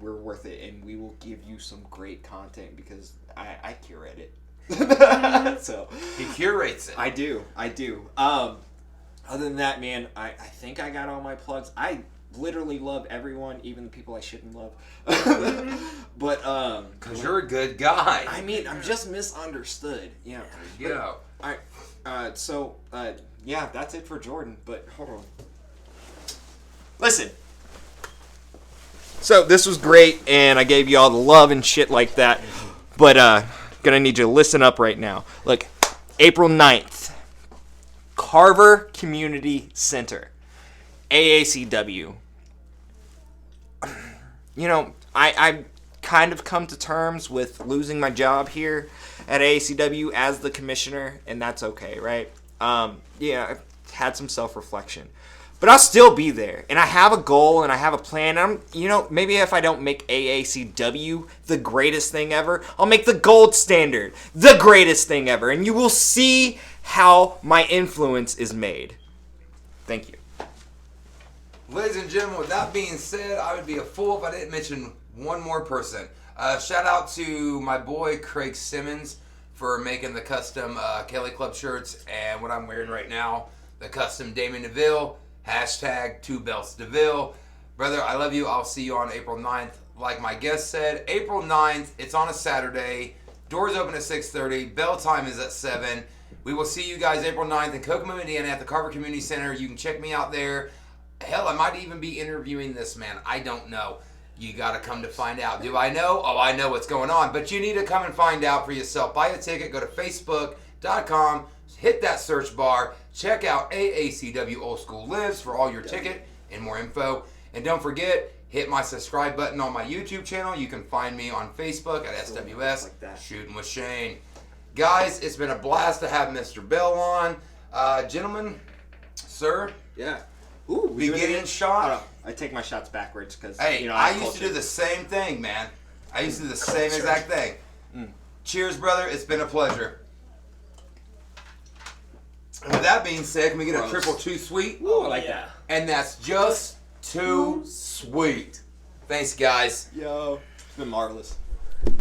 We're worth it, and we will give you some great content because I curate it. So he curates it. I do. Other than that, man, I think I got all my plugs. I literally love everyone, even the people I shouldn't love. But because you're a good guy. I mean, I'm just misunderstood. Yeah. There you go. All right. So that's it for Jordan. But hold on. Listen. So this was great, and I gave you all the love and shit like that. But gonna need you to listen up right now. Look, April 9th. Carver Community Center, AACW. I kind of come to terms with losing my job here at AACW as the commissioner, and that's okay, right? I've had some self-reflection. But I'll still be there, and I have a goal, and I have a plan. Maybe if I don't make AACW the greatest thing ever, I'll make the gold standard the greatest thing ever, and you will see how my influence is made. Thank you. Ladies and gentlemen, with that being said, I would be a fool if I didn't mention one more person. Shout out to my boy Craig Simmons for making the custom Kelly Club shirts, and what I'm wearing right now, the custom Damien DeVille, #2BeltsDeVille. Brother, I love you. I'll see you on April 9th. Like my guest said, April 9th, it's on a Saturday. Doors open at 6:30. Bell time is at 7. We will see you guys April 9th in Kokomo, Indiana at the Carver Community Center. You can check me out there. Hell, I might even be interviewing this man. I don't know. You got to come to find out. Do I know? Oh, I know what's going on. But you need to come and find out for yourself. Buy a ticket. Go to Facebook.com. Hit that search bar. Check out AACW Old School Lives for all your ticket and more info. And don't forget, hit my subscribe button on my YouTube channel. You can find me on Facebook at sWs Shootin with Shane. Guys, it's been a blast to have Mr. Bell on. Gentlemen, sir. Yeah. Ooh, beginning shot. I take my shots backwards because I used to do the same thing, man. I used to do the same exact thing. Cheers, brother. It's been a pleasure. And with that being said, can we get a triple too sweet? Ooh, I like that. And that's just too sweet. Thanks, guys. Yo, it's been marvelous.